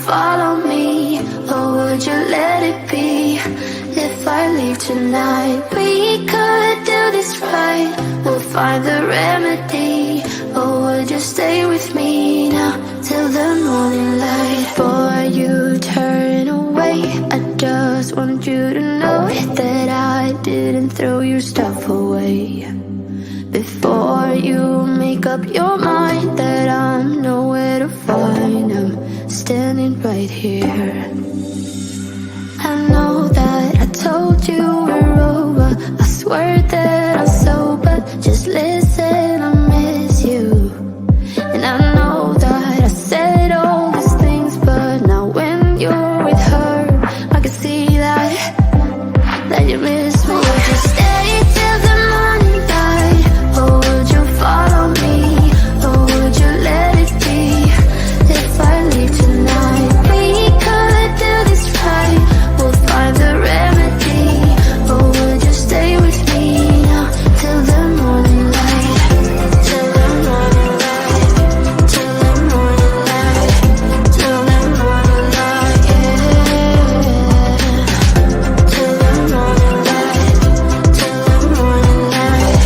follow me, or would you let it be? If I leave tonight, we could do this right. We'll find the remedy. Or would you stay with me now till the morning light? Before you turn away, I just want you to know that I didn't throw your stuff away. Before you make up your mind that I'm nowhere to find, I'm standing right here. I know that I told you we're over, I swear that I'm sober. Just listen, I miss you. And I know that I said all these things, but now when you're with her, I can see that you miss me. Would you stay till the morning light, or would you follow me, or would you let it be? If I leave tonight, we could do this right. We'll find the remedy. Or would you stay with me now till the morning light? Till the morning light. Till the morning light. Till the morning light, yeah. Till the morning light. Till the morning light.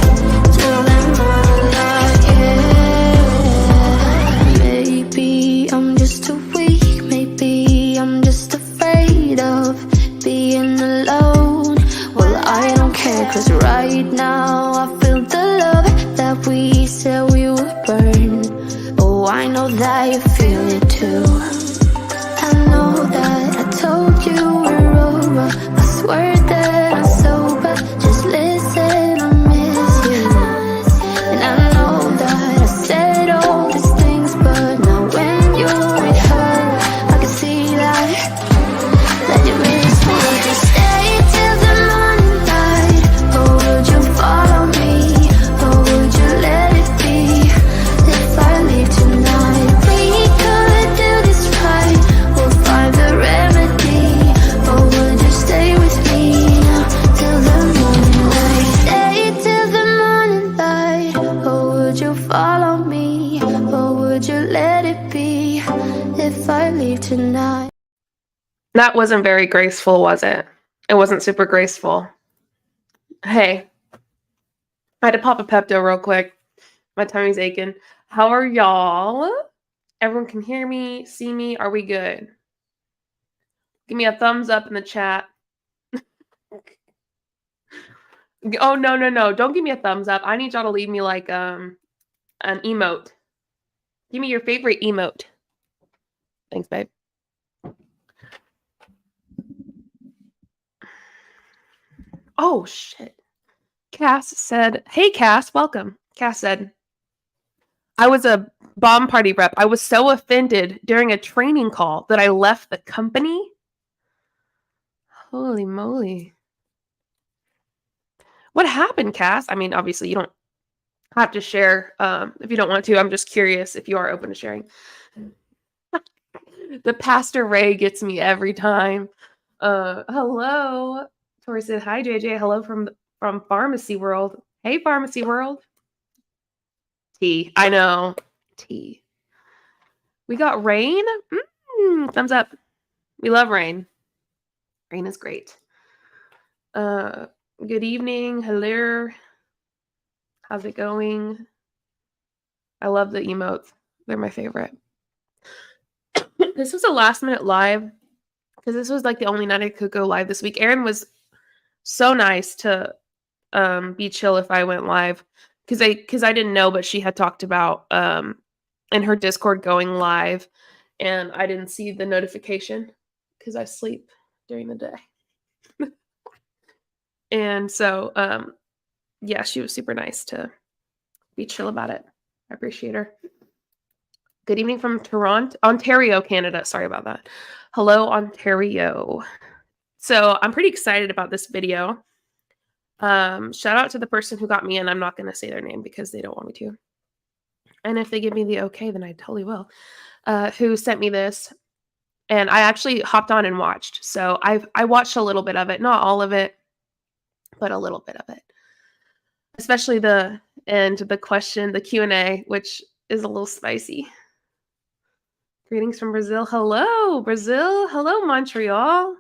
Till the morning light, yeah. Maybe I'm just too weak. Maybe I'm just afraid of being alone. Well, I don't care, 'cause right now I feel the love that we said we would burn. Oh, I know that you feel it too. I know that I told you we're over, I swear that I'm sober. Just listen, I miss you. And I know that I said all these things, but now when you're with her, I can see that you miss me. Would you stay till the morning light, or would you follow me, or would you let it be? If I leave tonight, we could do this right. We'll find the remedy. Or would you stay with me now till the morning light? Stay till the morning light, or would you follow me, or would you let it be? If I leave tonight. That wasn't very graceful, was it? It wasn't super graceful. Hey, I had to pop a Pepto real quick. My tummy's aching. How are y'all? Everyone can hear me, see me. Are we good? Give me a thumbs up in the chat. Oh, no. Don't give me a thumbs up. I need y'all to leave me like an emote. Give me your favorite emote. Thanks, babe. Oh, shit. Cass said, hey, Cass, welcome. Cass said, I was a bomb party rep. I was so offended during a training call that I left the company. Holy moly. What happened, Cass? I mean, obviously, you don't have to share if you don't want to. I'm just curious if you are open to sharing. The Pastor Ray gets me every time. Hello. Tori said, hi, JJ. Hello from Pharmacy World. Hey, Pharmacy World. T. I know. T. We got rain. Thumbs up. We love rain. Rain is great. Good evening. Hello. How's it going? I love the emotes. They're my favorite. This was a last minute live because this was like the only night I could go live this week. Erin was so nice to be chill if I went live because I didn't know, but she had talked about in her Discord going live, and I didn't see the notification because I sleep during the day. And so yeah, she was super nice to be chill about it. I appreciate her. Good evening from Toronto, Ontario, Canada. Sorry about that. Hello, Ontario. So I'm pretty excited about this video. Shout out to the person who got me in. I'm not going to say their name because they don't want me to. And if they give me the okay, then I totally will. Who sent me this. And I actually hopped on and watched. So I watched a little bit of it. Not all of it, but a little bit of it. Especially the end, the question, the Q&A, which is a little spicy. Greetings from Brazil. Hello, Brazil. Hello, Montreal.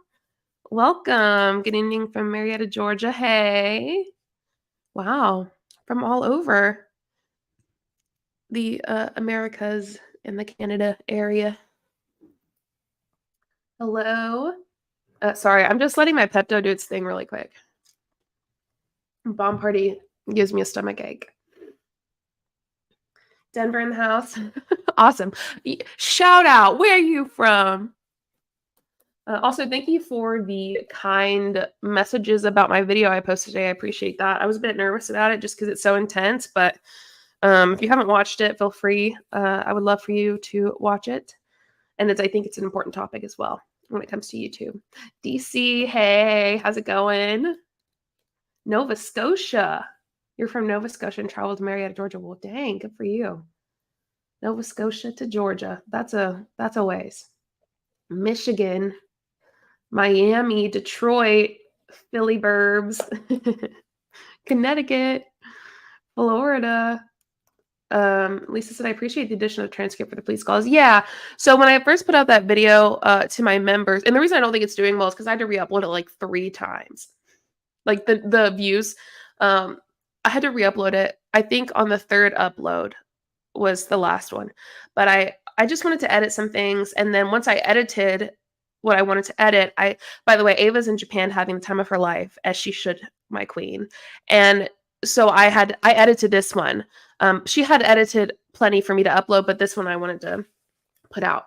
Welcome. Good evening from Marietta, Georgia. Hey. Wow. From all over the Americas and the Canada area. Hello. Sorry, I'm just letting my Pepto do its thing really quick. Bomb party gives me a stomach ache. Denver in the house. Awesome. Shout out. Where are you from? Also, thank you for the kind messages about my video I posted today. I appreciate that. I was a bit nervous about it just because it's so intense, but if you haven't watched it, feel free. I would love for you to watch it. And I think it's an important topic as well when it comes to YouTube. DC, hey, how's it going? Nova Scotia. You're from Nova Scotia and traveled to Marietta, Georgia. Well, dang, good for you. Nova Scotia to Georgia. That's a ways. Michigan, Miami, Detroit, Philly burbs, Connecticut, Florida. Lisa said, I appreciate the addition of transcript for the police calls. Yeah. So when I first put out that video to my members, and the reason I don't think it's doing well is because I had to re-upload it like 3 times. Like the views. I had to re-upload it. I think on the 3rd upload was the last one. But I just wanted to edit some things. And then once I edited what I wanted to edit, by the way, Ava's in Japan having the time of her life, as she should, my queen. And so I edited this one. She had edited plenty for me to upload, but this one I wanted to put out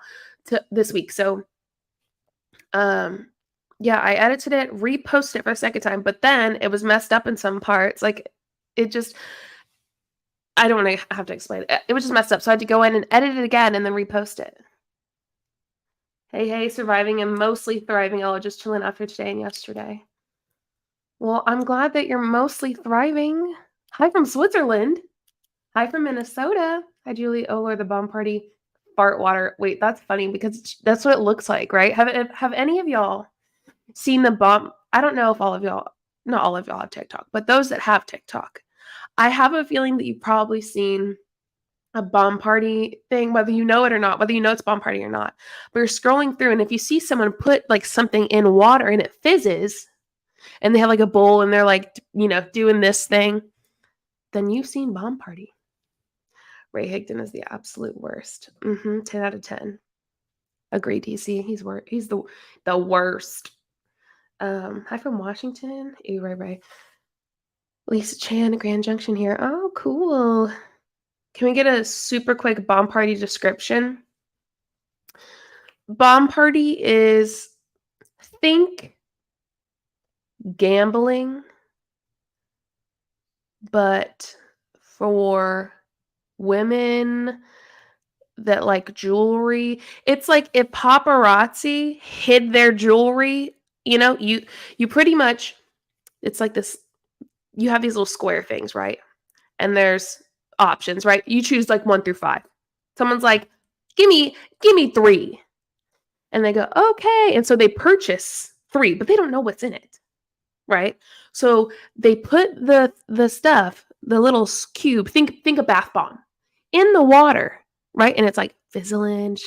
this week. So yeah, I edited it, reposted it for a second time, but then it was messed up in some parts. Like it just, I don't want to have to explain it. It was just messed up. So I had to go in and edit it again and then repost it. Hey, surviving and mostly thriving. Oh, just chilling after today and yesterday. Well, I'm glad that you're mostly thriving. Hi from Switzerland. Hi from Minnesota. Hi, Julie. Oh, Lord, the bomb party. Fart water. Wait, that's funny because that's what it looks like, right? Have any of y'all seen the bomb? I don't know if all of y'all, not all of y'all have TikTok, but those that have TikTok, I have a feeling that you've probably seen a bomb party thing, whether you know it or not, whether you know it's bomb party or not. But you're scrolling through, and if you see someone put like something in water and it fizzes, and they have like a bowl and they're like, doing this thing, then you've seen bomb party. Ray Higdon is the absolute worst. 10 out of 10. Agree, DC. He's the worst. Hi from Washington. Ooh, Ray. Lisa Chan, Grand Junction here. Oh, cool. Can we get a super quick bomb party description? Bomb party is, think gambling, but for women that like jewelry. It's like if paparazzi hid their jewelry, you pretty much, it's like this, you have these little square things, right? And there's options, right? You choose like 1 through 5. Someone's like, give me 3. And they go, okay. And so they purchase 3, but they don't know what's in it, right? So they put the stuff, the little cube, think a bath bomb, in the water, right? And it's like fizzling,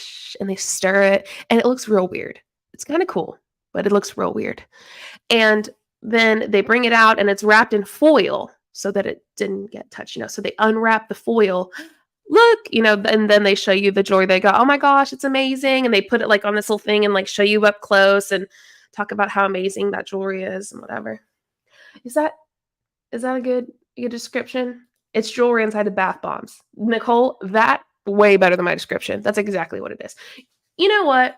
and they stir it, and it looks real weird. It's kind of cool, but it looks real weird. And then they bring it out, and it's wrapped in foil so that it didn't get touched, So they unwrap the foil. Look, and then they show you the jewelry. They go, oh my gosh, it's amazing. And they put it like on this little thing and like show you up close and talk about how amazing that jewelry is and whatever. Is that a good description? It's jewelry inside of bath bombs. Nicole, that way better than my description. That's exactly what it is. You know what?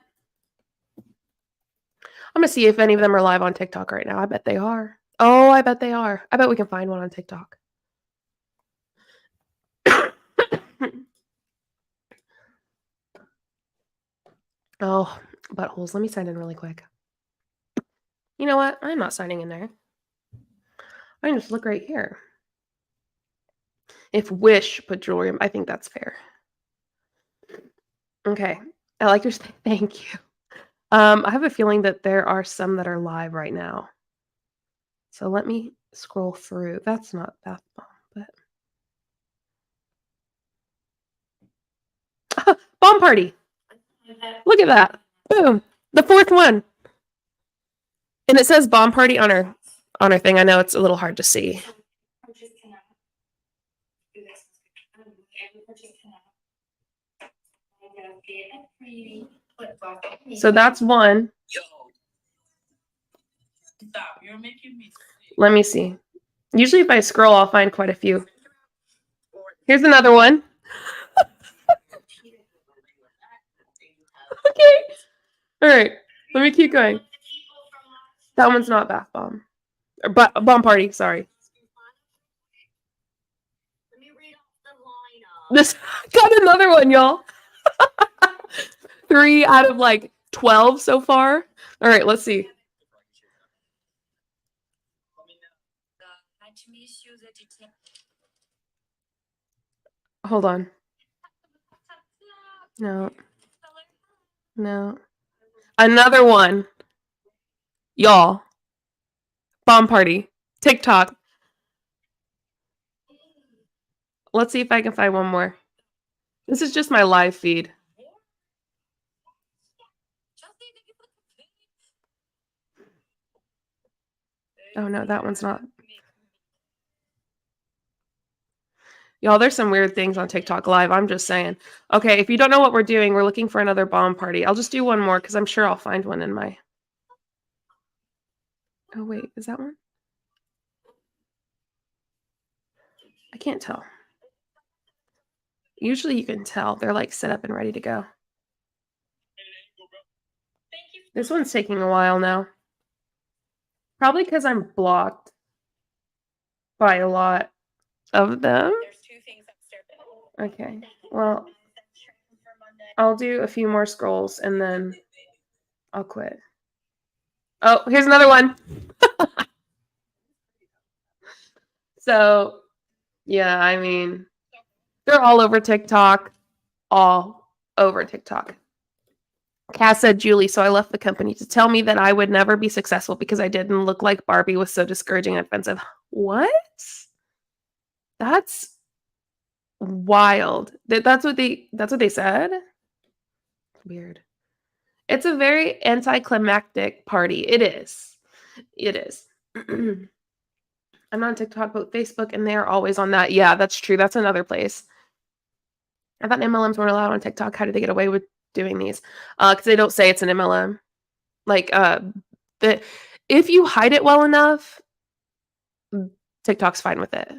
I'm going to see if any of them are live on TikTok right now. I bet they are. Oh, I bet they are. I bet we can find one on TikTok. Oh, buttholes. Let me sign in really quick. You know what? I'm not signing in there. I can just look right here. If Wish put jewelry, I think that's fair. Okay. I like your thank you. I have a feeling that there are some that are live right now. So let me scroll through. That's not bath bomb, but bomb party. Look at that. Boom. The fourth one. And it says bomb party on our thing. I know it's a little hard to see. So that's one. Stop. You're making me sick. Let me see. Usually if I scroll, I'll find quite a few. Here's another one. Okay. All right. Let me keep going. That one's not bath bomb. Or bomb party, sorry. This got another one, y'all. 3 out of like 12 so far. All right, let's see. Hold on. No. No. Another one. Y'all. Bomb party. TikTok. Let's see if I can find one more. This is just my live feed. Oh no, that one's not. Y'all, there's some weird things on TikTok Live. I'm just saying. Okay, if you don't know what we're doing, we're looking for another bomb party. I'll just do one more because I'm sure I'll find one in my... Oh, wait. Is that one? I can't tell. Usually you can tell. They're like set up and ready to go. This one's taking a while now. Probably because I'm blocked by a lot of them. Okay, well, I'll do a few more scrolls and then I'll quit. Oh, here's another one. So, yeah, I mean, they're all over TikTok. All over TikTok. Cass said, Julie, so I left the company to tell me that I would never be successful because I didn't look like Barbie was so discouraging and offensive. What? That's wild. That's what they said? Weird. It's a very anticlimactic party. It is. It is. I'm on TikTok, but Facebook, and they're always on that. Yeah, that's true. That's another place. I thought MLMs weren't allowed on TikTok. How did they get away with doing these? Because they don't say it's an MLM. Like, if you hide it well enough, TikTok's fine with it.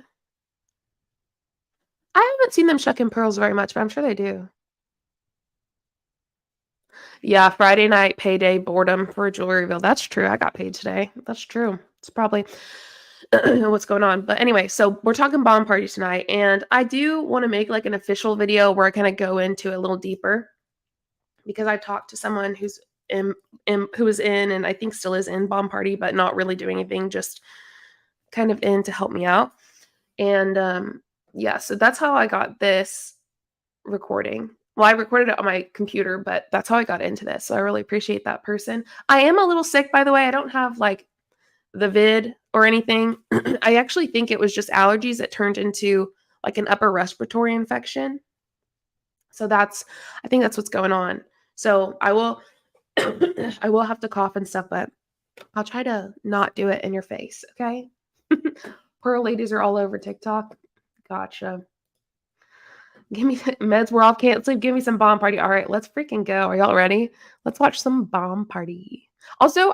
I haven't seen them shucking pearls very much, but I'm sure they do. Yeah, Friday night payday boredom for a jewelry reveal. That's true. I got paid today. That's true. It's probably what's going on. But anyway, so we're talking bomb party tonight, and I do want to make like an official video where I kind of go into it a little deeper because I talked to someone who was in and I think still is in bomb party, but not really doing anything, just kind of in to help me out. And yeah, so that's how I got this recording. Well, I recorded it on my computer, but that's how I got into this. So I really appreciate that person. I am a little sick, by the way. I don't have like the vid or anything. I actually think it was just allergies that turned into like an upper respiratory infection. So I think that's what's going on. So I will I will have to cough and stuff, but I'll try to not do it in your face, okay? Pearl ladies are all over TikTok. Gotcha. Give me meds. We're off. Can't sleep. Give me some bomb party. All right, let's freaking go. Are y'all ready? Let's watch some bomb party. Also,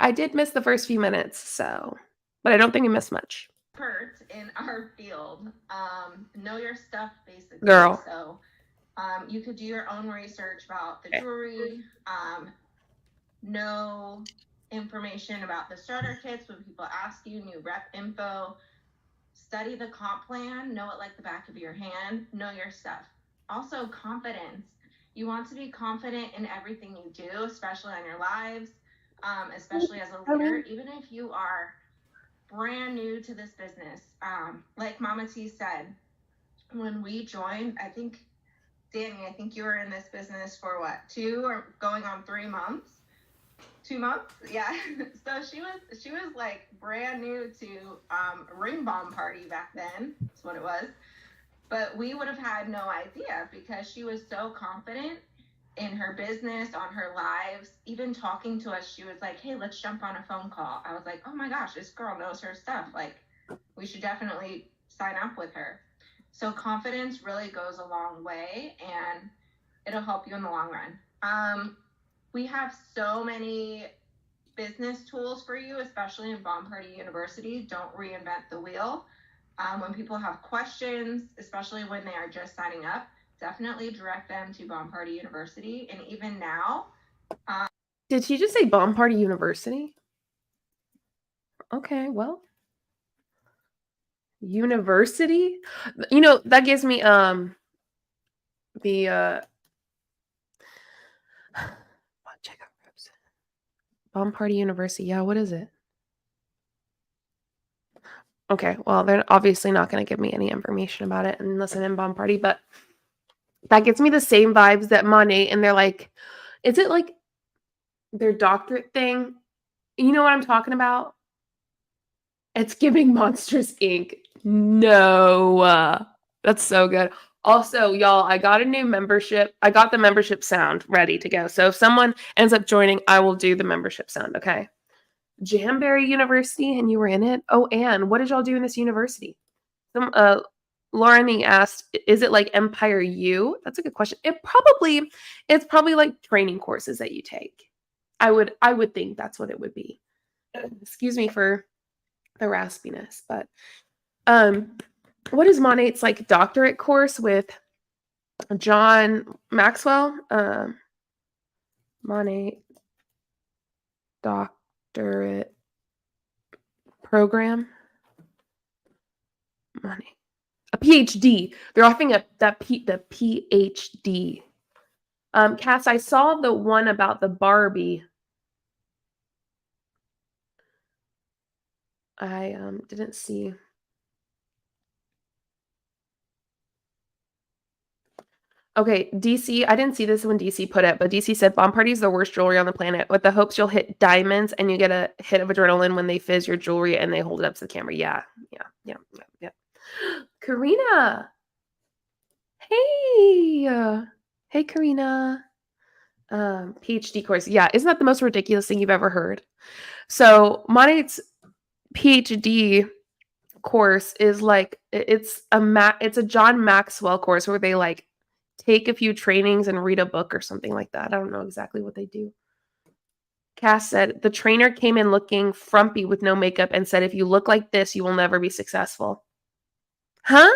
I did miss the first few minutes, so, but I don't think I missed much. In our field, know your stuff basically. Girl. So, you could do your own research about the jewelry, know information about the starter kits when people ask you, new rep info, study the comp plan, know it like the back of your hand, know your stuff. Also, confidence. You want to be confident in everything you do, especially on your lives, especially as a leader, even if you are brand new to this business. Like Mama T said, when we joined, I think, Danny, I think you were in this business for what, 2 or going on 3 months? 2 months? Yeah. So she was like brand new to ring bomb party back then. That's what it was. But we would have had no idea because she was so confident in her business, on her lives, even talking to us, she was like, hey, let's jump on a phone call. I was like, oh my gosh, this girl knows her stuff. Like, we should definitely sign up with her. So confidence really goes a long way, and it'll help you in the long run. We have so many business tools for you, especially in Bomb Party University. Don't reinvent the wheel. When people have questions, especially when they are just signing up, definitely direct them to Bomb Party University. And even now, Did she just say Bomb Party University? Okay, well. University? You know, that gives me the check out reps. Bomb Party University. Yeah, what is it? Okay, well, they're obviously not going to give me any information about it unless I'm in Bomb Party, but that gives me the same vibes that Monat, and they're like, is it like their doctorate thing? You know what I'm talking about? It's giving Monsters Inc. No. That's so good. Also, y'all, I got a new membership. I got the membership sound ready to go. So if someone ends up joining, I will do the membership sound, okay? Jamberry University, and you were in it? Oh, Anne, what did y'all do in this university? Lauren asked, is it like Empire U? That's a good question. It's probably like training courses that you take. I would think that's what it would be. Excuse me for the raspiness, but what is Monat's like doctorate course with John Maxwell? Monat doctorate program. Monat. A PhD. They're offering the PhD. Cass, I saw the one about the Barbie. I didn't see. Okay, DC, I didn't see this when DC put it, but DC said Bomb Party is the worst jewelry on the planet with the hopes you'll hit diamonds and you get a hit of adrenaline when they fizz your jewelry and they hold it up to the camera. Yeah. Karina. Hey. Hey, Karina. PhD course. Yeah, isn't that the most ridiculous thing you've ever heard? So Monat's PhD course is like it's a John Maxwell course where they like take a few trainings and read a book or something like that. I don't know exactly what they do. Cass said the trainer came in looking frumpy with no makeup and said, if you look like this, you will never be successful. Huh?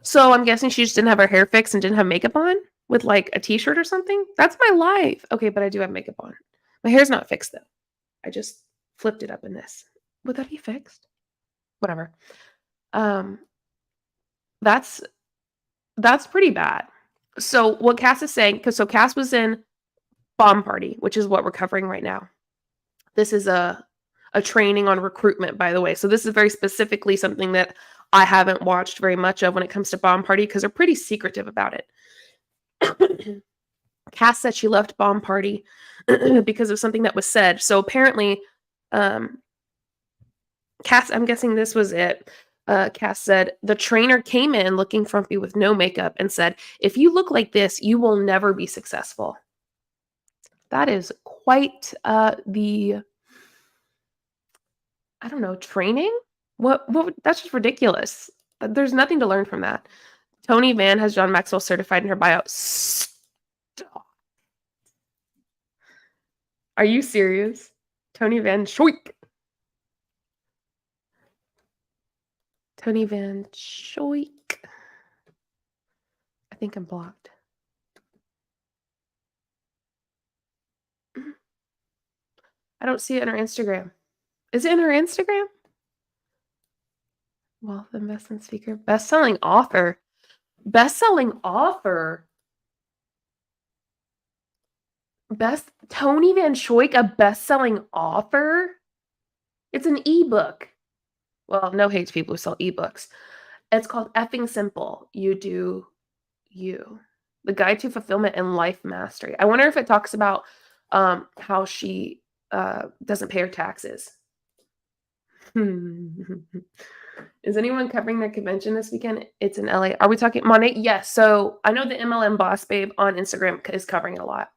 So I'm guessing she just didn't have her hair fixed and didn't have makeup on with like a t-shirt or something. That's my life. Okay, but I do have makeup on. My hair's not fixed though. I just flipped it up in this. Would that be fixed? Whatever. That's pretty bad. So what Cass is saying, so Cass was in Bomb Party, which is what we're covering right now. This is a training on recruitment, by the way. So this is very specifically something that I haven't watched very much of when it comes to Bomb Party because they're pretty secretive about it. Cass said she left Bomb Party because of something that was said. So apparently, Cass, I'm guessing this was it. Cass said, the trainer came in looking frumpy with no makeup and said, if you look like this, you will never be successful. That is quite the, I don't know, training? What? That's just ridiculous. There's nothing to learn from that. Tony Van has John Maxwell certified in her bio. Stop. Are you serious? Tony Van Schoik. Tony Van Schoik. I think I'm blocked. I don't see it in her Instagram. Is it in her Instagram? Wealth investment speaker. Best-selling author. Best-selling author. Tony Van Schoik, a best-selling author? It's an ebook. Well, no hate to people who sell ebooks. It's called Effing Simple. You Do You. The Guide to Fulfillment and Life Mastery. I wonder if it talks about how she doesn't pay her taxes. Is anyone covering their convention this weekend? It's in LA. Are we talking Monat? Yes. So I know the MLM Boss Babe on Instagram is covering it a lot.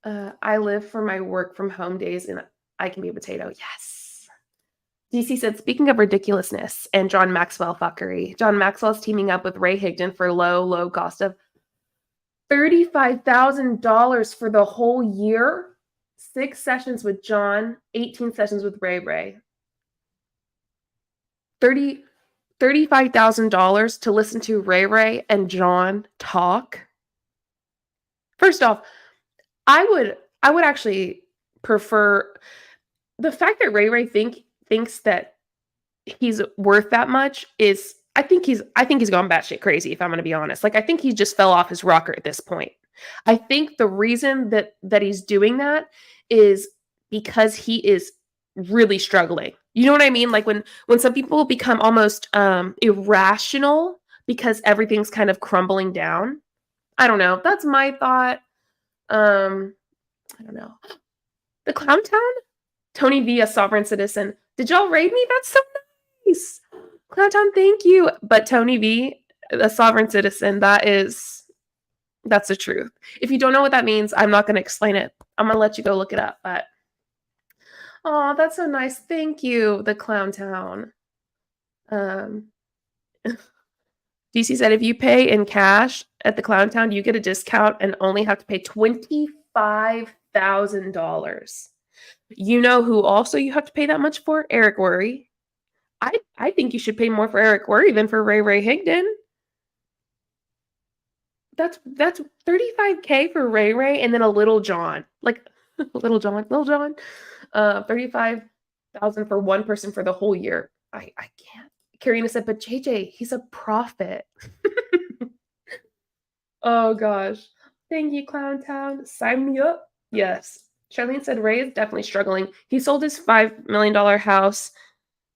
I live for my work from home days and I can be a potato. Yes. DC said, speaking of ridiculousness and John Maxwell fuckery, John Maxwell's teaming up with Ray Higdon for low cost of $35,000 for the whole year. 6 sessions with John, 18 sessions with Ray. $35,000 to listen to Ray and John talk. First off, I would actually prefer the fact that Ray thinks that he's worth that much is I think he's gone batshit crazy, if I'm gonna be honest. Like I think he just fell off his rocker at this point. I think the reason that he's doing that is because he is really struggling. You know what I mean? Like when some people become almost irrational because everything's kind of crumbling down. I don't know. That's my thought. I don't know. The Clown Town? Tony V, a sovereign citizen. Did y'all raid me? That's so nice. Clown Town, thank you. But Tony V, a sovereign citizen, that's the truth. If you don't know what that means, I'm not going to explain it. I'm going to let you go look it up. But oh, that's so nice. Thank you, the Clown Town. DC said, if you pay in cash at the Clown Town, you get a discount and only have to pay $25,000. You know who also you have to pay that much for? Eric Worre. I think you should pay more for Eric Worre than for Ray Higdon. That's $35K for Ray and then a Little John. Like Little John. 35,000 for one person for the whole year. I can't. Karina said, but JJ, he's a prophet. Oh gosh. Thank you, Clown Town. Sign me up. Yes. Charlene said Ray is definitely struggling. He sold his $5 million house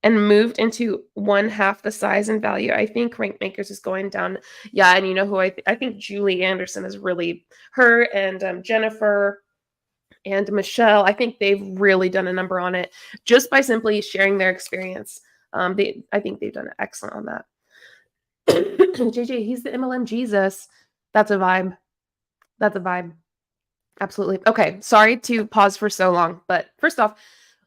and moved into 1/2 the size and value. I think Rank Makers is going down. Yeah, and you know who I think Julie Anderson is really, her and Jennifer and Michelle, I think they've really done a number on it just by simply sharing their experience. I think they've done excellent on that. JJ, he's the MLM Jesus. That's a vibe. Absolutely. Okay, sorry to pause for so long, but first off,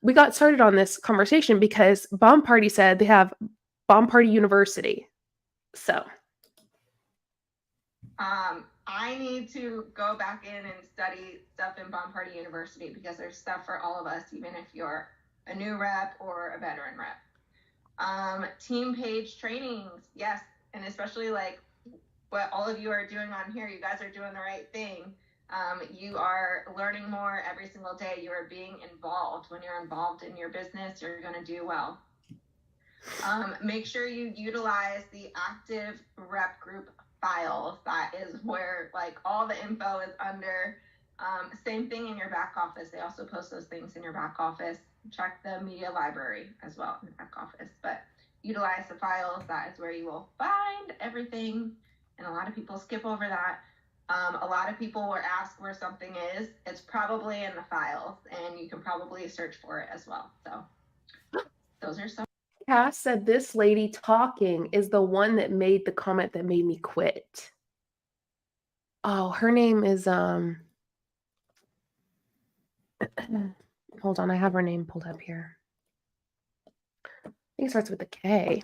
we got started on this conversation because Bomb Party said they have Bomb Party University. So. I need to go back in and study stuff in Bomb Party University because there's stuff for all of us, even if you're a new rep or a veteran rep. Team page trainings, yes, and especially like what all of you are doing on here, you guys are doing the right thing. You are learning more every single day. You are being involved. When you're involved in your business, you're going to do well. Make sure you utilize the active rep group files. That is where like all the info is under. Same thing in your back office. They also post those things in your back office. Check the media library as well in the back office, but utilize the files. That is where you will find everything. And a lot of people skip over that. A lot of people will ask where something is. It's probably in the files, and you can probably search for it as well. So those are some. Cass said this lady talking is the one that made the comment that made me quit. Oh, her name is hold on, I have her name pulled up here. I think it starts with a K.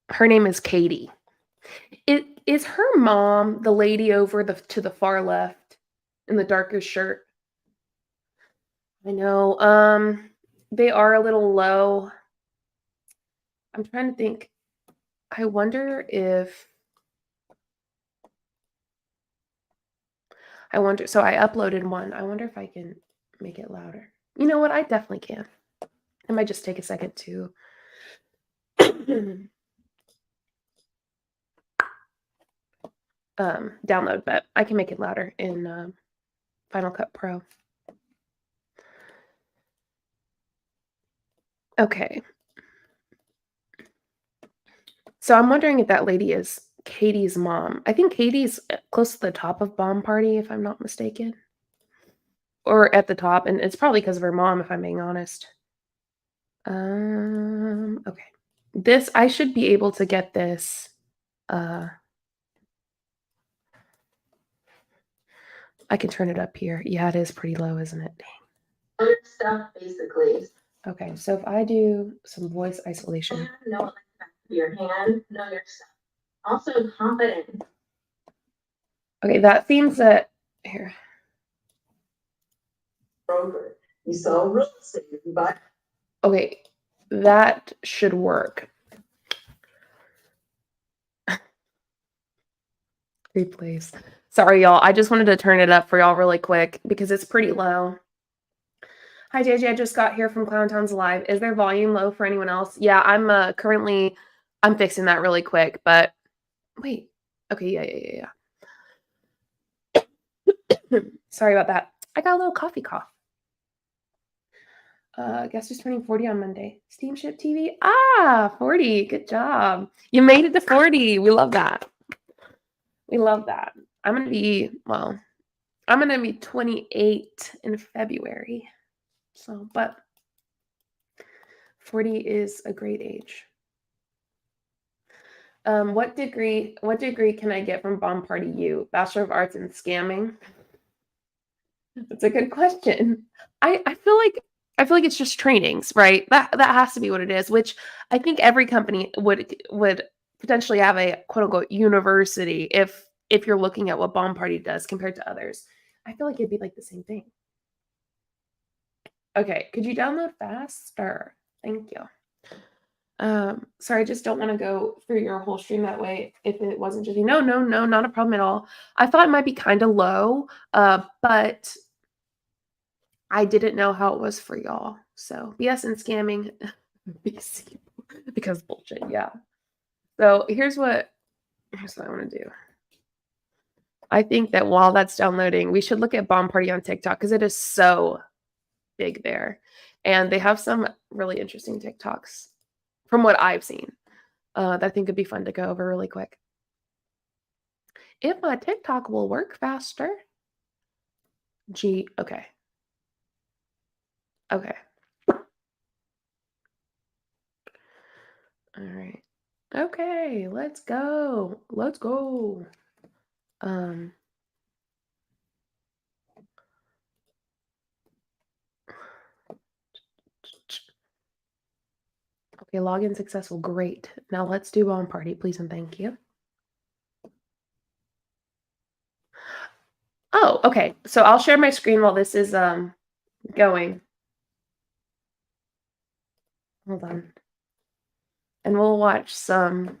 Her name is Katie. Is her mom the lady over to the far left in the darker shirt? I know. They are a little low. I'm trying to think. I wonder if so I uploaded one. I wonder if I can make it louder. You know what? I definitely can. It might just take a second to download, but I can make it louder in Final Cut Pro. Okay. So I'm wondering if that lady is Katie's mom. I think Katie's close to the top of Bomb Party, if I'm not mistaken. Or at the top, and it's probably because of her mom, if I'm being honest. Okay. This, I should be able to get this. I can turn it up here. Yeah, it is pretty low, isn't it? Other stuff, basically. Okay, so if I do some voice isolation. Know it like the back of your hand. Know your stuff. Also, confidence. Okay, that seems that here. Broker. You sell real estate, but Okay, that should work. Replays. Sorry, y'all. I just wanted to turn it up for y'all really quick because it's pretty low. Hi, JJ. I just got here from Clown Town's Live. Is their volume low for anyone else? Yeah, I'm I'm fixing that really quick, but wait. Okay, yeah. Sorry about that. I got a little coffee cough. Guess who's turning 40 on Monday? Steamship TV? Ah, 40. Good job. You made it to 40. We love that. We love that. I'm going to be 28 in February. So, but 40 is a great age. What degree can I get from Bomb Party U? Bachelor of Arts in Scamming? That's a good question. I feel like it's just trainings, right? That has to be what it is, which I think every company would potentially have a quote unquote university if you're looking at what Bomb Party does compared to others. I feel like it'd be like the same thing. Okay, could you download faster? Thank you. Sorry, I just don't want to go through your whole stream that way if it wasn't just no, not a problem at all. I thought it might be kind of low, but I didn't know how it was for y'all. So BS and scamming, BC, because bullshit, yeah. So here's what I want to do. I think that while that's downloading, we should look at Bomb Party on TikTok because it is so big there. And they have some really interesting TikToks from what I've seen that I think would be fun to go over really quick. If my TikTok will work faster. Okay. Okay. All right. Okay, let's go. Let's go. Okay, login successful. Great. Now let's do Bomb Party, please and thank you. Oh, okay. So I'll share my screen while this is going. Hold on. And we'll watch some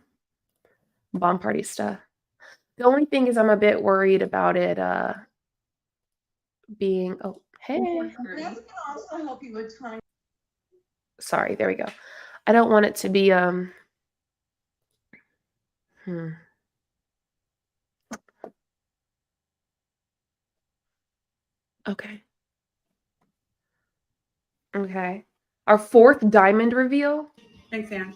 Bomb Party stuff. The only thing is I'm a bit worried about it being hey. That's gonna also help you with time. Sorry, there we go. I don't want it to be Okay. Okay. Our fourth diamond reveal. Thanks, Ange.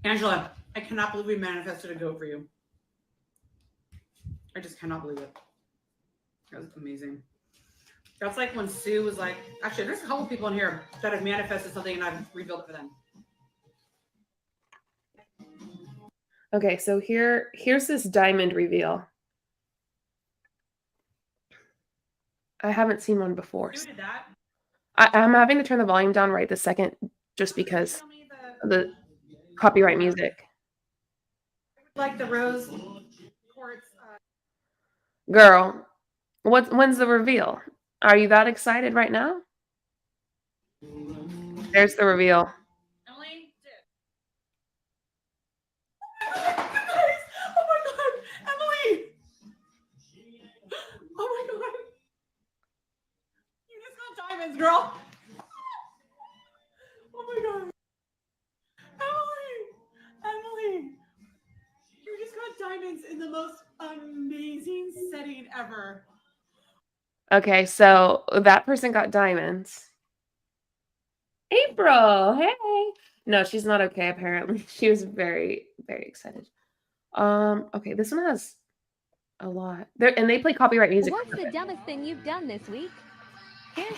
Angela, I cannot believe we manifested a goat for you. I just cannot believe it. That was amazing. That's like when Sue was like, actually, there's a couple people in here that have manifested something and I've revealed it for them. Okay, so here's this diamond reveal. I haven't seen one before. Who did that? I'm having to turn the volume down right this second just because of the copyright music. Like the rose quartz. Girl, when's the reveal? Are you that excited right now? There's the reveal. Emily did. Oh my god, Emily! Oh my god. You just got diamonds, girl. Oh my god. Emily, you just got diamonds in the most amazing setting ever. Okay, so that person got diamonds. April, hey. No, she's not okay, apparently. She was very, very excited. Okay, this one has a lot. And they play copyright music. What's the dumbest thing you've done this week? Here's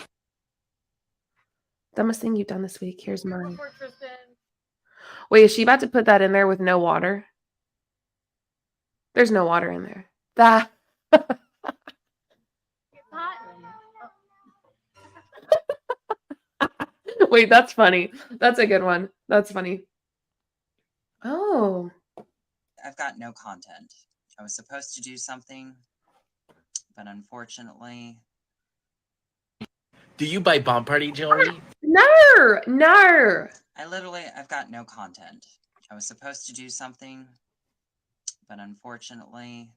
Dumbest thing you've done this week. Here's mine. Before Tristan. Wait, is she about to put that in there with no water? There's no water in there. That. Wait, that's funny. That's a good one. That's funny. Oh. I've got no content. I was supposed to do something, but unfortunately. Do you buy bomb party jewelry? No. I've got no content. I was supposed to do something, but unfortunately.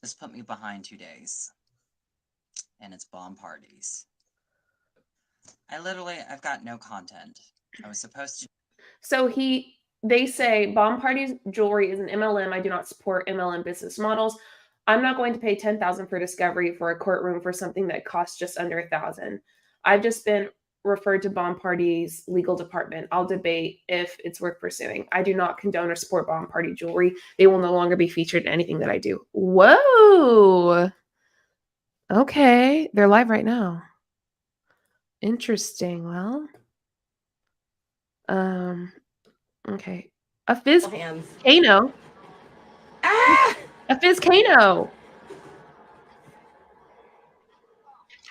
This put me behind 2 days. And it's bomb parties. I've got no content. I was supposed to. So they say bomb parties jewelry is an MLM. I do not support MLM business models. I'm not going to pay $10,000 for discovery for a courtroom for something that costs just under $1,000. I've just been referred to bomb parties legal department. I'll debate if it's worth pursuing. I do not condone or support bomb party jewelry. They will no longer be featured in anything that I do. Whoa. Okay. They're live right now. Interesting. Well, okay. A fizz Kano. Ah! A fizz Kano.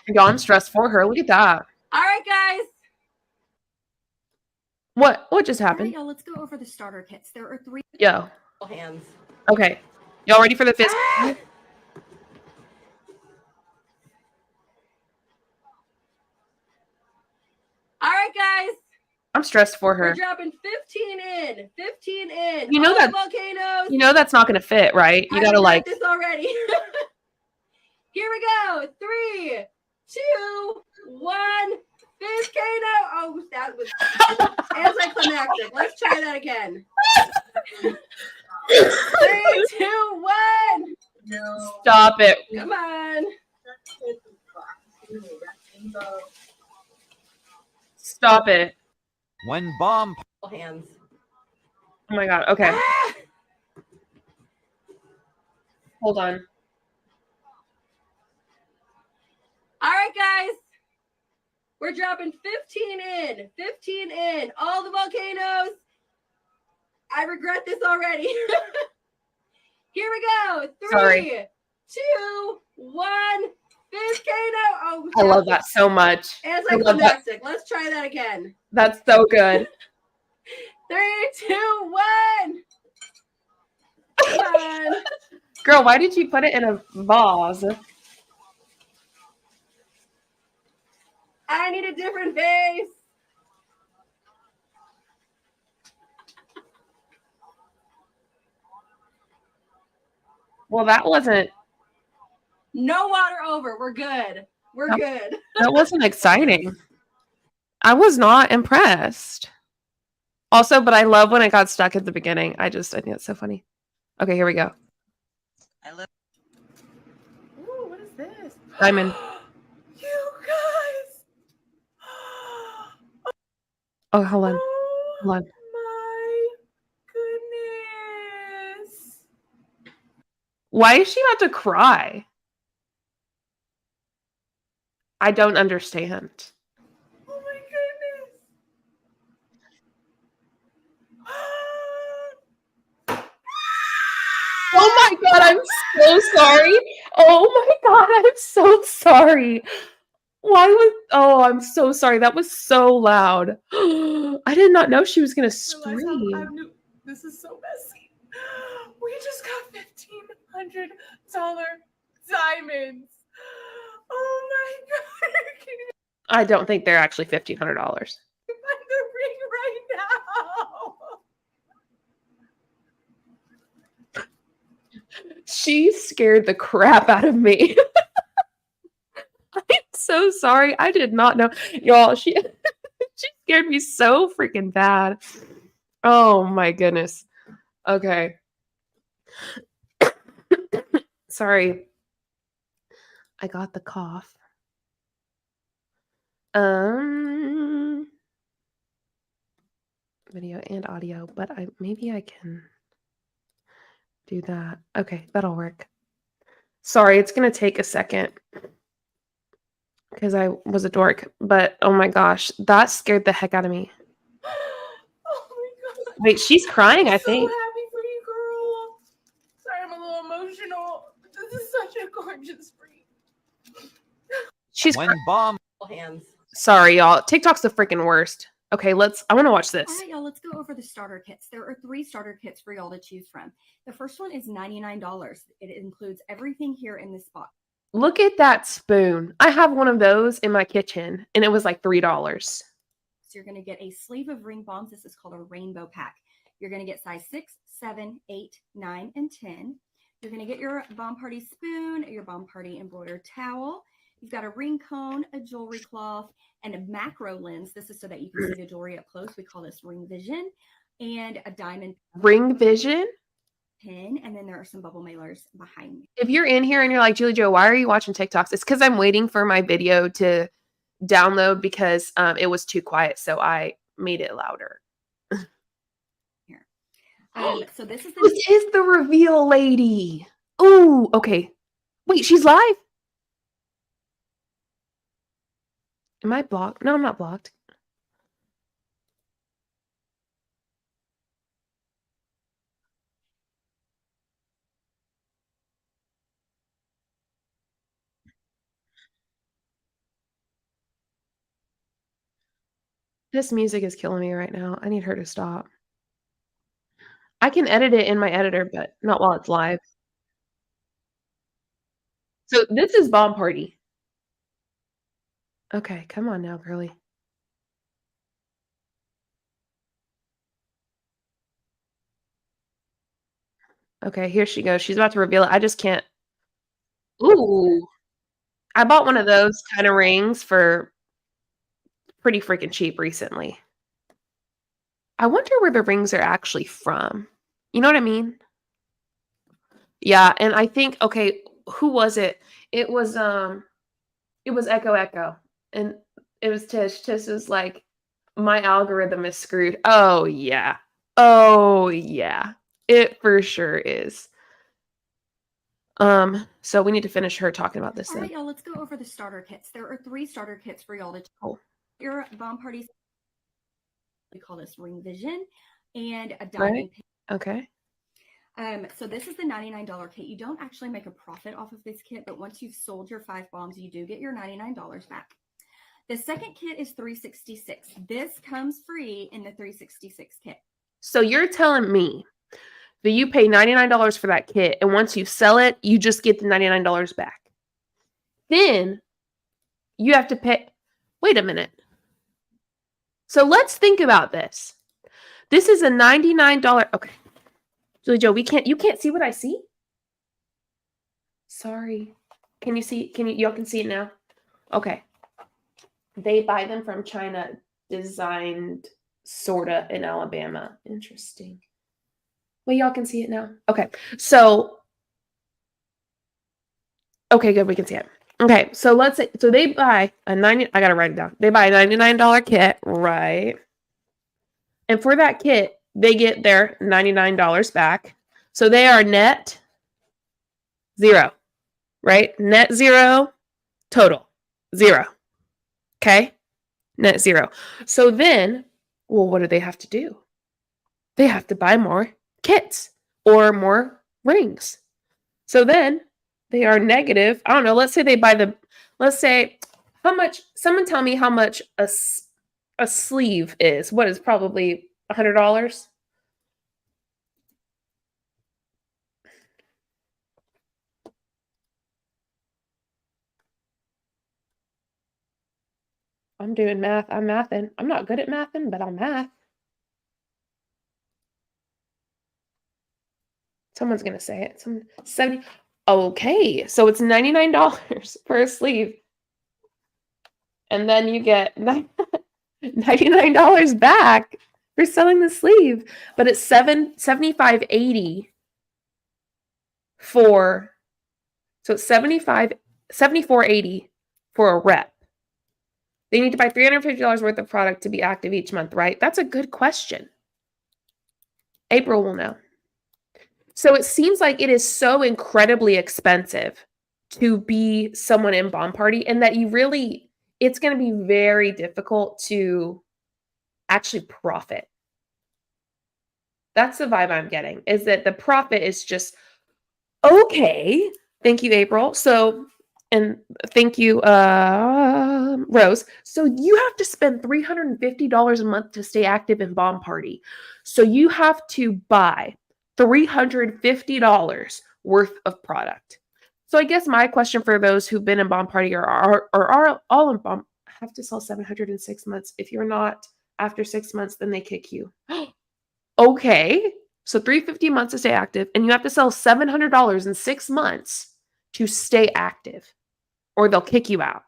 Y'all, I'm stressed for her. Look at that. All right, guys. What just All right, happened? y'all, let's go over the starter kits. There are 3 Yo. Hands. Okay. Y'all ready for the fizz? Ah! All right, guys. I'm stressed for her. We're dropping 15 in. 15 in. You know All that- volcanoes. You know that's not gonna fit, right? You I gotta got like this already. Here we go. 3, 2, 1. Volcano. Oh, that was anticlimactic. Let's try that again. 3, 2, 1. No. stop it. Come on. Stop it. When bomb Hands. Oh my god. Okay. Ah! Hold on. All right, guys. We're dropping 15 in. 15 in. All the volcanoes. I regret this already. Here we go. 3, Sorry. 2, 1. Volcano. Oh, I love that so much. anticlimactic. Let's try that again. That's so good. 3, 2, 1. Come on. Girl, why did you put it in a vase? I need a different vase. Well, that wasn't No water over. We're good. We're No. good. that wasn't exciting. I was not impressed. Also, but I love when it got stuck at the beginning. I think it's so funny. Okay, here we go. Ooh, what is this? Diamond. You guys. Oh, hold on. Oh Hold on. my goodness. Why is she about to cry? I don't understand. Oh my goodness. Oh my god, I'm so sorry. Oh my god, I'm so sorry. I'm so sorry. That was so loud. I did not know she was gonna Realize scream. how this is so messy. We just got $1,500 diamonds. Oh my god. Can you I don't think they're actually $1,500. find the ring right now? She scared the crap out of me. I'm so sorry. I did not know. Y'all, she scared me so freaking bad. Oh my goodness. Okay. Sorry. I got the cough. Video and audio, but maybe I can do that. Okay, that'll work. Sorry, it's gonna take a second. because I was a dork. But oh my gosh, that scared the heck out of me. Oh my god. Wait, she's crying, I I'm think. so happy for you, girl. Sorry, I'm a little emotional. This is such a gorgeous breed. She's When bomb Hands. sorry, y'all. TikTok's the freaking worst. Okay, I want to watch All this. right, y'all, let's go over the starter kits. There are 3 starter kits for y'all to choose from. The first one is $99. It includes everything here in this box. Look at that spoon. I have one of those in my kitchen, and it was like $3. So you're going to get a sleeve of ring bombs. This is called a rainbow pack. You're going to get size 6, 7, 8, 9, and 10. You're going to get your bomb party spoon, your bomb party embroidered towel. You've got a ring cone, a jewelry cloth, and a macro lens. This is so that you can see the jewelry up close. We call this ring vision. And a diamond Ring Vision. pin. And then there are some bubble mailers behind me. If you're in here and you're like, JulieJo, why are you watching TikToks? It's because I'm waiting for my video to download because it was too quiet, so I made it louder. Here. So this is the This is the reveal lady. Ooh, okay. Wait, she's live? Am I blocked? No, I'm not blocked. This music is killing me right now. I need her to stop. I can edit it in my editor, but not while it's live. So this is Bomb Party. Okay, come on now, girly. Okay, here she goes. She's about to reveal it. I just can't. Ooh. I bought one of those kind of rings for pretty freaking cheap recently. I wonder where the rings are actually from. You know what I mean? Yeah, and I think, okay, who was it? It was Echo Echo. And it was Tish. Tish was like, my algorithm is screwed. Oh yeah. Oh yeah. It for sure is. So we need to finish her talking about this All thing. right, y'all, let's go over the starter kits. There are 3 starter kits for y'all to Cool. your bomb parties. We call this ring vision and a diamond Right. pin. Okay. So this is the $99 kit. You don't actually make a profit off of this kit, but once you've sold your 5 bombs, you do get your $99 back. The second kit is $366. This comes free in the $366 kit. So you're telling me that you pay $99 for that kit, and once you sell it, you just get the $99 back. Then you have to pay. Wait a minute. So let's think about this. This is a $99. Okay. JulieJo, you can't see what I see? Sorry. Can you see? Y'all can see it now? Okay. They buy them from China, designed sorta in Alabama. Interesting. Well, y'all can see it now. Okay. So, okay, good. We can see it. Okay. So let's say, so they buy I got to write it down. They buy a $99 kit, right? And for that kit, they get their $99 back. So they are net zero, right? Net zero, total zero. Okay? Net zero. So then, well, what do they have to do? They have to buy more kits or more rings. So then they are negative. I don't know. Let's say they buy let's say, how much, someone tell me how much a sleeve is. What is probably $100? I'm doing math. I'm mathing. I'm not good at mathing, but I'll math. Someone's going to say it. 70. Okay. So it's $99 for a sleeve. And then you get $99 back for selling the sleeve. But it's $75.80 for, so it's $74.80 for a rep. They need to buy $350 worth of product to be active each month, right? That's a good question. April will know. So it seems like it is so incredibly expensive to be someone in Bomb Party, and that it's going to be very difficult to actually profit. That's the vibe I'm getting, is that the profit is just okay. Thank you, April. So, and thank you, Rose. So you have to spend $350 a month to stay active in Bomb Party. So you have to buy $350 worth of product. So I guess my question for those who've been in Bomb Party or are all in Bomb, have to sell 700 in 6 months. If you're not after 6 months, then they kick you. Okay. So $350 months to stay active, and you have to sell $700 in 6 months to stay active, or they'll kick you out.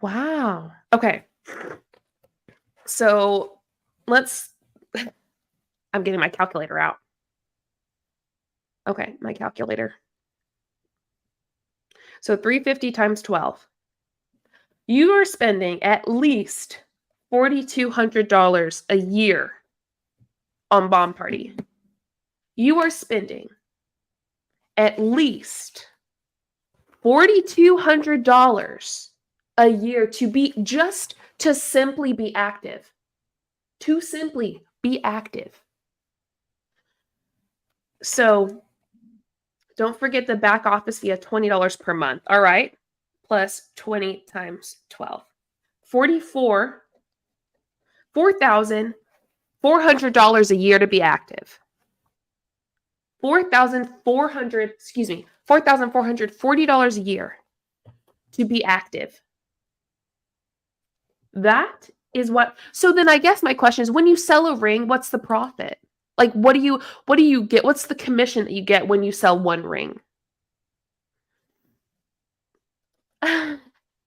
Wow. Okay. So I'm getting my calculator out. Okay, my calculator. So 350 times 12. You are spending at least $4,200 a year on Bomb Party. You are spending at least $4,200 a year to simply be active. To simply be active. So don't forget the back office fee of $20 per month. All right. Plus 20 times 12. $4,400 a year to be active. $4,440 a year to be active. That is what. So then I guess my question is, when you sell a ring, what's the profit? Like, what do you get? What's the commission that you get when you sell one ring?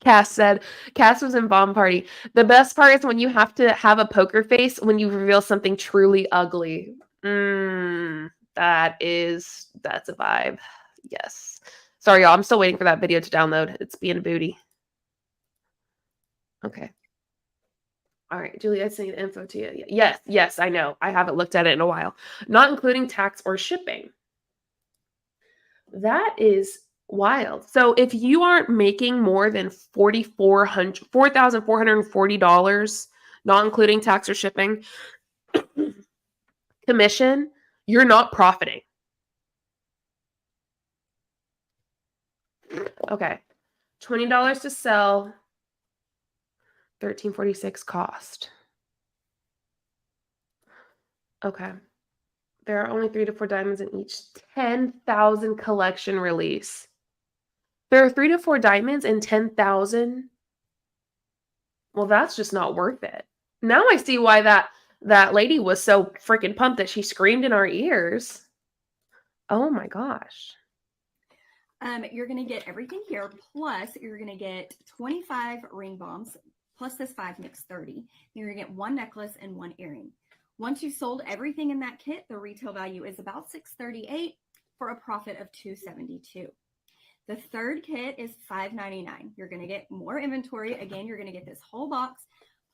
Cass was in Bomb Party. The best part is when you have to have a poker face when you reveal something truly ugly. That's a vibe. Yes. Sorry, y'all. I'm still waiting for that video to download. It's being a booty. Okay. All right, Julie, I sent the info to you. Yes, I know. I haven't looked at it in a while. Not including tax or shipping. That is wild. So if you aren't making more than $4,440, not including tax or shipping, commission, you're not profiting. Okay. $20 to sell, $13.46 cost. Okay. There are only 3 to 4 diamonds in each 10,000 collection release. There are 3 to 4 diamonds in 10,000. Well, that's just not worth it. Now I see why that lady was so freaking pumped that she screamed in our ears. Oh my gosh. You're going to get everything here, plus you're going to get 25 ring bombs, plus this 5 makes 30. You're going to get 1 necklace and 1 earring. Once you sold everything in that kit, the retail value is about $638 for a profit of $272. The third kit is $599. You're going to get more inventory. Again, you're going to get this whole box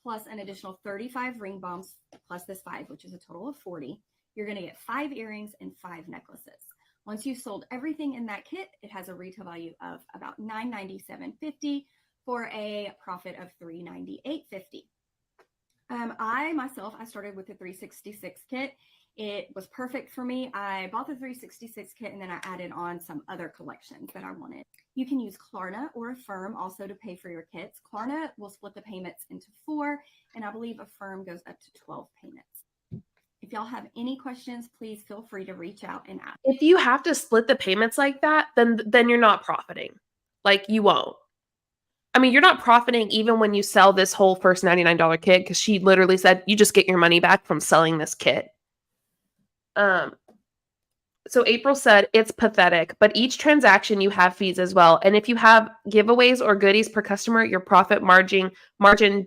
plus an additional 35 ring bombs plus this 5, which is a total of 40. You're going to get 5 earrings and 5 necklaces. Once you've sold everything in that kit, it has a retail value of about $997.50 for a profit of $398.50. I started with the 366 kit. It was perfect for me. I bought the 366 kit and then I added on some other collections that I wanted. You can use Klarna or Affirm also to pay for your kits. Klarna will split the payments into 4, and I believe Affirm goes up to 12 payments. If y'all have any questions, please feel free to reach out and ask. If you have to split the payments like that, then you're not profiting. Like, you won't. I mean, you're not profiting even when you sell this whole first $99 kit, because she literally said you just get your money back from selling this kit. So April said it's pathetic, but each transaction you have fees as well. And if you have giveaways or goodies per customer, your profit margin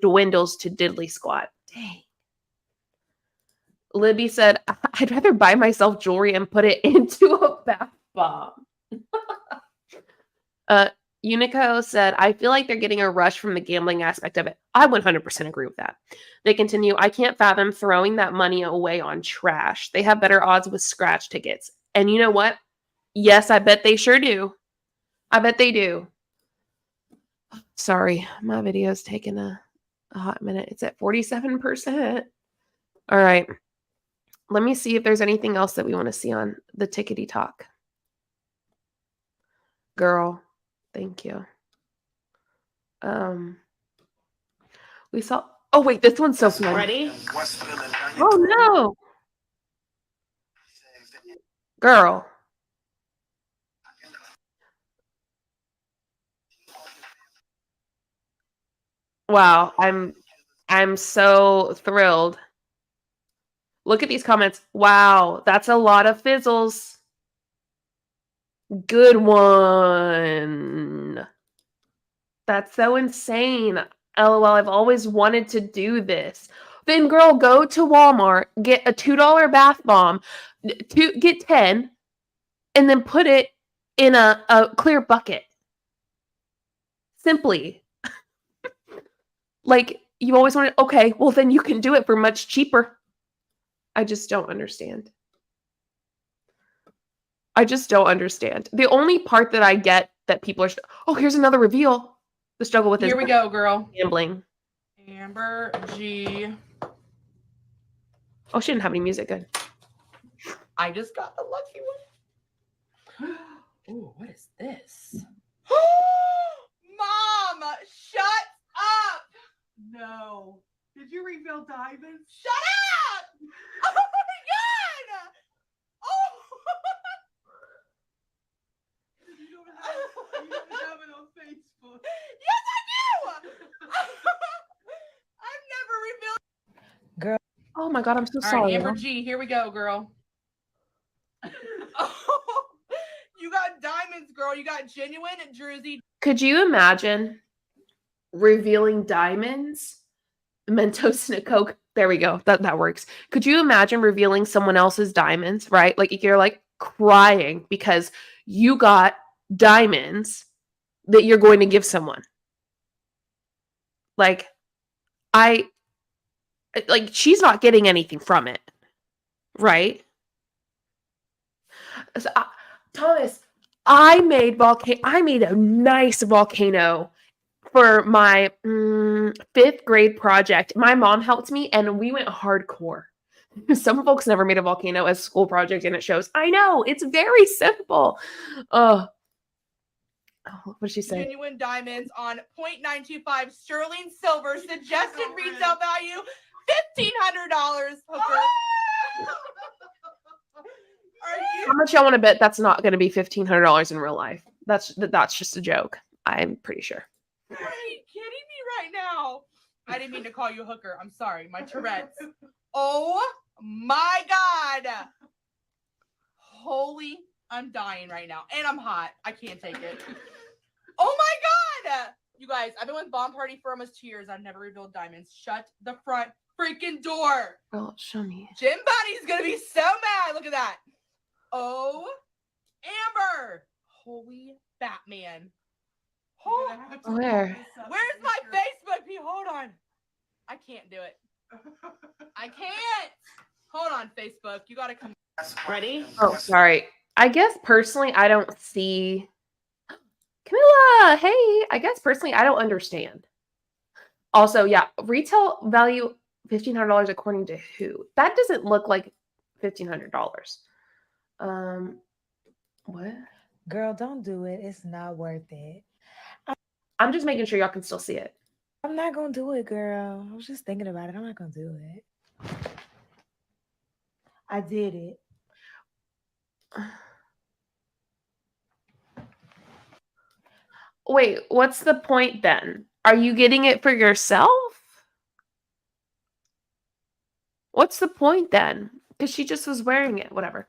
dwindles to diddly squat. Dang. Libby said, I'd rather buy myself jewelry and put it into a bath bomb. Unico said, I feel like they're getting a rush from the gambling aspect of it. I 100% agree with that. They continue, I can't fathom throwing that money away on trash. They have better odds with scratch tickets. And you know what? Yes, I bet they sure do. I bet they do. Sorry, my video's taking a hot minute. It's at 47%. All right. Let me see if there's anything else that we want to see on the Tickety Talk. Girl, thank you. We saw. Oh wait, this one's so fun. Ready? Oh no, girl. Wow, I'm so thrilled. Look at these comments. Wow, that's a lot of fizzles. Good one. That's so insane. LOL, I've always wanted to do this. Then, girl, go to Walmart, get a $2 bath bomb, get 10, and then put it in a clear bucket. Simply. Like, you always wanted, okay, well, then you can do it for much cheaper. I just don't understand. I just don't understand. The only part that I get that people are, oh, here's another reveal. The struggle with Here we go, girl. gambling. Amber G. Oh, she didn't have any music. Good. I just got the lucky one. Oh, what is this? Mom, shut up! No. Did you reveal diamonds? Shut up! Oh my god! Oh! You don't have it on Facebook. Yes, I do! I've never revealed. Girl. Oh my god, I'm so All sorry. right, Amber G, here we go, girl. Oh, you got diamonds, girl. You got genuine Druzy. Could you imagine revealing diamonds? Mentos and a Coke. There we go. That works. Could you imagine revealing someone else's diamonds, right? Like you're like crying because you got diamonds that you're going to give someone. Like she's not getting anything from it, right? So, Thomas, I made a nice volcano for my 5th grade project. My mom helped me and we went hardcore. Some folks never made a volcano as a school project and it shows. I know, it's very simple. Oh, what did she say? Genuine diamonds on 0.925 sterling silver. Suggested retail value $1,500. Hooker. How much y'all want to bet that's not going to be $1,500 in real life? That's just a joke. I'm pretty sure. Are you kidding me right now? I didn't mean to call you a hooker. I'm sorry. My Tourette's. Oh my god. Holy, I'm dying right now. And I'm hot. I can't take it. Oh my god. You guys, I've been with Bomb Party for almost 2 years. I've never revealed diamonds. Shut the front freaking door. Oh, show me. Jim Bunny's gonna be so mad. Look at that. Oh, Amber. Holy Batman. Oh, Where? where's my Facebook? Hold on. I can't do it. I can't. Hold on, Facebook. You gotta come. Ready? Oh, sorry. I guess personally, I don't see. Camilla, hey. I guess personally, I don't understand. Also, yeah, retail value $1,500 according to who? That doesn't look like $1,500. What? Girl, don't do it. It's not worth it. I'm just making sure y'all can still see it. I'm not gonna do it, girl. I was just thinking about it. I'm not gonna do it. I did it. Wait, what's the point then? Are you getting it for yourself? What's the point then? Because she just was wearing it. Whatever.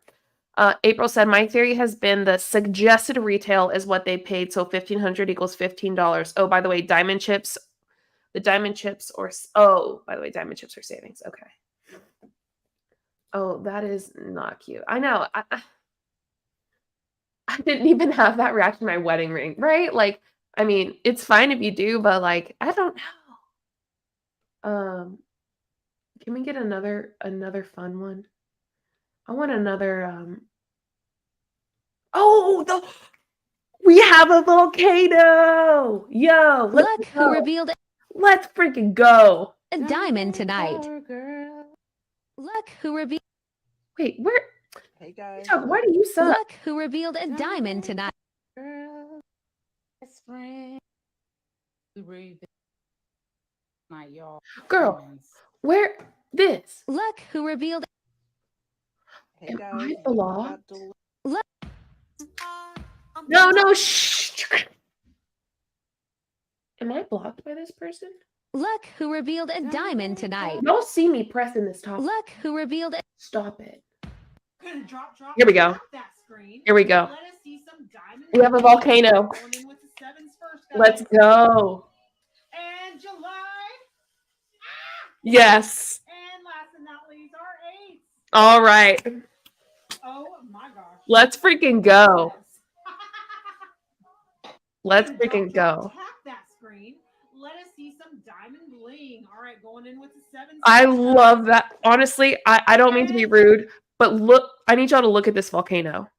April said, my theory has been the suggested retail is what they paid. So $1,500 equals $15. Oh, by the way, diamond chips. The diamond chips or... Oh, by the way, diamond chips are savings. Okay. Oh, that is not cute. I know. I didn't even have that reaction to my wedding ring, right? Like, I mean, it's fine if you do, but like, I don't know. Can we get another fun one? I want another Oh, we have a volcano. Yo, let's Look go. who revealed Let's freaking go. a diamond tonight. Girl. Look who revealed. Wait, where? Hey guys. Chuck, why do you suck? Look who revealed a diamond tonight. Girl, best friend. We breathe night, y'all. Girl, Diamonds. where? This. Look who revealed. Hey Am guys. I you blocked? got the- Look. No, shh. Am I blocked by this person? Look who revealed a diamond tonight. Y'all see me pressing this top. Look who revealed it. Stop it. Drop, Here we go. that screen. Here we go. Let us see some diamonds. We have a volcano. Going in with the sevens first, guys. Let's go. And July. Yes. And last but not least, our eights. All right. Oh my gosh. Let's freaking go. Let's freaking go. Tap that screen. Let us see some diamond bling. All right, going in with the sevens. I love that. Honestly, I don't mean to be rude, but look, I need y'all to look at this volcano.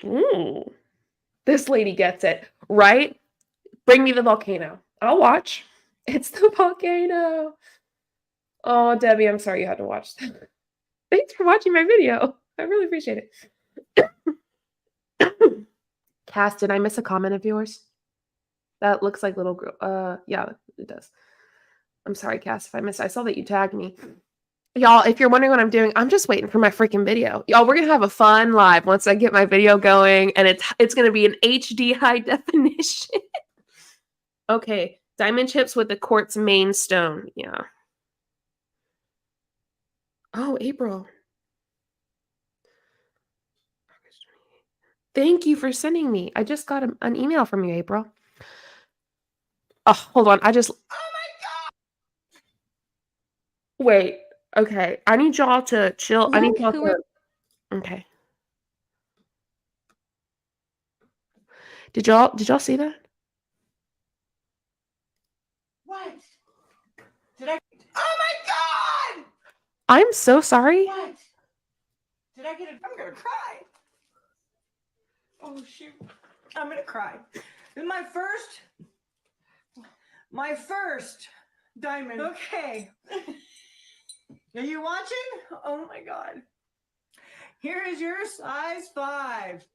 Ooh. This lady gets it, right? Bring me the volcano. I'll watch. It's the volcano. Oh, Debbie, I'm sorry you had to watch that. Thanks for watching my video. I really appreciate it. Cass, did I miss a comment of yours? That looks like little girl. Yeah, it does. I'm sorry, Cass, if I missed. I saw that you tagged me. Y'all, if you're wondering what I'm doing, I'm just waiting for my freaking video. Y'all, we're gonna have a fun live once I get my video going, and it's gonna be an HD high definition. Okay, diamond chips with the quartz main stone. Yeah. Oh, April. Thank you for sending me. I just got an email from you, April. Oh, hold on. Oh my god! Wait. Okay. I need y'all to chill. I need y'all to. Okay. Did y'all see that? What? Did I? Oh my god! I'm so sorry. What? Did I get it? I'm gonna cry. Oh shoot! I'm gonna cry. This is my first diamond. Okay. Are you watching? Oh my god. Here is your size 5.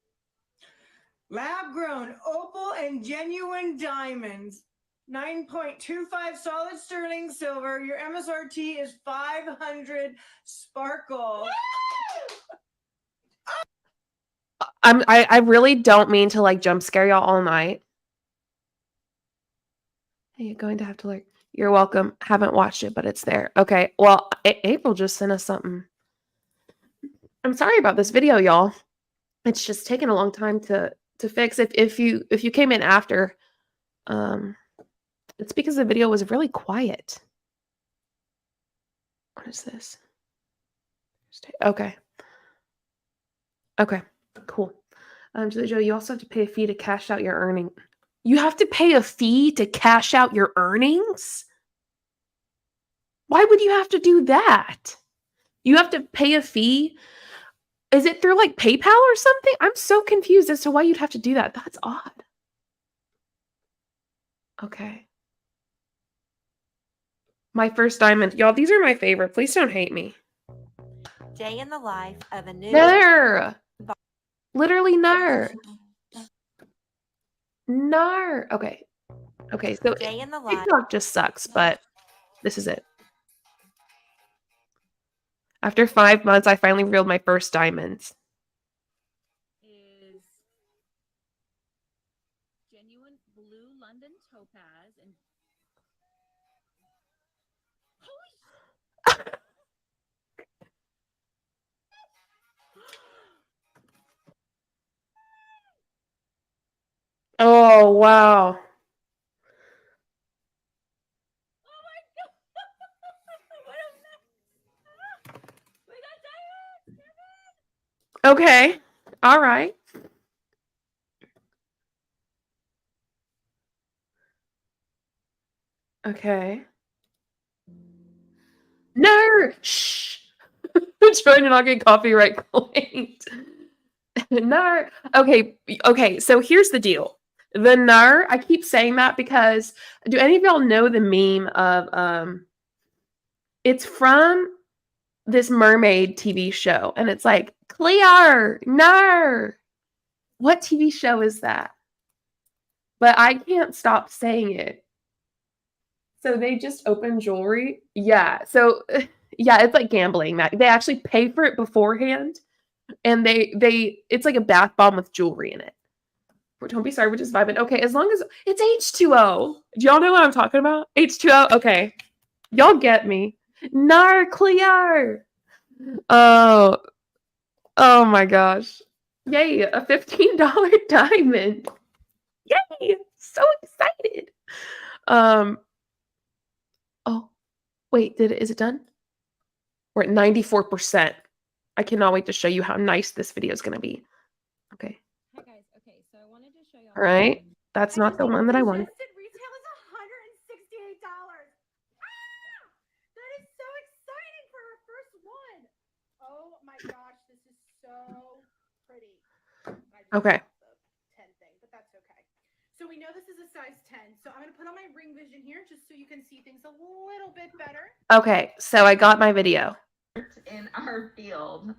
Lab grown opal and genuine diamonds. 9.25 solid sterling silver. Your MSRT is 500 sparkle. I really don't mean to like jump scare y'all all night. Hey, you're going to have to You're welcome. Haven't watched it, but it's there. Okay. Well, April just sent us something. I'm sorry about this video, y'all. It's just taken a long time to fix. If you came in after, it's because the video was really quiet. What is this? Okay. Okay. Cool. JulieJo, you also have to pay a fee to cash out your earning. You have to pay a fee to cash out your earnings? Why would you have to do that? You have to pay a fee? Is it through like PayPal or something? I'm so confused as to why you'd have to do that. That's odd. Okay. My first diamond. Y'all, these are my favorite. Please don't hate me. Day in the life of a new. There. Literally nar. Nar. Okay. Okay, so Day in the life. TikTok just sucks, but this is it. After 5 months, I finally reeled my first diamonds. Is genuine blue London topaz and Oh, wow. Okay. All right. Okay. No. Shh. Trying to not get copyright claimed. Nar. Okay, so here's the deal. The nar, I keep saying that because do any of y'all know the meme of it's from this mermaid TV show, and it's like clear, nar. What TV show is that? But I can't stop saying it. So they just open jewelry. Yeah. So yeah, it's like gambling. That they actually pay for it beforehand, and they it's like a bath bomb with jewelry in it. Don't be sorry, we're just vibing. Okay, as long as it's H2O. Do y'all know what I'm talking about? H2O. Okay, y'all get me. Nar clear. Oh, oh my gosh! Yay, a $15 diamond. Yay! So excited. Oh, wait, is it done? We're at 94%. I cannot wait to show you how nice this video is going to be. Okay. Hi guys. Okay, so I wanted to show you. All right. That's not the one that I wanted. Suggested retail is $168. That is so exciting for our first one. Oh my gosh, this is so pretty. Okay. 10 thing, but that's okay. So we know this is a size 10. So I'm going to put on my ring vision here just so you can see things a little bit better. Okay, so I got my video. In our field.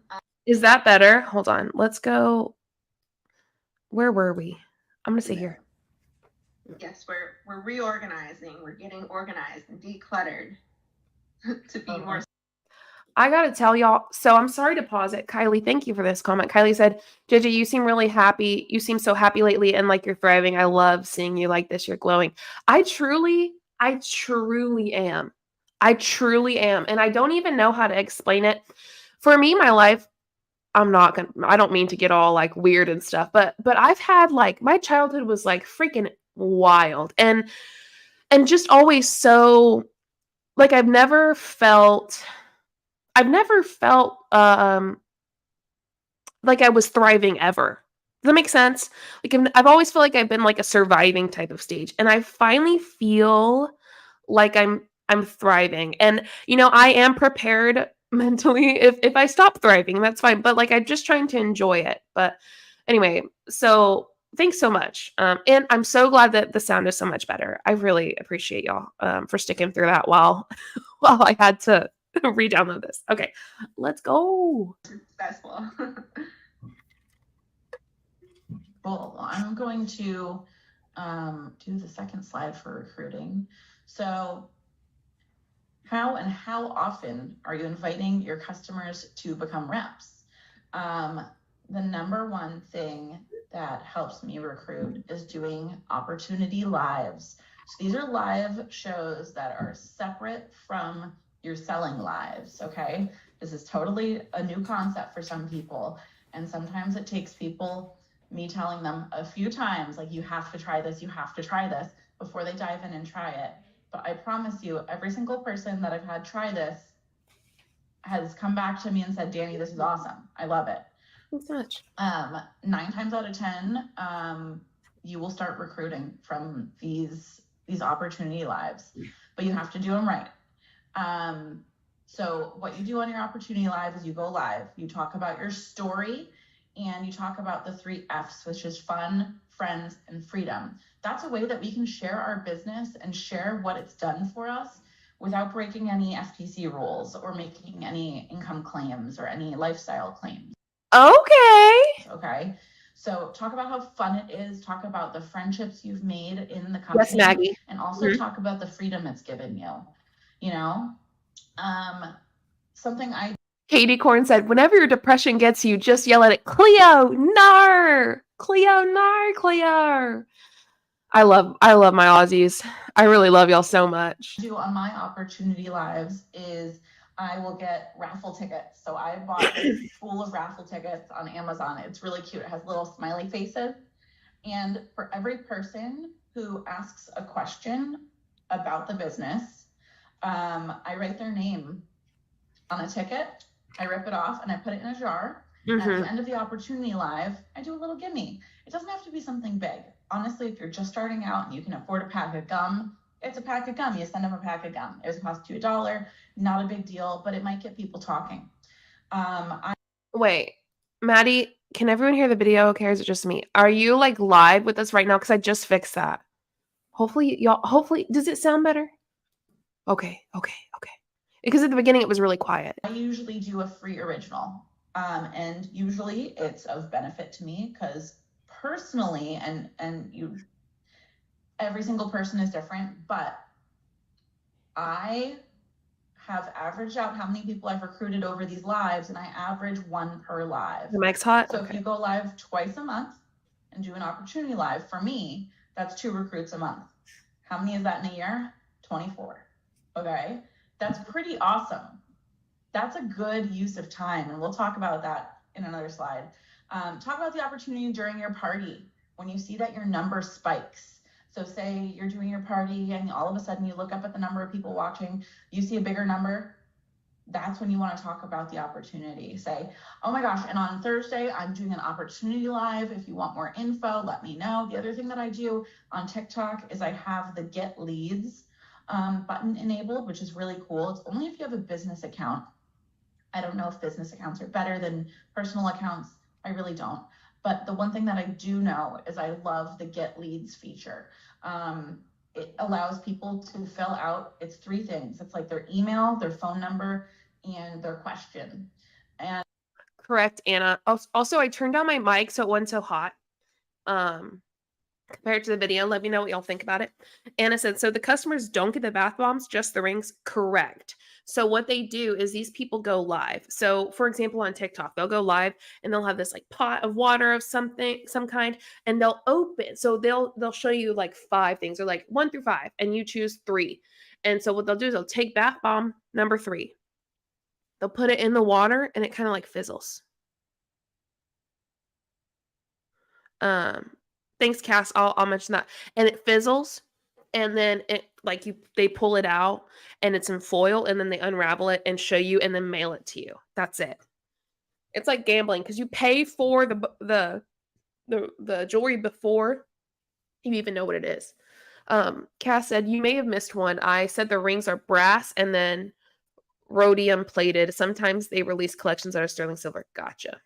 Is that better? Hold on. Let's go. Where were we? I'm going to say here. Yes, we're reorganizing. We're getting organized and decluttered to be more. I gotta tell y'all, so I'm sorry to pause it. Kylie, thank you for this comment. Kylie said, JJ, you seem really happy. You seem so happy lately and like you're thriving. I love seeing you like this. You're glowing. I truly am. I truly am. And I don't even know how to explain it. For me, my life, I don't mean to get all like weird and stuff, but I've had like, my childhood was like freaking wild and just always so, like, I've never felt like I was thriving ever. Does that make sense? Like I've always felt like I've been like a surviving type of stage, and I finally feel like I'm thriving. And I am prepared mentally if I stop thriving, that's fine. But like I'm just trying to enjoy it. But anyway, so thanks so much. And I'm so glad that the sound is so much better. I really appreciate y'all for sticking through that while I had to re-download this. Okay, let's go. Successful. Cool. Well, I'm going to do the second slide for recruiting. So how often are you inviting your customers to become reps? The number one thing that helps me recruit is doing opportunity lives. So these are live shows that are separate from your selling lives, okay? This is totally a new concept for some people. And sometimes it takes me telling them a few times, like, you have to try this before they dive in and try it. But I promise you, every single person that I've had try this has come back to me and said, Danny, this is awesome. I love it. Thanks so much. 9 times out of 10, you will start recruiting from these opportunity lives, but you have to do them right. So what you do on your opportunity live is you go live, you talk about your story, and you talk about the 3 F's, which is fun, friends, and freedom. That's a way that we can share our business and share what it's done for us without breaking any FTC rules or making any income claims or any lifestyle claims. Okay. So talk about how fun it is. Talk about the friendships you've made in the company. Yes, Maggie. And also talk about the freedom it's given you. Katie Corn said, whenever your depression gets you, just yell at it, Cleo, nar! Cleo, nar, Cleo. I love my Aussies. I really love y'all so much. Do on my opportunity lives is I will get raffle tickets. So I bought this spool of raffle tickets on Amazon. It's really cute. It has little smiley faces. And for every person who asks a question about the business, I write their name on a ticket. I rip it off and I put it in a jar. And at the end of the opportunity live, I do a little gimme. It doesn't have to be something big. Honestly, if you're just starting out and you can afford a pack of gum, it's a pack of gum. You send them a pack of gum. It costs you $1, not a big deal, but it might get people talking. Wait, Maddie, can everyone hear the video? Okay, or is it just me? Are you like live with us right now? Because I just fixed that. Hopefully, does it sound better? Okay. Because at the beginning it was really quiet. I usually do a free original. And usually it's of benefit to me because personally, every single person is different, but I have averaged out how many people I've recruited over these lives, and I average 1 per live. The mic's hot? So if you go live twice a month and do an opportunity live, for me, that's 2 recruits a month. How many is that in a year? 24. Okay, that's pretty awesome. That's a good use of time, and we'll talk about that in another slide. Talk about the opportunity during your party when you see that your number spikes. So say you're doing your party and all of a sudden you look up at the number of people watching, you see a bigger number. That's when you want to talk about the opportunity. Say, oh my gosh, and on Thursday, I'm doing an opportunity live. If you want more info, let me know. The other thing that I do on TikTok is I have the Get Leads button enabled, which is really cool. It's only if you have a business account. I don't know if business accounts are better than personal accounts. I really don't. But the one thing that I do know is I love the Get Leads feature. It allows people to fill out, it's 3 things. It's like their email, their phone number, and their question. And Correct, Anna. Also, I turned down my mic so it wasn't so hot. Compared to the video, let me know what y'all think about it. Anna said, so the customers don't get the bath bombs, just the rings? Correct. So what they do is these people go live. So for example, on TikTok, they'll go live and they'll have this like pot of water of some kind, and they'll open. So they'll show you like 5 things, or like 1 through 5, and you choose 3. And so what they'll do is they'll take bath bomb number 3. They'll put it in the water and it kind of like fizzles. Thanks, Cass. I'll mention that. And it fizzles, and then they pull it out, and it's in foil, and then they unravel it and show you, and then mail it to you. That's it. It's like gambling because you pay for the jewelry before you even know what it is. Cass said, you may have missed one. I said the rings are brass and then rhodium plated. Sometimes they release collections that are sterling silver. Gotcha.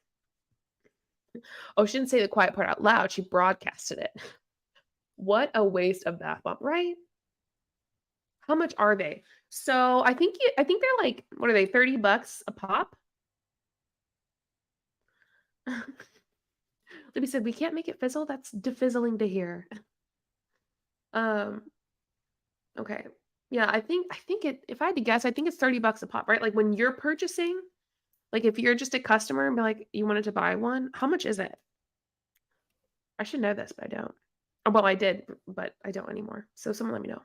Oh, she didn't say the quiet part out loud. She broadcasted it. What a waste of bath bomb, right? How much are they? So I think they're like, what are they, $30 a pop? Libby said, we can't make it fizzle. That's defizzling to hear. Okay. Yeah, I think if I had to guess, I think it's $30 a pop, right? Like when you're purchasing, like if you're just a customer and be like, you wanted to buy one, how much is it? I should know this, but I don't. Well, I did, but I don't anymore. So someone let me know.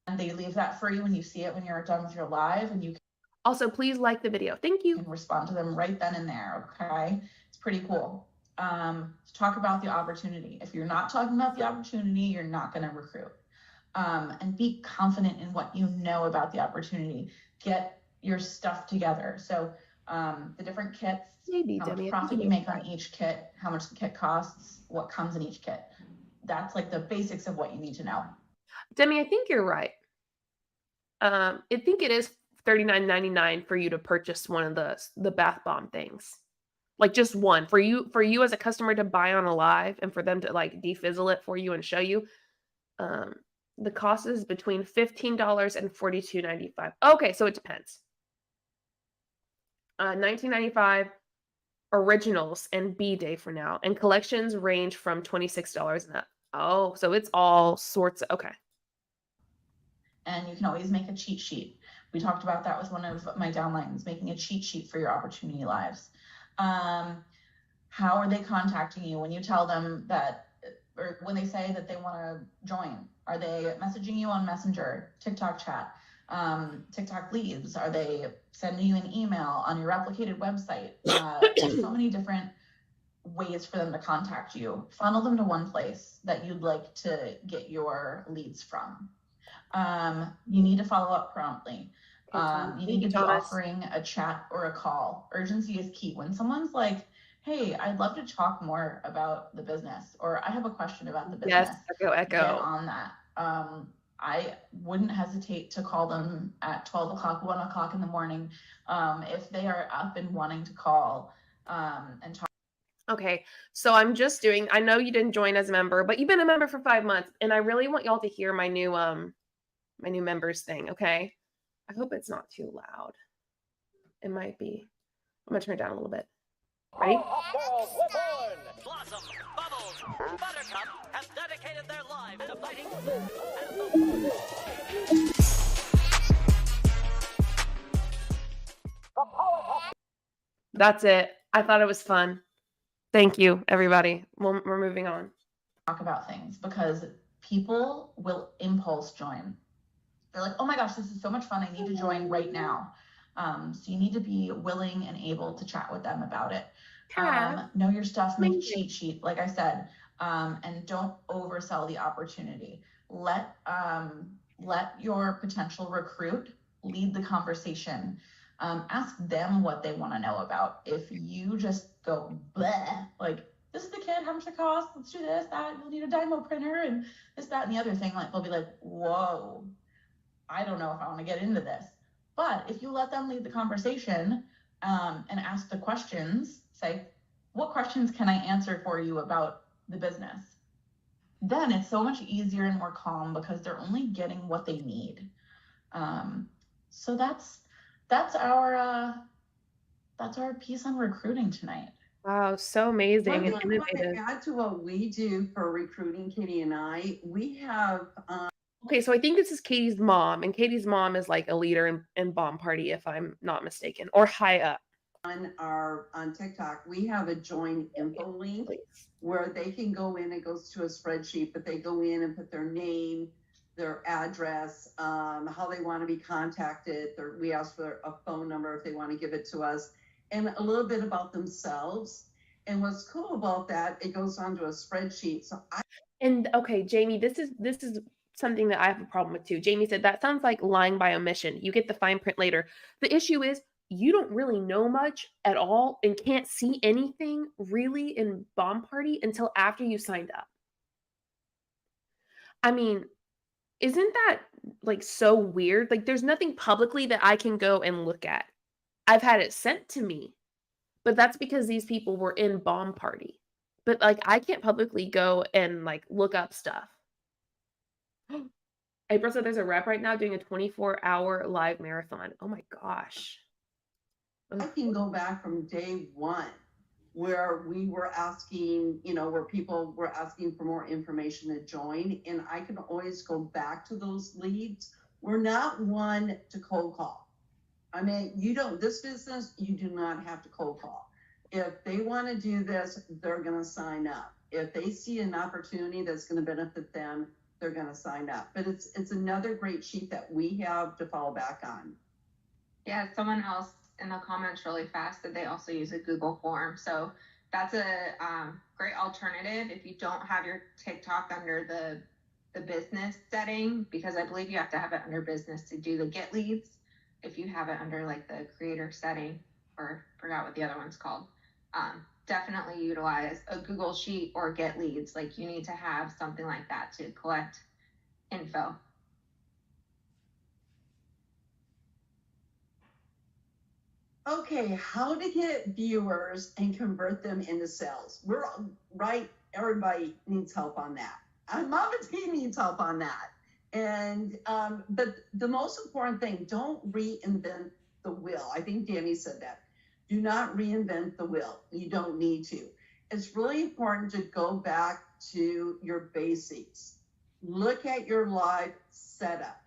And they leave that for you when you see it when you're done with your live, and you can also please like the video. Thank you. Respond to them right then and there. Okay, it's pretty cool. Talk about the opportunity. If you're not talking about the opportunity, you're not going to recruit. And be confident in what you know about the opportunity. Get your stuff together. So the different kits, how much profit you make on each kit, how much the kit costs, what comes in each kit. That's like the basics of what you need to know. Demi, I think you're right. I think it is $39.99 for you to purchase one of the bath bomb things. Like just one for you as a customer to buy on a live, and for them to like defizzle it for you and show you. The cost is between $15 and $42.95. Okay, so it depends. $19.95 originals and B-Day for now, and collections range from $26 and up. Oh, so it's all sorts of, okay. And you can always make a cheat sheet. We talked about that with one of my downlines, making a cheat sheet for your opportunity lives. How are they contacting you when you tell them that, or when they say that they want to join? Are they messaging you on Messenger, TikTok chat, TikTok leads? Are they sending you an email on your replicated website? There's so many different ways for them to contact you. Funnel them to one place that you'd like to get your leads from. You need to follow up promptly. You need to be offering a chat or a call. Urgency is key. When someone's like, hey, I'd love to talk more about the business, or I have a question about the business. Yes, echo. Get on that. I wouldn't hesitate to call them at 12 o'clock, 1 o'clock in the morning, if they are up and wanting to call and talk. Okay, so I'm just doing, I know you didn't join as a member, but you've been a member for 5 months, and I really want y'all to hear my new members thing, okay? I hope it's not too loud. It might be. I'm gonna turn it down a little bit. Ready? Girls were born. Blossom, Bubbles, Buttercup have dedicated their lives to fighting sin and the That's it. I thought it was fun. Thank you, everybody. We're moving on. Talk about things because people will impulse join. They're like, oh my gosh, this is so much fun. I need to join right now. So you need to be willing and able to chat with them about it. Know your stuff, make a cheat sheet, like I said, and don't oversell the opportunity. Let your potential recruit lead the conversation. Ask them what they want to know about. If you just go, bleh, like, this is the kid, how much it costs, let's do this, that, you'll need a Dymo printer, and this, that, and the other thing, like, they'll be like, whoa, I don't know if I want to get into this. But if you let them lead the conversation and ask the questions, say, what questions can I answer for you about the business? Then it's so much easier and more calm because they're only getting what they need. So that's our piece on recruiting tonight. Wow, so amazing and One thing I want innovative. to add to what we do for recruiting, Katie and I, we have Okay, so I think this is Katie's mom, and Katie's mom is like a leader in Bomb Party, if I'm not mistaken, or high up. on TikTok, we have a join info link where they can go in. It goes to a spreadsheet, but they go in and put their name, their address, how they want to be contacted. We ask for a phone number if they want to give it to us, and a little bit about themselves. And what's cool about that, it goes onto a spreadsheet. And okay, Jamie, this is something that I have a problem with too. Jamie said that sounds like lying by omission. You get the fine print later. The issue is you don't really know much at all and can't see anything really in Bomb Party until after you signed up. I mean, isn't that like so weird? Like there's nothing publicly that I can go and look at. I've had it sent to me, but that's because these people were in Bomb Party. But like I can't publicly go and like look up stuff. April said there's a rep right now doing a 24-hour live marathon. Oh my gosh. I can go back from day one where we were asking, where people were asking for more information to join. And I can always go back to those leads. We're not one to cold call. I mean, this business, you do not have to cold call. If they want to do this, they're going to sign up. If they see an opportunity that's going to benefit them, they're going to sign up. But it's another great sheet that we have to fall back on. Yeah, someone else in the comments really fast that they also use a Google form. So that's a great alternative if you don't have your TikTok under the business setting, because I believe you have to have it under business to do the get leads. If you have it under like the creator setting, or forgot what the other one's called, definitely utilize a Google sheet or get leads. Like you need to have something like that to collect info. Okay, how to get viewers and convert them into sales. We're right. Everybody needs help on that. Mama T needs help on that. And but the most important thing, don't reinvent the wheel. I think Danny said that. Do not reinvent the wheel. You don't need to. It's really important to go back to your basics. Look at your live setup.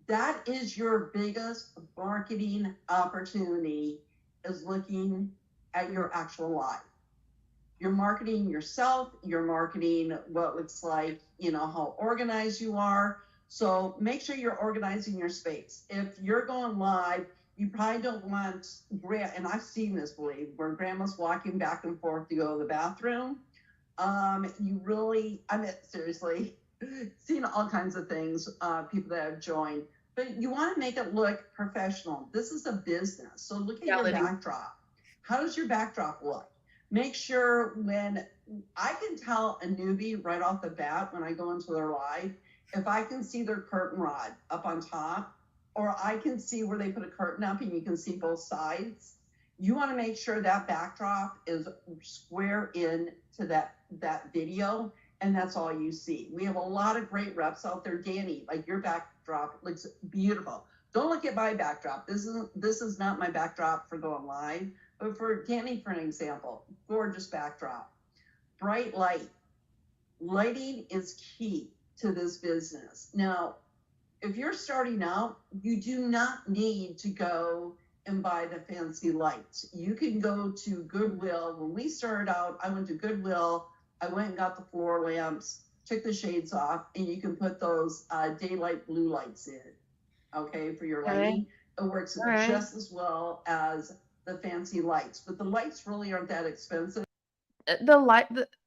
That is your biggest marketing opportunity, is looking at your actual live. You're marketing yourself, you're marketing what looks like, how organized you are. So make sure you're organizing your space. If you're going live, you probably don't want, and I've seen this, believe, where grandma's walking back and forth to go to the bathroom. Seriously, seen all kinds of things, people that have joined. But you want to make it look professional. This is a business. So look at your backdrop. How does your backdrop look? Make sure when I can tell a newbie right off the bat when I go into their live, if I can see their curtain rod up on top, or I can see where they put a curtain up and you can see both sides, you want to make sure that backdrop is square in to that video, and that's all you see. We have a lot of great reps out there. Danny, like your backdrop looks beautiful. Don't look at my backdrop. This is not my backdrop for going live, but for Danny, for an example, gorgeous backdrop. Bright light. Lighting is key to this business. Now, if you're starting out, you do not need to go and buy the fancy lights. You can go to Goodwill. When we started out, I went to Goodwill. I went and got the floor lamps, took the shades off, and you can put those daylight blue lights in, okay, for your lighting. It works just as well as the fancy lights, but the lights really aren't that expensive.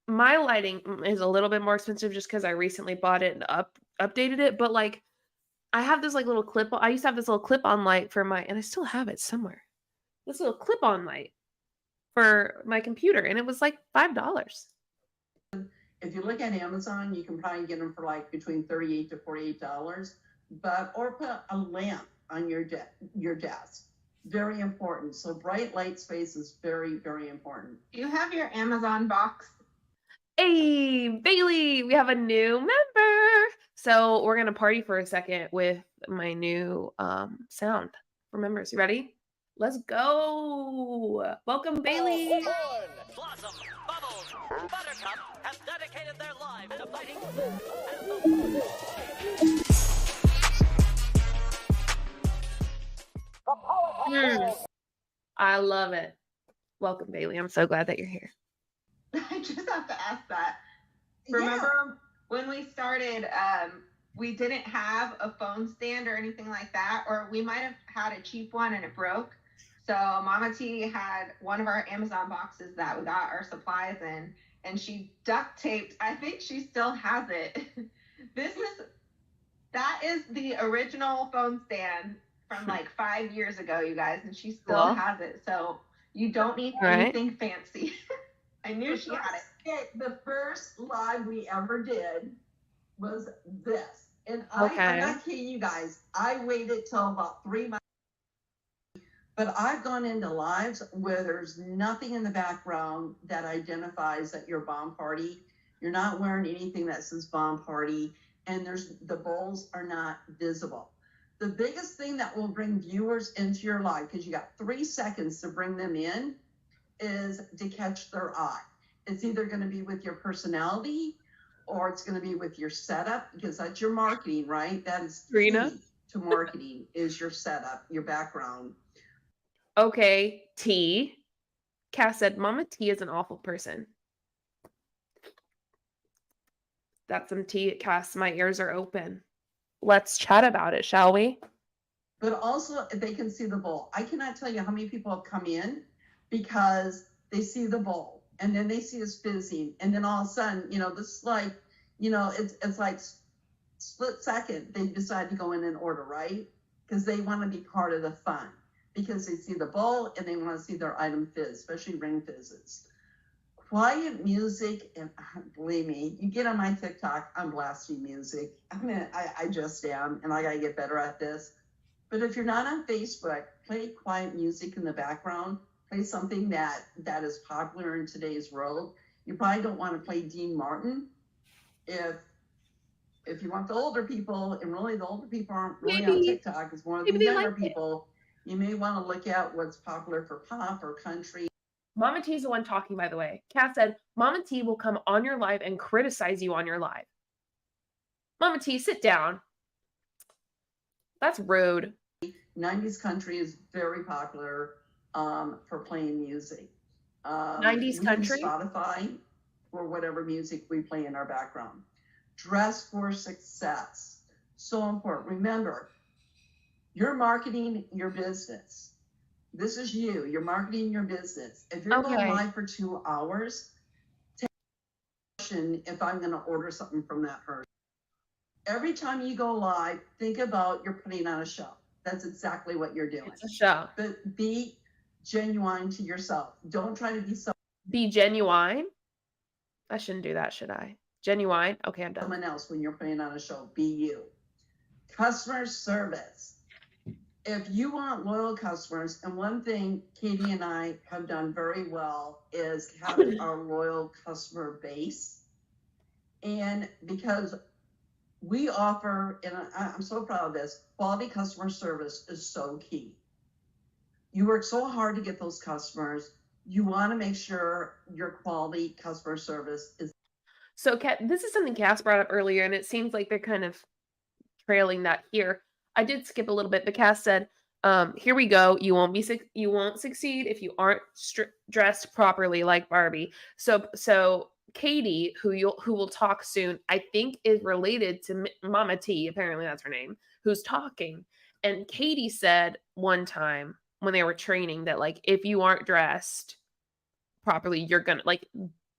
My lighting is a little bit more expensive just because I recently bought it and updated it, but like I have this like little clip. I used to have this little clip-on light for my, and I still have it somewhere. This little clip-on light for my computer, and it was like $5. If you look at Amazon, you can probably get them for like between $38 to $48, or put a lamp on your desk. Very important. So bright light space is very, very important. Do you have your Amazon box? Hey, Bailey, we have a new member. So we're going to party for a second with my new sound for members. You ready? Let's go. Welcome, Bailey. Blossom, Bubbles, Buttercup have dedicated their lives to fighting I love it. Welcome, Bailey. I'm so glad that you're here. I just have to ask that. Remember when we started, we didn't have a phone stand or anything like that, or we might have had a cheap one and it broke. So Mama T had one of our Amazon boxes that we got our supplies in, and she duct taped. I think she still has it. That is the original phone stand from like 5 years ago, you guys, and she still has it. So you don't need anything fancy. I knew she had it. The first live we ever did was this. And I'm not kidding you guys. I waited till about 3 months. But I've gone into lives where there's nothing in the background that identifies that you're bomb party. You're not wearing anything that says bomb party, and the bowls are not visible. The biggest thing that will bring viewers into your live, because you got 3 seconds to bring them in, is to catch their eye. It's either going to be with your personality or it's going to be with your setup, because that's your marketing, right? That is key to marketing, is your setup, your background. Okay, T. Cass said, Mama T is an awful person. That's some tea, Cass. My ears are open. Let's chat about it, shall we? But also, they can see the bowl. I cannot tell you how many people have come in because they see the bowl and then they see us fizzing. And then all of a sudden, this is like, it's like split second, they decide to go in and order, right? Because they want to be part of the fun. Because they see the bowl and they want to see their item fizz, especially ring fizzes. Quiet music, and believe me, you get on my TikTok, I'm blasting music. I just am, and I gotta get better at this. But if you're not on Facebook, play quiet music in the background. Play something that is popular in today's world. You probably don't want to play Dean Martin. If you want the older people, and really the older people aren't really on TikTok, it's more of the younger people. You may want to look at what's popular for pop or country. Mama T is the one talking, by the way. Cass said, Mama T will come on your live and criticize you on your live. Mama T, sit down. That's rude. 90s country is very popular for playing music. 90s country? Spotify for whatever music we play in our background. Dress for success. So important. Remember, you're marketing your business. This is you. You're marketing your business. If you're going live for 2 hours, take a question if I'm going to order something from that person. Every time you go live, think about you're putting on a show. That's exactly what you're doing. It's a show. But be genuine to yourself. Don't try to be so. Be genuine? I shouldn't do that, should I? Genuine. Okay, I'm done. Someone else when you're putting on a show. Be you. Customer service. If you want loyal customers, and one thing Katie and I have done very well is have our loyal customer base. And because we offer, and I'm so proud of this, quality customer service is so key. You work so hard to get those customers. You want to make sure your quality customer service is. So, this is something Cass brought up earlier, and it seems like they're kind of trailing that here. I did skip a little bit, but Cass said, "Here we go. You won't succeed if you aren't dressed properly like Barbie." So Katie, who will talk soon, I think is related to Mama T. Apparently, that's her name. Who's talking? And Katie said one time when they were training that like if you aren't dressed properly, you're gonna like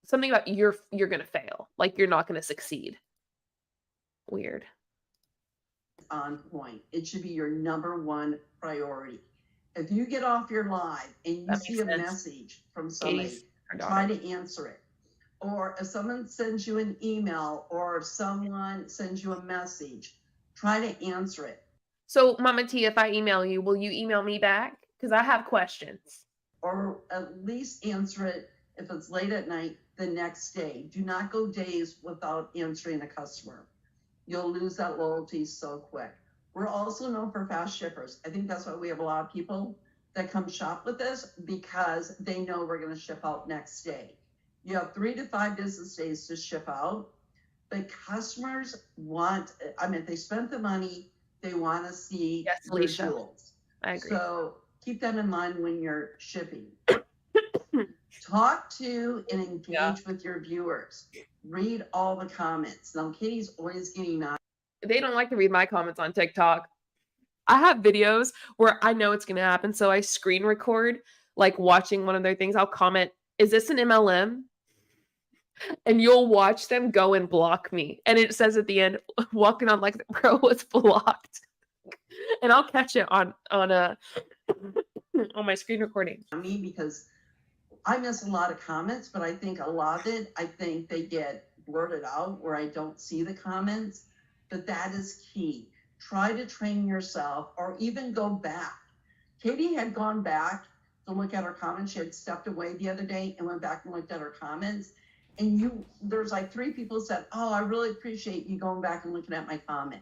something about you're gonna fail. Like you're not gonna succeed. Weird. On point. It should be your number one priority. If you get off your live and you see a message from somebody, try to answer it. Or if someone sends you an email or if someone sends you a message, try to answer it. So, Mama T, if I email you, will you email me back? Because I have questions. Or at least answer it if it's late at night the next day. Do not go days without answering a customer. You'll lose that loyalty so quick. We're also known for fast shippers. I think that's why we have a lot of people that come shop with us because they know we're going to ship out next day. You have 3 to 5 business days to ship out. But customers want, I mean, if they spent the money, they want to see their jewels. I agree. So keep that in mind when you're shipping. Talk to and engage with your viewers. Read all the comments. Now, Katie's always getting on. They don't like to read my comments on TikTok. I have videos where I know it's going to happen, so I screen record, like watching one of their things. I'll comment, "Is this an MLM?" And you'll watch them go and block me. And it says at the end, "Walking on like the pro was blocked." And I'll catch it on my screen recording. Me because I miss a lot of comments, but I think a lot of it, I think they get blurted out where I don't see the comments. But that is key. Try to train yourself or even go back. Katie had gone back to look at her comments. She had stepped away the other day and went back and looked at her comments. And there's like 3 people said, "Oh, I really appreciate you going back and looking at my comment."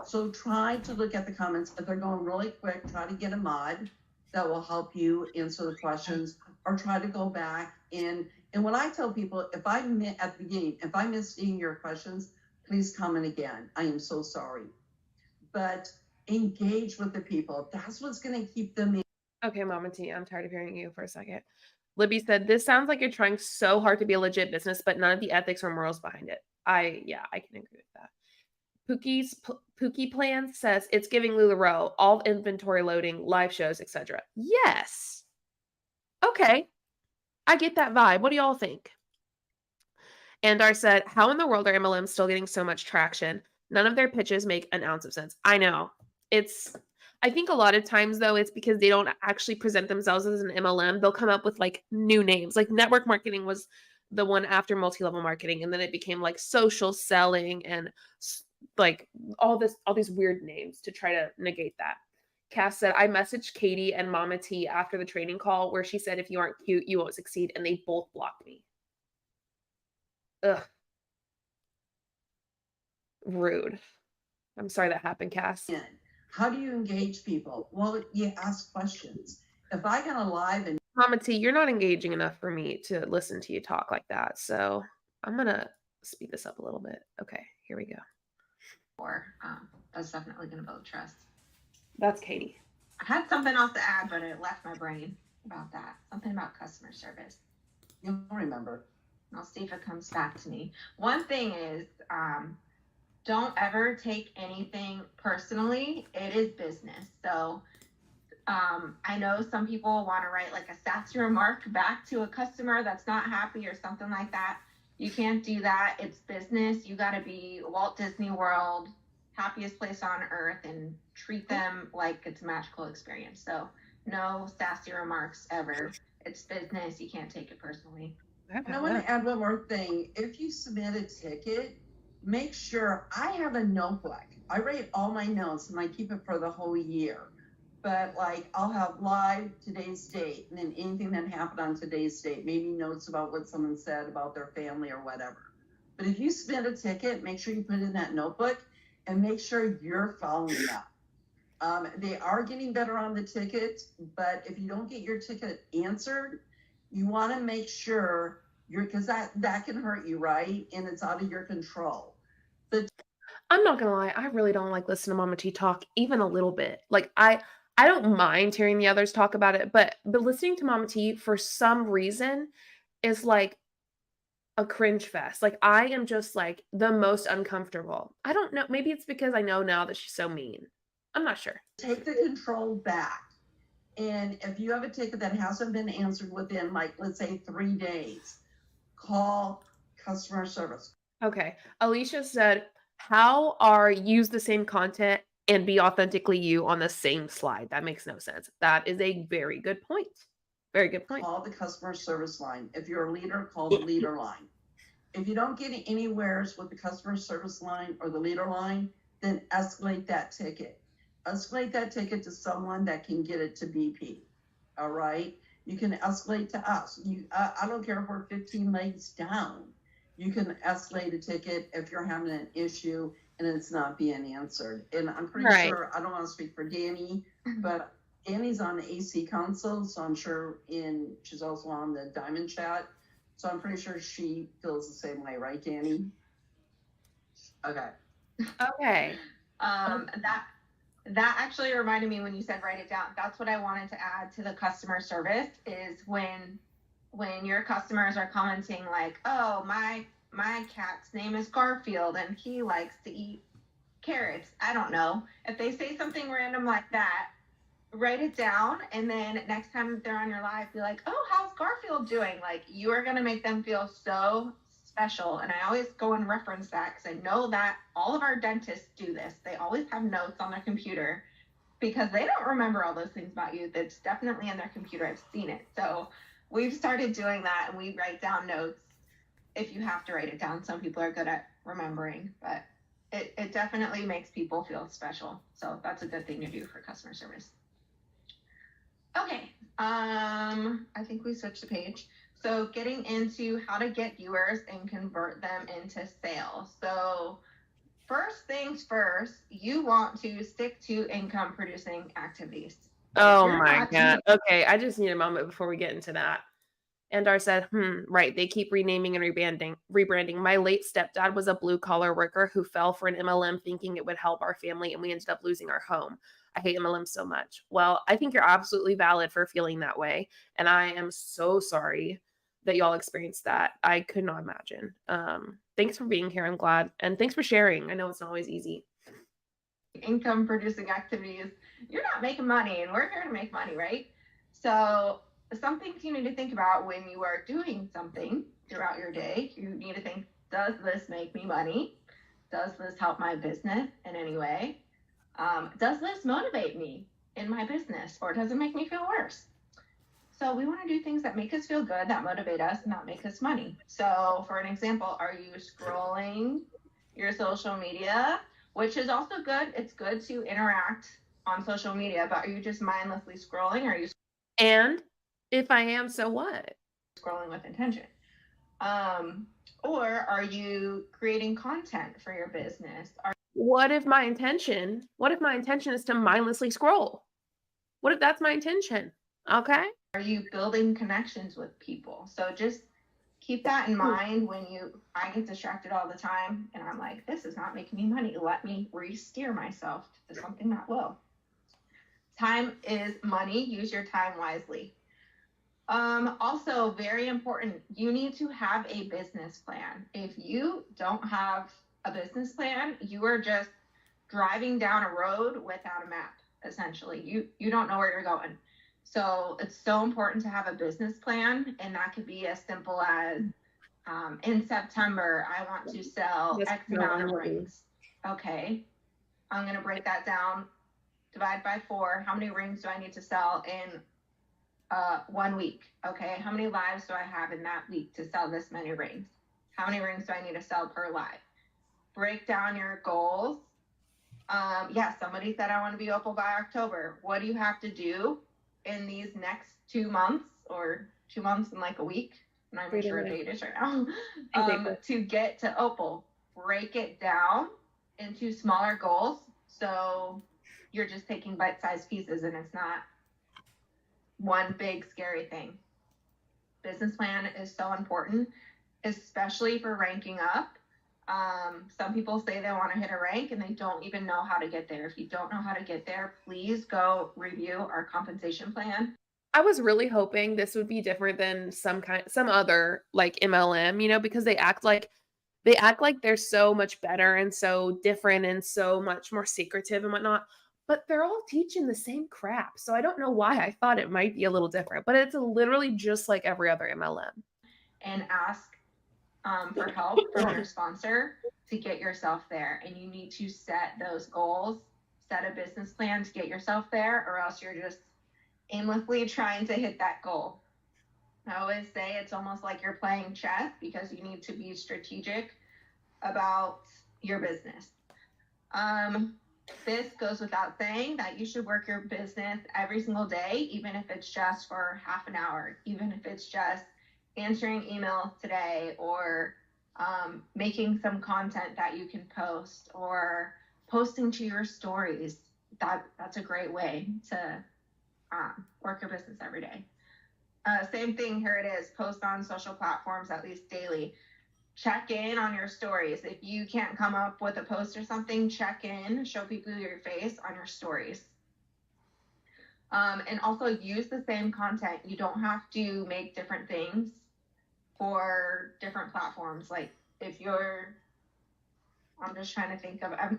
So try to look at the comments. If they're going really quick, try to get a mod that will help you answer the questions, or try to go back and when I tell people, if I at the beginning, if I missed any of your questions, please comment again. I am so sorry. But engage with the people. That's what's going to keep them in. Okay, Mama T, I'm tired of hearing you for a second. Libby said, "This sounds like you're trying so hard to be a legit business, but none of the ethics or morals behind it." I can agree with that. Pookie Plan says, "It's giving LuLaRoe, all inventory loading, live shows, etc." Yes. Okay. I get that vibe. What do y'all think? Andar said, "How in the world are MLMs still getting so much traction? None of their pitches make an ounce of sense." I know. I think a lot of times, though, it's because they don't actually present themselves as an MLM. They'll come up with, like, new names. Like, network marketing was the one after multi-level marketing, and then it became, like, social selling and, like, all these weird names to try to negate that. Cass said, "I messaged Katie and Mama T after the training call where she said if you aren't cute, you won't succeed, and they both blocked me." Ugh. Rude. I'm sorry that happened, Cass. How do you engage people? Well, you ask questions. If I got a live and Mama T, you're not engaging enough for me to listen to you talk like that. So I'm gonna speed this up a little bit. Okay, here we go. That's definitely going to build trust. That's Katie. I had something else to add, but it left my brain about that. Something about customer service. You'll remember. I'll see if it comes back to me. One thing is, don't ever take anything personally. It is business. So I know some people want to write like a sassy remark back to a customer that's not happy or something like that. You can't do that. It's business. You got to be Walt Disney World, happiest place on earth, and treat them like it's a magical experience. So no sassy remarks ever. It's business. You can't take it personally. And I want to add one more thing. If you submit a ticket, make sure I have a notebook. I write all my notes and I keep it for the whole year. But like I'll have live today's date and then anything that happened on today's date, maybe notes about what someone said about their family or whatever. But if you submit a ticket, make sure you put it in that notebook and make sure you're following up. They are getting better on the tickets, but if you don't get your ticket answered, you want to make sure because that can hurt you, right? And it's out of your control. I'm not gonna lie, I really don't like listening to Mama T talk even a little bit. Like I don't mind hearing the others talk about it, but listening to Mama T for some reason is like a cringe fest. Like I am just like the most uncomfortable. I don't know. Maybe it's because I know now that she's so mean. I'm not sure. Take the control back. And if you have a ticket that hasn't been answered within, like, let's say 3 days, call customer service. Okay. Alicia said, how are use the same content and be authentically you on the same slide? That makes no sense. That is a very good point. Very good point. Call the customer service line. If you're a leader, call the leader line. If you don't get anywheres with the customer service line or the leader line, then escalate that ticket. Escalate that ticket to someone that can get it to BP. All right. You can escalate to us. I don't care if we're 15 legs down. You can escalate a ticket if you're having an issue and it's not being answered. And I'm pretty sure, I don't want to speak for Danny, but Danny's on the AC Council, so I'm sure she's also on the Diamond Chat. So I'm pretty sure she feels the same way, right, Danny? Okay. Okay. That actually reminded me when you said write it down. That's what I wanted to add to the customer service is when your customers are commenting like, oh, my cat's name is Garfield and he likes to eat carrots. I don't know. If they say something random like that, write it down, and then next time they're on your live, be like, oh, how's Garfield doing? Like, you are going to make them feel so special. And I always go and reference that because I know that all of our dentists do this. They always have notes on their computer because they don't remember all those things about you. That's definitely in their computer. I've seen it. So we've started doing that, and we write down notes if you have to write it down. Some people are good at remembering, but it definitely makes people feel special. So that's a good thing to do for customer service. Okay, I think we switched the page. So getting into how to get viewers and convert them into sales. So first things first, you want to stick to income producing activities. Oh my God. Okay, I just need a moment before we get into that. Andar said, right, they keep renaming and rebranding. My late stepdad was a blue-collar worker who fell for an MLM thinking it would help our family, and we ended up losing our home. I hate MLM so much. Well, I think you're absolutely valid for feeling that way, and I am so sorry that y'all experienced that. I could not imagine. Thanks for being here. I'm glad, and thanks for sharing. I know it's not always easy. Income producing activities. You're not making money, and we're here to make money, right? So some things you need to think about when you are doing something throughout your day. You need to think, does this make me money? Does this help my business in any way? Does this motivate me in my business, or does it make me feel worse? So we want to do things that make us feel good, that motivate us, and not make us money. So for an example, are you scrolling your social media, which is also good. It's good to interact on social media, but are you just mindlessly scrolling, or are you And if I am, so what? Scrolling with intention. Or are you creating content for your business? What if my intention is to mindlessly scroll? What if that's my intention? Okay. Are you building connections with people? So just keep that in mind when I get distracted all the time and I'm like, this is not making me money. Let me re-steer myself to something that will. Time is money. Use your time wisely. Also very important, you need to have a business plan. If you don't have a business plan, you are just driving down a road without a map, essentially. You don't know where you're going. So it's so important to have a business plan, and that could be as simple as in September, I want to sell X amount of rings. Okay, I'm going to break that down, divide by 4. How many rings do I need to sell in 1 week. Okay, how many lives do I have in that week to sell this many rings? How many rings do I need to sell per live? Break down your goals. Yeah, somebody said I want to be opal by October. What do you have to do in these next 2 months, or 2 months and like a week? I'm not even sure what date it is right now. To get to opal, break it down into smaller goals. So you're just taking bite-sized pieces and it's not one big scary thing. Business plan is so important, especially for ranking up. Some people say they want to hit a rank and they don't even know how to get there. If you don't know how to get there, please go review our compensation plan. I was really hoping this would be different than some other like MLM, you know, because they act like they're so much better and so different and so much more secretive and whatnot, but they're all teaching the same crap. So I don't know why I thought it might be a little different, but it's literally just like every other MLM. And ask for help from your sponsor to get yourself there. And you need to set those goals, set a business plan to get yourself there, or else you're just aimlessly trying to hit that goal. I always say it's almost like you're playing chess because you need to be strategic about your business. This goes without saying that you should work your business every single day, even if it's just for half an hour, even if it's just answering emails today, or making some content that you can post, or posting to your stories. That's a great way to work your business every day. Same thing, here it is, post on social platforms at least daily. Check in on your stories. If you can't come up with a post or something, check in, show people your face on your stories. And also use the same content. You don't have to make different things for different platforms. Like if you're, I'm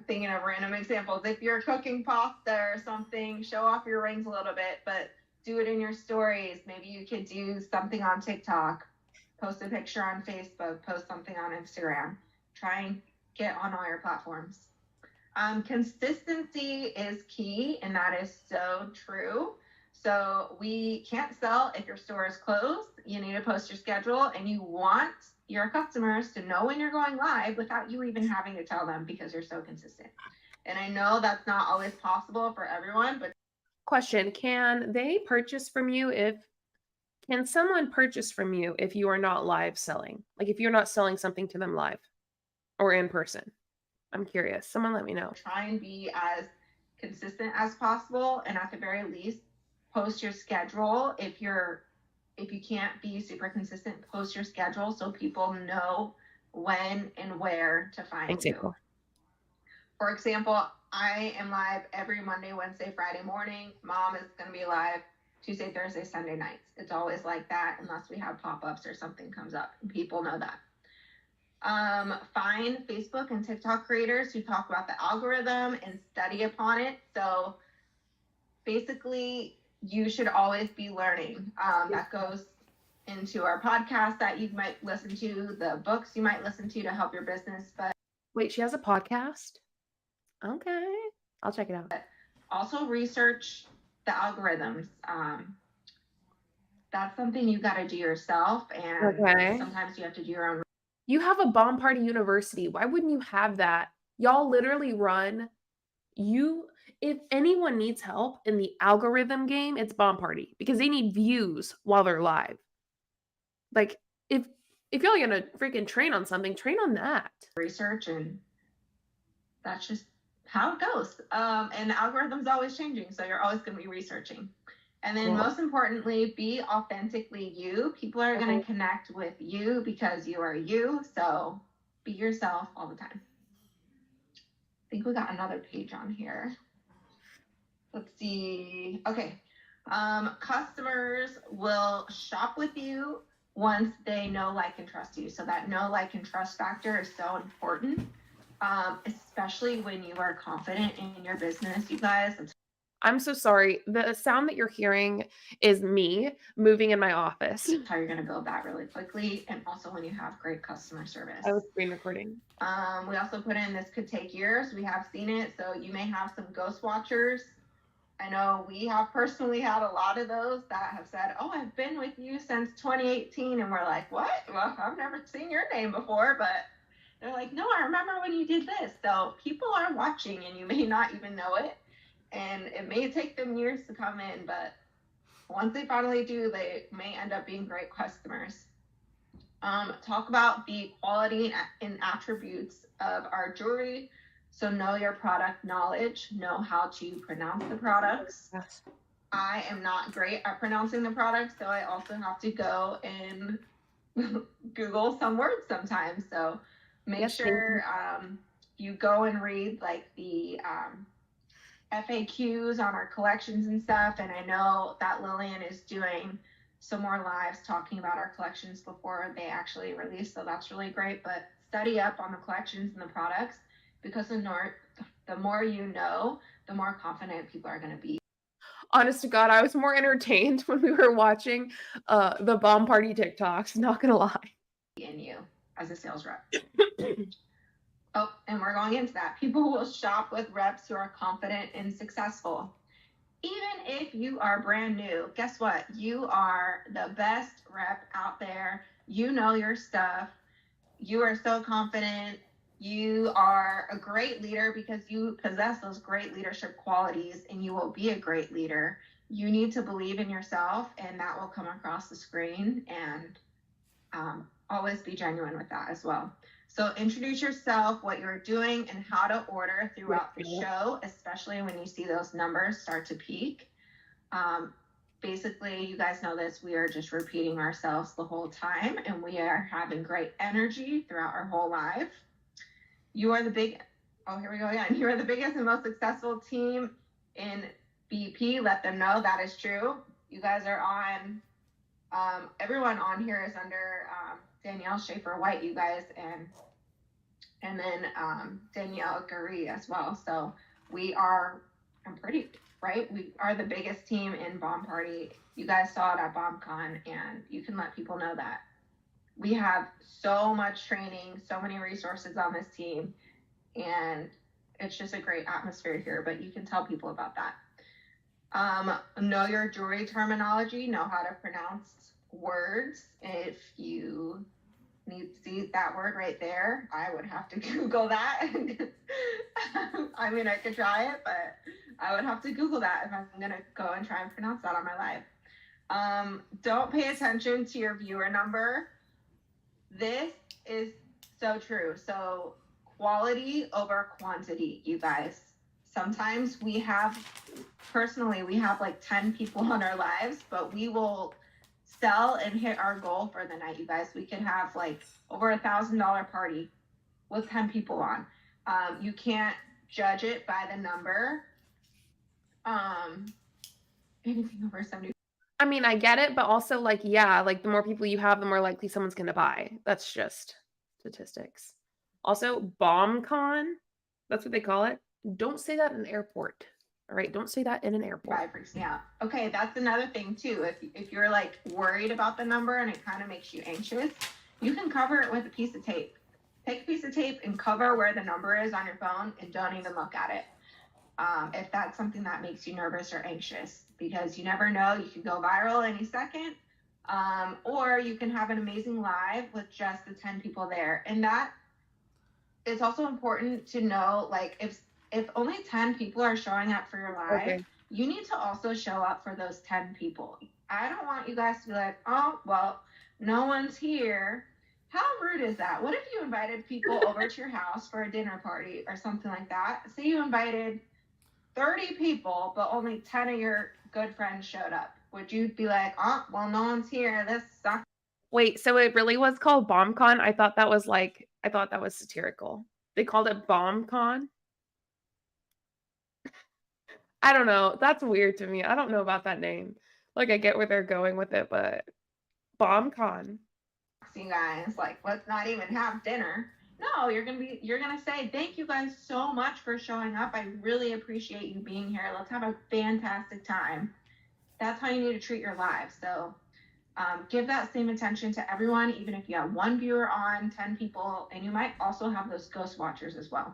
thinking of random examples. If you're cooking pasta or something, show off your rings a little bit, but do it in your stories. Maybe you could do something on TikTok, post a picture on Facebook, post something on Instagram. Try and get on all your platforms. Consistency is key, and that is so true. So we can't sell if your store is closed. You need to post your schedule, and you want your customers to know when you're going live without you even having to tell them, because you're so consistent. And I know that's not always possible for everyone, but Question, can someone purchase from you if you are not live selling? Like if you're not selling something to them live or in person? I'm curious. Someone let me know. Try and be as consistent as possible, and at the very least, post your schedule. If you can't be super consistent, post your schedule so people know when and where to find you. For example, I am live every Monday, Wednesday, Friday morning. Mom is going to be live Tuesday, Thursday, Sunday nights. It's always like that unless we have pop-ups or something comes up, and people know that. Find Facebook and TikTok creators who talk about the algorithm and study upon it. So basically, you should always be learning. That goes into our podcast that you might listen to, the books you might listen to help your business. But wait, she has a podcast? Okay, I'll check it out. Also research the algorithms. That's something you got to do yourself, and sometimes you have to do your own. You have a Bomb Party University. Why wouldn't you have that? Y'all literally if anyone needs help in the algorithm game, it's Bomb Party, because they need views while they're live. Like if y'all gonna freaking train on something, train on that. Research, and that's just how it goes. And the algorithm's always changing, so you're always going to be researching. And then most importantly, be authentically you. People are going to connect with you because you are you. So be yourself all the time. I think we got another page on here. Let's see. Okay. Customers will shop with you once they know, like, and trust you. So that know, like, and trust factor is so important, especially when you are confident in your business, you guys. I'm so sorry. The sound that you're hearing is me moving in my office. That's how you're going to build that really quickly. And also when you have great customer service. I was screen recording. We also put in, this could take years. We have seen it. So you may have some ghost watchers I know we have personally had a lot of those that have said, oh, I've been with you since 2018. And we're like, what? Well, I've never seen your name before, but they're like, no, I remember when you did this. So people are watching and you may not even know it. And it may take them years to come in, but once they finally do, they may end up being great customers. Talk about the quality and attributes of our jewelry. So know your product knowledge, know how to pronounce the products. Yes. I am not great at pronouncing the products, so I also have to go and Google some words sometimes. So make Yes, thank sure you go and read like the FAQs on our collections and stuff. And I know that Lillian is doing some more lives talking about our collections before they actually release. So that's really great. But study up on the collections and the products, because the more you know, the more confident people are going to be. Honest to God, I was more entertained when we were watching the bomb party TikToks, not gonna lie. In you as a sales rep. Oh, and we're going into that. People will shop with reps who are confident and successful. Even if you are brand new, guess what? You are the best rep out there. You know your stuff. You are so confident. You are a great leader because you possess those great leadership qualities, and you will be a great leader. You need to believe in yourself, and that will come across the screen, and always be genuine with that as well. So introduce yourself, what you're doing, and how to order throughout the show, especially when you see those numbers start to peak. Basically, you guys know this, we are just repeating ourselves the whole time, and we are having great energy throughout our whole life. You are the here we go again. You are the biggest and most successful team in BP. Let them know that is true. You guys are on, everyone on here is under Danielle Schaefer-White, you guys, and then Danielle Gary as well. So we are, right? We are the biggest team in Bomb Party. You guys saw it at BombCon, and you can let people know that. We have so much training, so many resources on this team, and it's just a great atmosphere here, but you can tell people about that. Know your jewelry terminology, know how to pronounce words. If you need to see that word right there, I would have to Google that. I mean, I could try it, but I would have to Google that if I'm going to go and try and pronounce that on my live. Don't pay attention to your viewer number. This is so true. So quality over quantity, you guys. Sometimes we have like 10 people on our lives, but we will sell and hit our goal for the night, you guys. We can have like over $1,000 party with 10 people on. You can't judge it by the number. Anything over 70. I mean, I get it, but also like, yeah, like the more people you have, the more likely someone's gonna buy. That's just statistics. Also, BombCon, that's what they call it. Don't say that in an airport. All right, don't say that in an airport. Right, freaks me out. Okay, that's another thing too. If you're like worried about the number and it kind of makes you anxious, you can cover it with a piece of tape. Take a piece of tape and cover where the number is on your phone, and don't even look at it. If that's something that makes you nervous or anxious, because you never know, you could go viral any second, or you can have an amazing live with just the 10 people there. And that it's also important to know, like, if only 10 people are showing up for your live, Okay. you need to also show up for those 10 people. I don't want you guys to be like, oh, well, no one's here. How rude is that? What if you invited people over to your house for a dinner party or something like that? Say you invited 30 people, but only 10 of your good friends showed up. Would you be like, oh, well, no one's here. This sucks. Wait, so it really was called BombCon? I thought that was satirical. They called it BombCon? I don't know. That's weird to me. I don't know about that name. Like, I get where they're going with it, but BombCon. You guys, like, let's not even have dinner. No, you're gonna say, thank you guys so much for showing up. I really appreciate you being here. Let's have a fantastic time. That's how you need to treat your live. So give that same attention to everyone, even if you have one viewer on, 10 people, and you might also have those ghost watchers as well.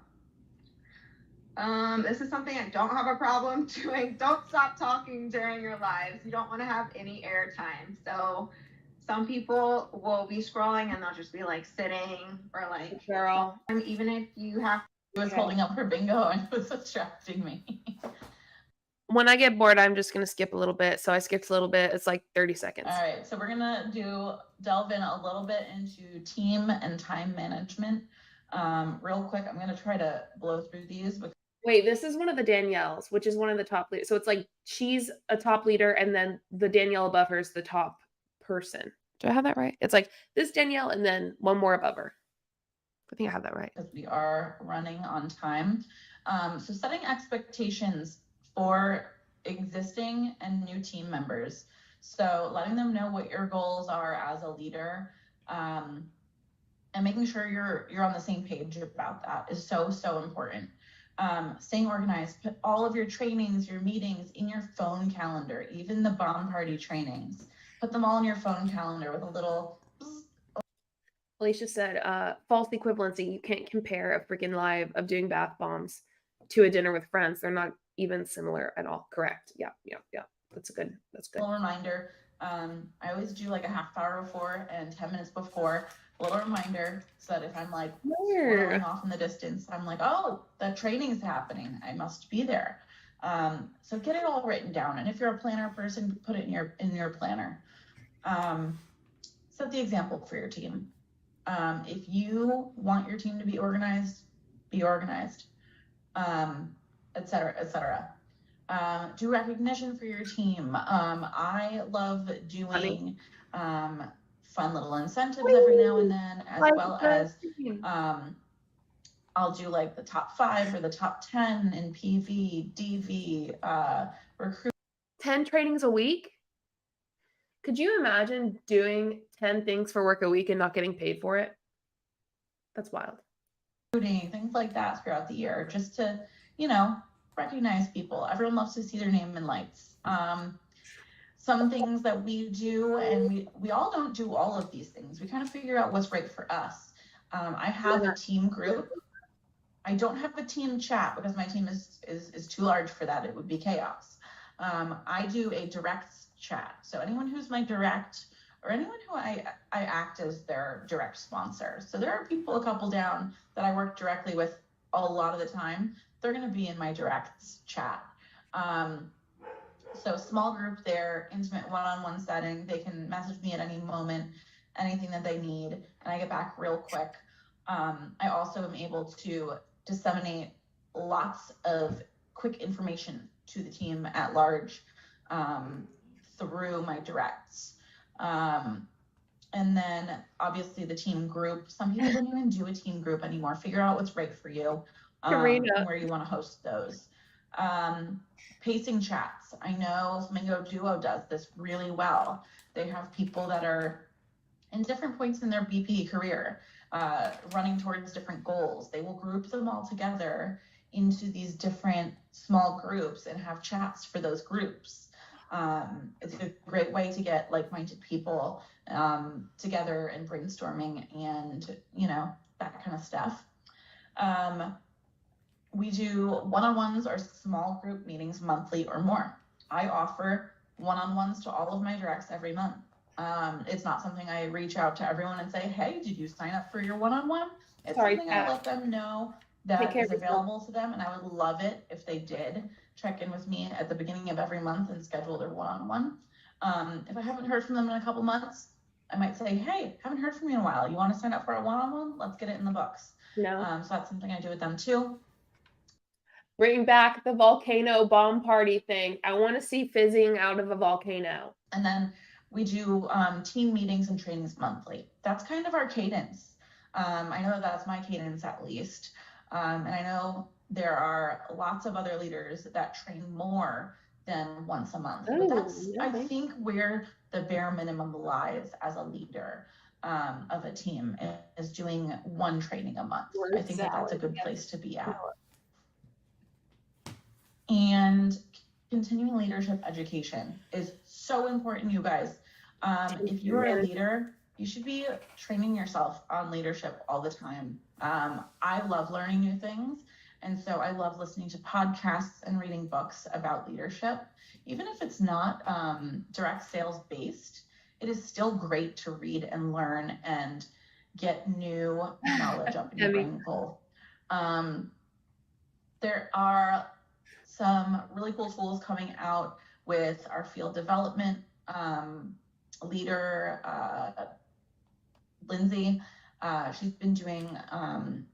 This is something I don't have a problem doing. Don't stop talking during your lives. You don't want to have any airtime. So some people will be scrolling and they'll just be like sitting or like, girl. Even if you have. She was holding up her bingo and it was distracting me. When I get bored, I'm just gonna skip a little bit. So I skipped a little bit. It's like 30 seconds. All right, so we're gonna delve in a little bit into team and time management. Real quick, I'm gonna try to blow through these. Wait, this is one of the Danielles, which is one of the top leaders. So it's like she's a top leader, and then the Danielle above her is the top person. Do I have that right? It's like this Danielle, and then one more above her. I think I have that right. Because we are running on time. So setting expectations for existing and new team members. So letting them know what your goals are as a leader, and making sure you're on the same page about that is so important. Staying organized, put all of your trainings, your meetings in your phone calendar, even the bomb party trainings. Put them all in your phone calendar with a little. Alicia said, false equivalency. You can't compare a freaking live of doing bath bombs to a dinner with friends. They're not even similar at all. Correct. Yeah. That's good. Little reminder. I always do like a half hour before and 10 minutes before. A little reminder so that if I'm like swirling off in the distance, I'm like, oh, that training is happening. I must be there. So get it all written down. And if you're a planner person, put it in your planner. Set the example for your team. If you want your team to be organized, et cetera. Do recognition for your team. I love doing fun little incentives every now and then, as well as I'll do like the top 5 or the top 10 in PV, DV, recruit. 10 trainings a week? Could you imagine doing 10 things for work a week and not getting paid for it? That's wild. Things like that throughout the year, just to, recognize people. Everyone loves to see their name in lights. Some things that we do, and we all don't do all of these things. We kind of figure out what's right for us. I have a team group. I don't have a team chat because my team is too large for that. It would be chaos. I do a direct chat. So anyone who's my direct, or anyone who I act as their direct sponsor. So there are people a couple down that I work directly with a lot of the time. They're going to be in my direct chat. So small group there, intimate one-on-one setting. They can message me at any moment, anything that they need, and I get back real quick. I also am able to disseminate lots of quick information to the team at large through my directs. And then obviously the team group. Some people don't even do a team group anymore. Figure out what's right for you, and where you want to host those. Pacing chats. I know Slimeeeee Duo does this really well. They have people that are in different points in their BP career, running towards different goals. They will group them all together into these different small groups and have chats for those groups. It's a great way to get like-minded people together and brainstorming and, that kind of stuff. We do one-on-ones or small group meetings monthly or more. I offer one-on-ones to all of my directs every month. It's not something I reach out to everyone and say, hey, did you sign up for your one-on-one? It's something I let them know that is available to them, and I would love it if they did check in with me at the beginning of every month and schedule their one-on-one. If I haven't heard from them in a couple months, I might say, hey, haven't heard from you in a while. You want to sign up for a one-on-one? Let's get it in the books. So that's something I do with them too. Bring back the volcano bomb party thing. I want to see fizzing out of a volcano. And then we do team meetings and trainings monthly. That's kind of our cadence. I know that's my cadence at least. And I know there are lots of other leaders that train more than once a month. But that's, I think, where the bare minimum lies as a leader of a team is doing one training a month. I think that's a good place to be at. And continuing leadership education is so important, you guys. If you're a leader, you should be training yourself on leadership all the time. I love learning new things, And so I love listening to podcasts and reading books about leadership. Even if it's not direct sales based, it is still great to read and learn and get new knowledge up in your brain goal. There are some really cool tools coming out with our field development leader, Lindsay. She's been doing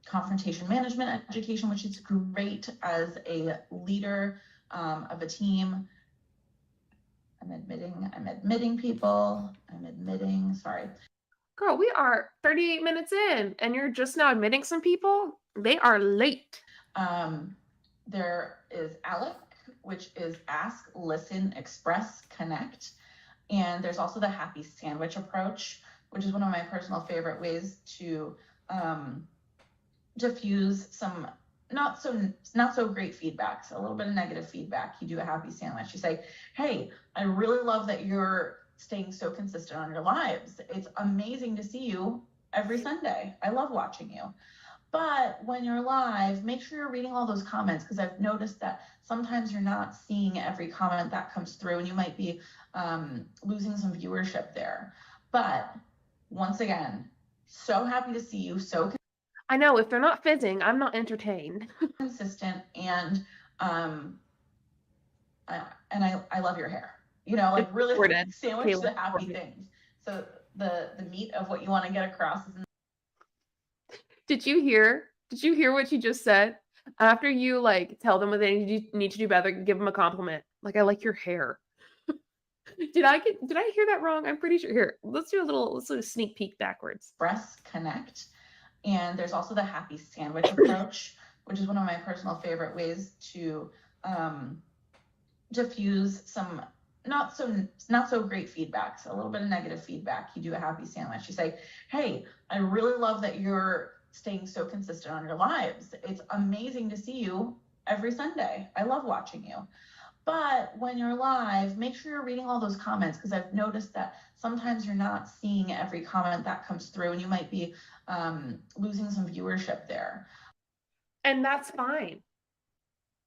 confrontation management education, which is great as a leader of a team. I'm admitting people. Sorry. Girl, we are 38 minutes in and you're just now admitting some people? They are late. There is ALEC, which is Ask, Listen, Express, Connect. And there's also the happy sandwich approach, which is one of my personal favorite ways to diffuse some not so great feedbacks, a little bit of negative feedback. You do a happy sandwich. You say, hey, I really love that you're staying so consistent on your lives. It's amazing to see you every Sunday. I love watching you. But when you're live, make sure you're reading all those comments, because I've noticed that sometimes you're not seeing every comment that comes through and you might be losing some viewership there. But once again, so happy to see you. I know, if they're not fizzing, I'm not entertained. Consistent, and I love your hair. You know, like really sandwich the happy things. So the meat of what you want to get across is in. Did you hear what she just said? After you like tell them what they need to do better, give them a compliment. Like, I like your hair. Did I hear that wrong? I'm pretty sure. Here, let's do a sneak peek backwards. Express, Connect. And there's also the happy sandwich approach, which is one of my personal favorite ways to diffuse some not so great feedbacks, a little bit of negative feedback. You do a happy sandwich. You say, hey, I really love that you're staying so consistent on your lives. It's amazing to see you every Sunday. I love watching you. But when you're live, make sure you're reading all those comments, because I've noticed that sometimes you're not seeing every comment that comes through and you might be losing some viewership there. And that's fine.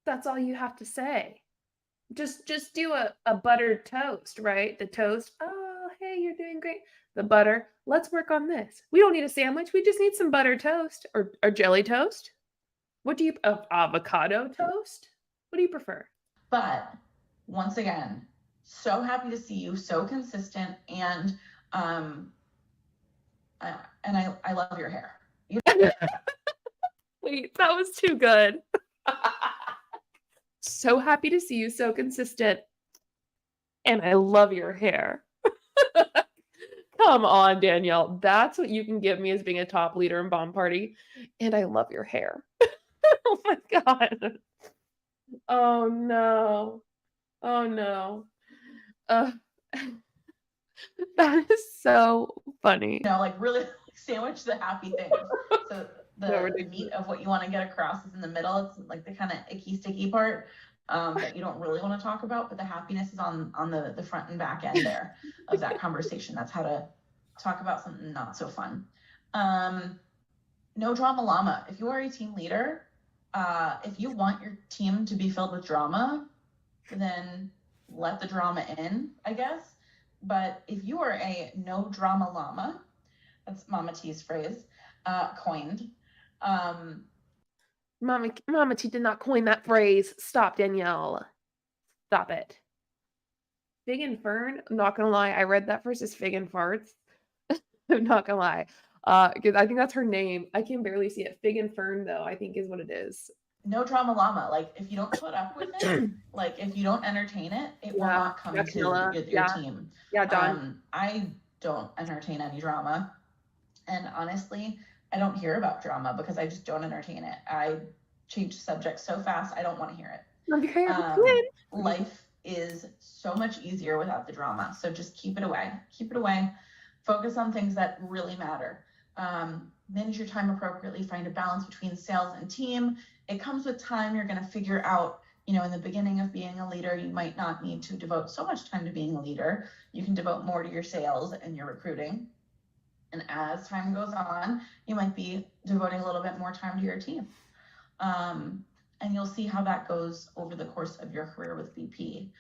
That's all you have to say. Just do a buttered toast, right? The toast, oh, hey, you're doing great. The butter, let's work on this. We don't need a sandwich. We just need some buttered toast or jelly toast. What do you, avocado toast? What do you prefer? But once again, so happy to see you, so consistent, and I love your hair. Wait, that was too good. So happy to see you, so consistent, and I love your hair. Come on, Danielle. That's what you can give me as being a top leader in Bomb Party, and I love your hair. Oh my God. Oh no. Oh no. That is so funny. You know, like really sandwich the happy things. So the meat of what you want to get across is in the middle. It's like the kind of icky, sticky part that you don't really want to talk about, but the happiness is on the front and back end there of that conversation. That's how to talk about something not so fun. No drama llama. If you are a team leader, if you want your team to be filled with drama, then let the drama in, I guess. But if you are a no drama llama, that's Mama T's phrase, coined. Mama T did not coin that phrase. Stop, Danielle. Stop it. Fig and Fern, I'm not gonna lie, I read that first as Fig and Farts. I'm not gonna lie. Because I think that's her name. I can barely see it. Fig and Fern, though, I think is what it is. No drama llama. Like, if you don't put up with it, like, if you don't entertain it, it will not come to your team. Yeah, Don. I don't entertain any drama. And honestly, I don't hear about drama because I just don't entertain it. I change subjects so fast, I don't want to hear it. Life is so much easier without the drama. So just keep it away. Keep it away. Focus on things that really matter. Manage your time appropriately. Find a balance between sales and team. It comes with time. You're going to figure out, you know, in the beginning of being a leader, you might not need to devote so much time to being a leader. You can devote more to your sales and your recruiting. And as time goes on, you might be devoting a little bit more time to your team. And you'll see how that goes over the course of your career with VP.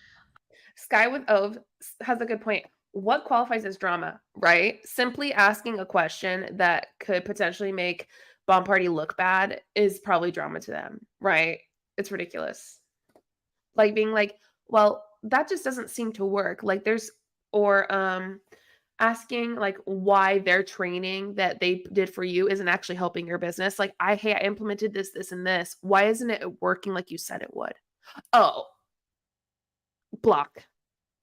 Sky with Ove has a good point. What qualifies as drama, right? Simply asking a question that could potentially make Bomb Party look bad is probably drama to them, right? It's ridiculous. Like being like, well, that just doesn't seem to work. Like there's, or asking like why their training that they did for you isn't actually helping your business. Like, hey, I implemented this, and this. Why isn't it working like you said it would? Oh, block.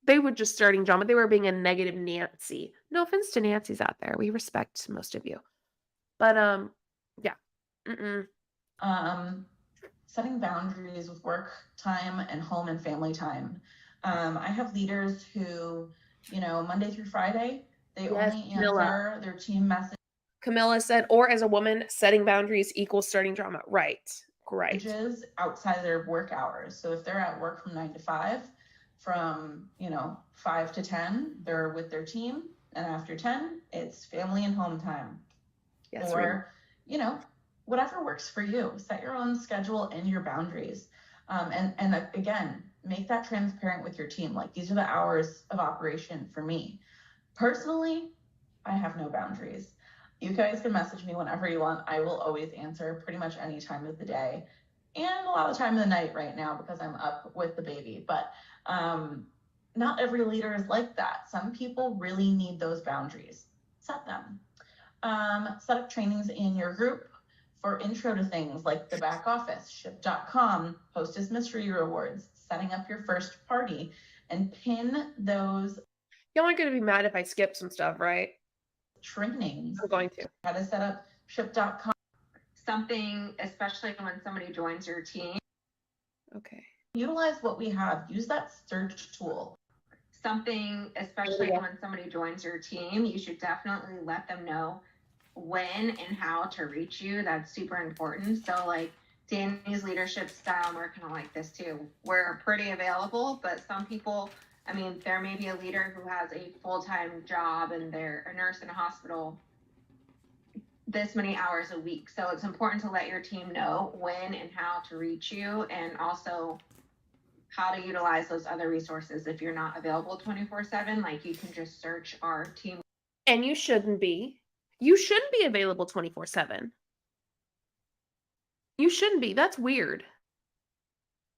They were just starting drama. They were being a negative Nancy. No offense to Nancy's out there. We respect most of you. But yeah. Setting boundaries with work time and home and family time. I have leaders who, Monday through Friday, they only answer their team message. Camilla said, or as a woman, setting boundaries equals starting drama. Right. Messages outside of their work hours. So if they're at work from 9 to 5, from 5 to 10, they're with their team, and after 10, it's family and home time. Yes, or whatever works for you. Set your own schedule and your boundaries, and again, make that transparent with your team. Like, these are the hours of operation for me. Personally, I have no boundaries. You guys can message me whenever you want. I will always answer pretty much any time of the day, and a lot of time of the night right now because I'm up with the baby. But not every leader is like that. Some people really need those boundaries. Set them. Set up trainings in your group for intro to things like the back office, ship.com, hostess mystery rewards, setting up your first party, and pin those. Y'all aren't going to be mad if I skip some stuff, right? Trainings. I'm going to. How to set up ship.com. Something, especially when somebody joins your team. Okay. Utilize what we have. Use that search tool. Something, especially when somebody joins your team, you should definitely let them know when and how to reach you. That's super important. So like Danny's leadership style, and we're kind of like this too. We're pretty available, but some people, there may be a leader who has a full-time job and they're a nurse in a hospital this many hours a week. So it's important to let your team know when and how to reach you, and also how to utilize those other resources. If you're not available 24/7, like you can just search our team. And you shouldn't be. You shouldn't be available 24/7. You shouldn't be. That's weird.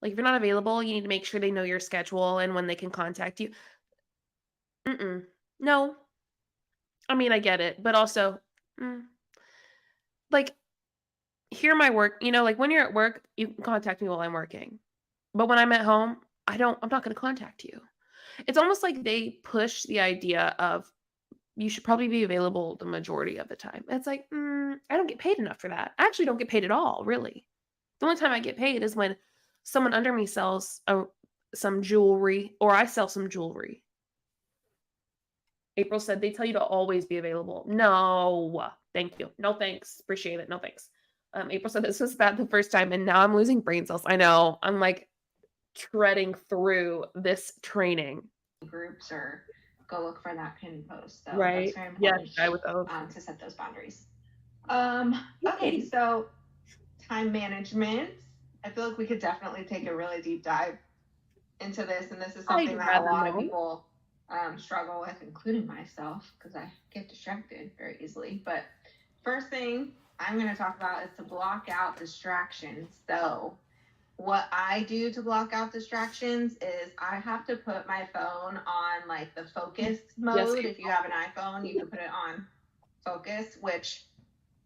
Like, if you're not available, you need to make sure they know your schedule and when they can contact you. No. I get it, but also, like, hear my work. Like when you're at work, you can contact me while I'm working. But when I'm at home, I'm not going to contact you. It's almost like they push the idea of you should probably be available the majority of the time. It's like, I don't get paid enough for that. I actually don't get paid at all, really. The only time I get paid is when someone under me sells some jewelry, or I sell some jewelry. April said they tell you to always be available. No, thank you. No thanks. Appreciate it. No thanks. April said this was bad the first time, and now I'm losing brain cells. I know. I'm like treading through this training. Groups, or go look for that pinned post. So right. That's very important. Yes, I would to set those boundaries. Okay, so time management. I feel like we could definitely take a really deep dive into this, and this is something that a lot of people struggle with, including myself, because I get distracted very easily. But first thing I'm going to talk about is to block out distractions. So what I do to block out distractions is I have to put my phone on like the focus mode. If you have an iPhone, you can put it on focus, which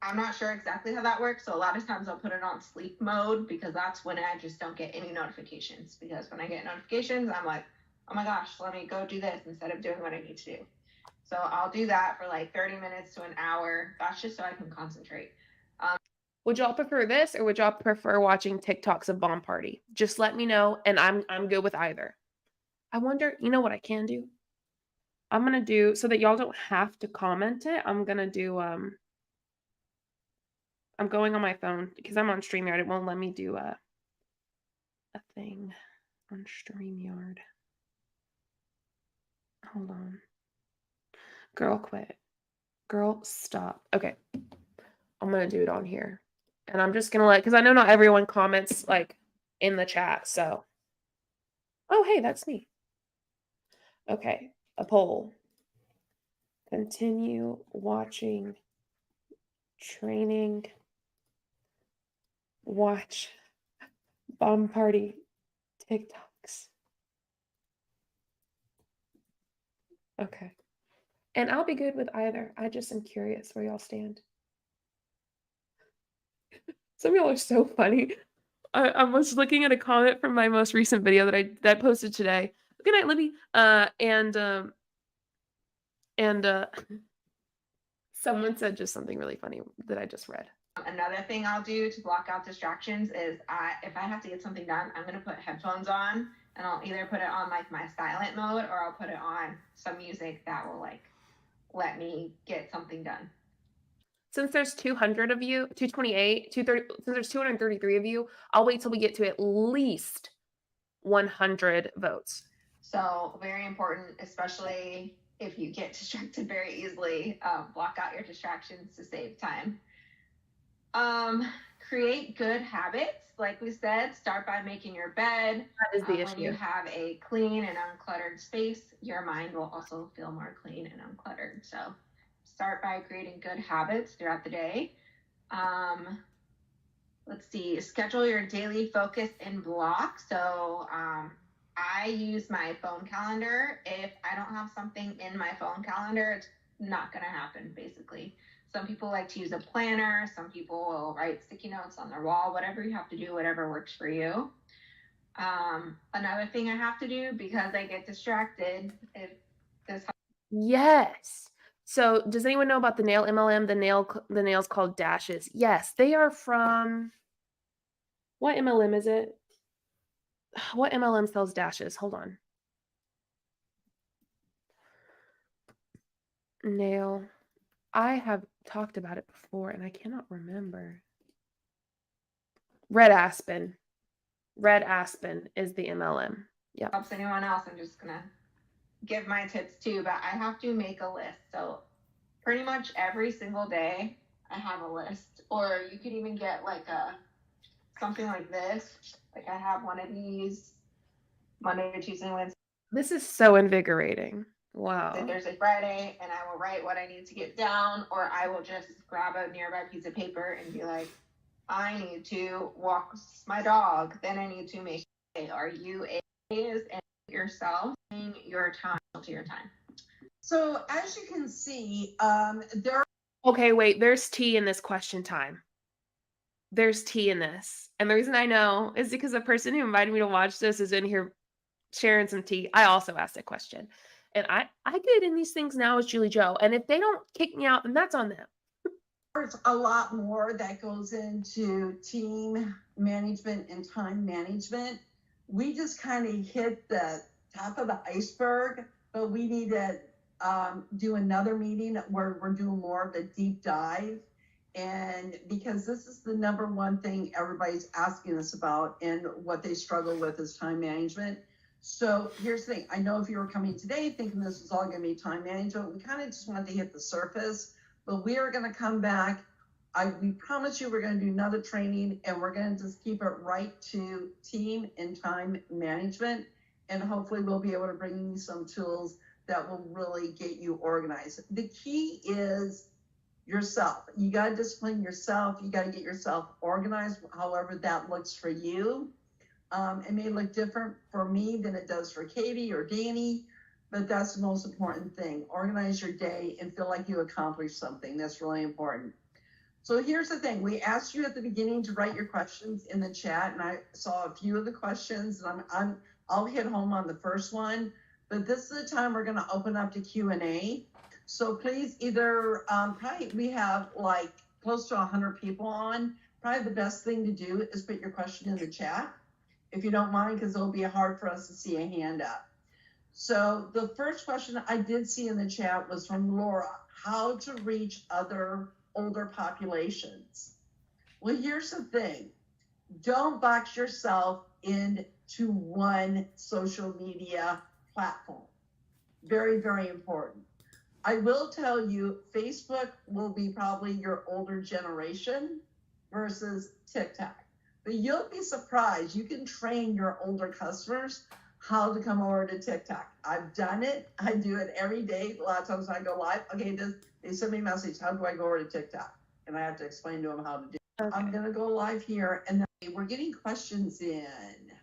I'm not sure exactly how that works. So a lot of times I'll put it on sleep mode, because that's when I just don't get any notifications. Because when I get notifications, I'm like, oh my gosh, let me go do this instead of doing what I need to do. So I'll do that for like 30 minutes to an hour. That's just so I can concentrate. Would y'all prefer this, or would y'all prefer watching TikToks of Bomb Party? Just let me know, and I'm good with either. I wonder, what I can do? I'm going to do, so that y'all don't have to comment it, I'm going to do, I'm going on my phone, because I'm on StreamYard. It won't let me do a thing on StreamYard. Hold on. Girl, quit. Girl, stop. Okay. I'm going to do it on here. And I'm just gonna because I know not everyone comments like in the chat. So, oh hey, that's me. Okay, a poll. Continue watching training. Watch bomb party TikToks. Okay. And I'll be good with either. I just am curious where y'all stand. Some of y'all are so funny. I was looking at a comment from my most recent video that I posted today. Good night, Libby. Someone said just something really funny that I just read. Another thing I'll do to block out distractions is if I have to get something done, I'm gonna put headphones on, and I'll either put it on like my silent mode or I'll put it on some music that will like let me get something done. Since there's 200 of you, 228, 230, since there's 233 of you, I'll wait till we get to at least 100 votes. So very important, especially if you get distracted very easily, block out your distractions to save time. Create good habits. Like we said, start by making your bed. That is the When you issue. have a clean and uncluttered space, your mind will also feel more clean and uncluttered. So start by creating good habits throughout the day. Let's see, schedule your daily focus in blocks. So I use my phone calendar. If I don't have something in my phone calendar, it's not going to happen, basically. Some people like to use a planner. Some people will write sticky notes on their wall, whatever you have to do, whatever works for you. Another thing I have to do because I get distracted is this. Yes. So does anyone know about the nail MLM, the nails called dashes? Yes, they are from, what MLM is it? What MLM sells dashes? Hold on. Nail. I have talked about it before and I cannot remember. Red Aspen. Red Aspen is the MLM. Yeah. Helps anyone else, I'm just gonna give my tips too, but I have to make a list. So pretty much every single day I have a list, or you could even get like something like this. Like I have one of these Monday, Tuesday, Wednesday. This is so invigorating. Wow. Thursday, Friday, and I will write what I need to get down, or I will just grab a nearby piece of paper and be like, I need to walk my dog. Then I need to make are you is and yourself your time to your time. So as you can see, there. Okay, wait. There's tea in this question time. There's tea in this, and the reason I know is because the person who invited me to watch this is in here sharing some tea. I also asked a question, and I get in these things now as JulieJo, and if they don't kick me out, then that's on them. There's a lot more that goes into team management and time management. We just kind of hit the top of the iceberg, but we need to do another meeting where we're doing more of a deep dive. And because this is the number one thing everybody's asking us about and what they struggle with is time management. So here's the thing. I know if you were coming today thinking this was all going to be time management, we kind of just wanted to hit the surface, but we are going to come back. We promise you we're going to do another training and we're going to just keep it right to team and time management. And hopefully we'll be able to bring you some tools that will really get you organized. The key is yourself. You got to discipline yourself. You got to get yourself organized, however that looks for you. It may look different for me than it does for Katie or Danny, but that's the most important thing. Organize your day and feel like you accomplished something. That's really important. So here's the thing. We asked you at the beginning to write your questions in the chat, and I saw a few of the questions, and I'll hit home on the first one, but this is the time we're going to open up to Q&A. So please either, probably we have like close to 100 people on. Probably the best thing to do is put your question in the chat, if you don't mind, because it'll be hard for us to see a hand up. So the first question I did see in the chat was from Laura, how to reach other older populations. Well, here's the thing. Don't box yourself into one social media platform. Very, very important. I will tell you, Facebook will be probably your older generation. versus TikTok. But you'll be surprised. You can train your older customers how to come over to TikTok. I've done it. I do it every day. A lot of times when I go live, okay, they send me a message, how do I go over to TikTok? And I have to explain to them how to do it. Okay. I'm going to go live here, and then we're getting questions in.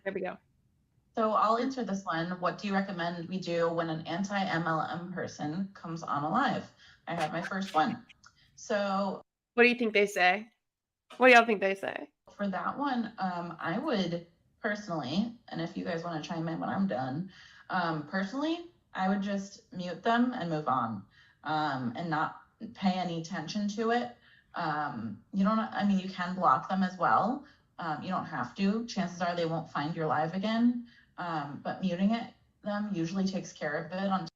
There we go. So I'll answer this one. What do you recommend we do when an anti-MLM person comes on a live? I have my first one. So What do you think they say? What do y'all think they say? for that one, I would personally, and if you guys want to chime in when I'm done, personally, I would just mute them and move on, and not pay any attention to it. You don't, I mean, you can block them as well. You don't have to. Chances are they won't find your live again. But muting them usually takes care of it on.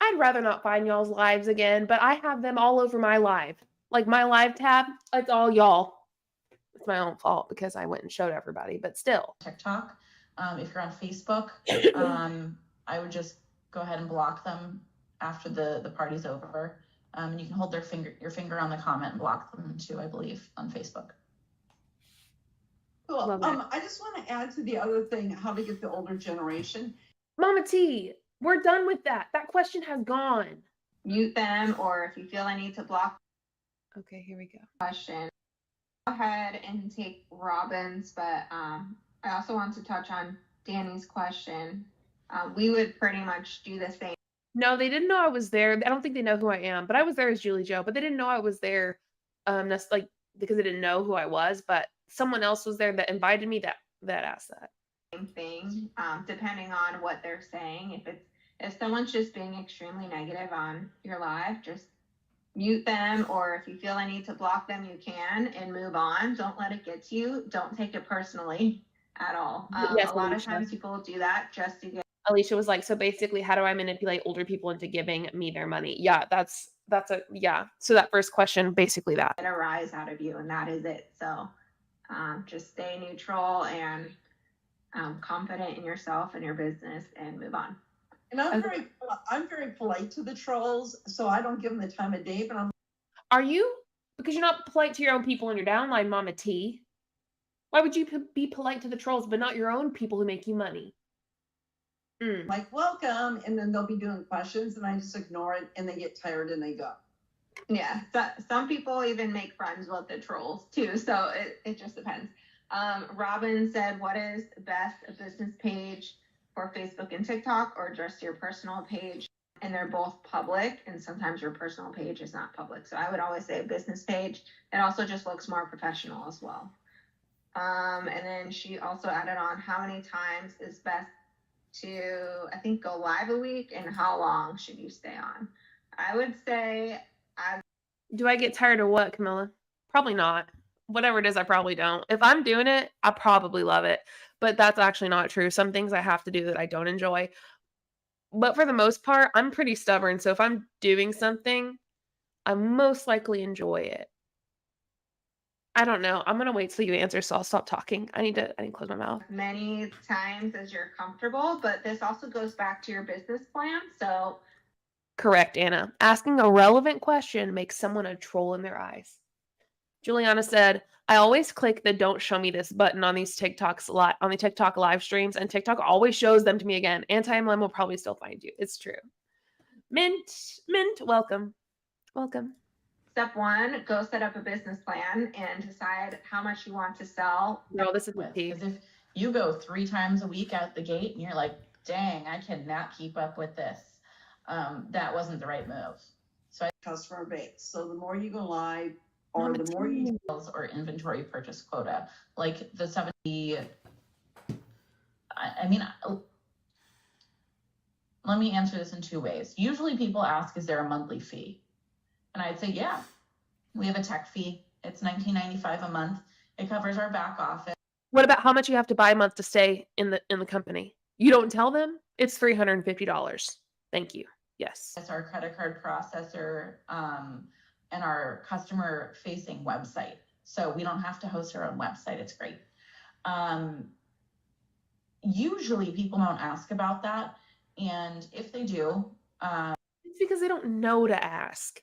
I'd rather not find y'all's lives again, but I have them all over my live. Like my live tab, it's all y'all. It's my own fault because I went and showed everybody, but still. TikTok. If you're on Facebook, I would just go ahead and block them after the party's over. And you can hold your finger on the comment and block them too, I believe, on Facebook. Cool. I just want to add to the other thing, how to get the older generation. Mama T, we're done with that. That question has gone. Mute them, or if you feel I need to block. Okay, here we go. Question. Go ahead and take Robin's, but I also want to touch on Danny's question. We would pretty much do the same. No, they didn't know I was there. I don't think they know who I am, but I was there as JulieJo, but they didn't know I was there that's like because they didn't know who I was, but someone else was there that invited me that asked that. Same thing, depending on what they're saying. If someone's just being extremely negative on your live, just mute them, or if you feel I need to block them, you can, and move on. Don't let it get to you. Don't take it personally at all. Yes, a lot of Alicia. times people do that just to get. Alicia was like, so basically, how do I manipulate older people into giving me their money? Yeah, that's yeah. So that first question, basically that. Get a rise out of you, and that is it. So just stay neutral and confident in yourself and your business, and move on. And I'm very polite to the trolls, so I don't give them the time of day. But Are you? Because you're not polite to your own people in your downline, Mama T. Why would you be polite to the trolls, but not your own people who make you money? Like, welcome, and then they'll be doing questions, and I just ignore it, and they get tired and they go. Yeah, some people even make friends with the trolls too, so it just depends. Robin said, what is best, a business page for Facebook and TikTok, or just your personal page? And they're both public, and sometimes your personal page is not public. So I would always say a business page. It also just looks more professional as well. And then she also added on, how many times is best to, I think, go live a week, and how long should you stay on? I would say Do I get tired of what, Camilla? Probably not. Whatever it is, I probably don't. If I'm doing it, I probably love it. But that's actually not true. Some things I have to do that I don't enjoy. But for the most part, I'm pretty stubborn. So if I'm doing something, I most likely enjoy it. I don't know. I'm going to wait till you answer, so I'll stop talking. I need to close my mouth. many times as you're comfortable, but this also goes back to your business plan. So Correct, Anna. Asking a relevant question makes someone a troll in their eyes. Juliana said, I always click the don't show me this button on these on the TikTok live streams, and TikTok always shows them to me again. Anti-MLM will probably still find you. It's true. Mint, welcome. Welcome. step one, go set up a business plan and decide how much you want to sell. No, this is With. key. Because if you go 3 times a week out the gate and you're like, dang, I cannot keep up with this, that wasn't the right move. So customer base. So the more you go live, or the more you or inventory purchase quota, like the 70. I mean, let me answer this in 2 ways. Usually people ask, is there a monthly fee? And I'd say, yeah, we have a tech fee. It's $19.95 a month. It covers our back office. What about how much you have to buy a month to stay in the company? You don't tell them? It's $350. Thank you. Yes. It's our credit card processor, and our customer facing website. So we don't have to host our own website. It's great. Usually people don't ask about that. And if they do, it's because they don't know to ask.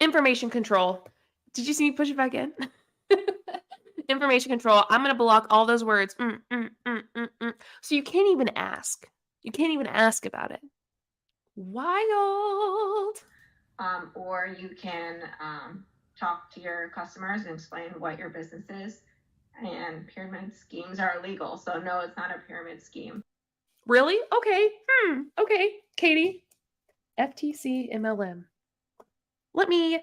Information control. Did you see me push it back in? Information control. I'm going to block all those words. So you can't even ask. You can't even ask about it. Wild. Or you can talk to your customers and explain what your business is. And pyramid schemes are illegal. So no, it's not a pyramid scheme. Really? Okay. Okay. Katie. FTC MLM. Let me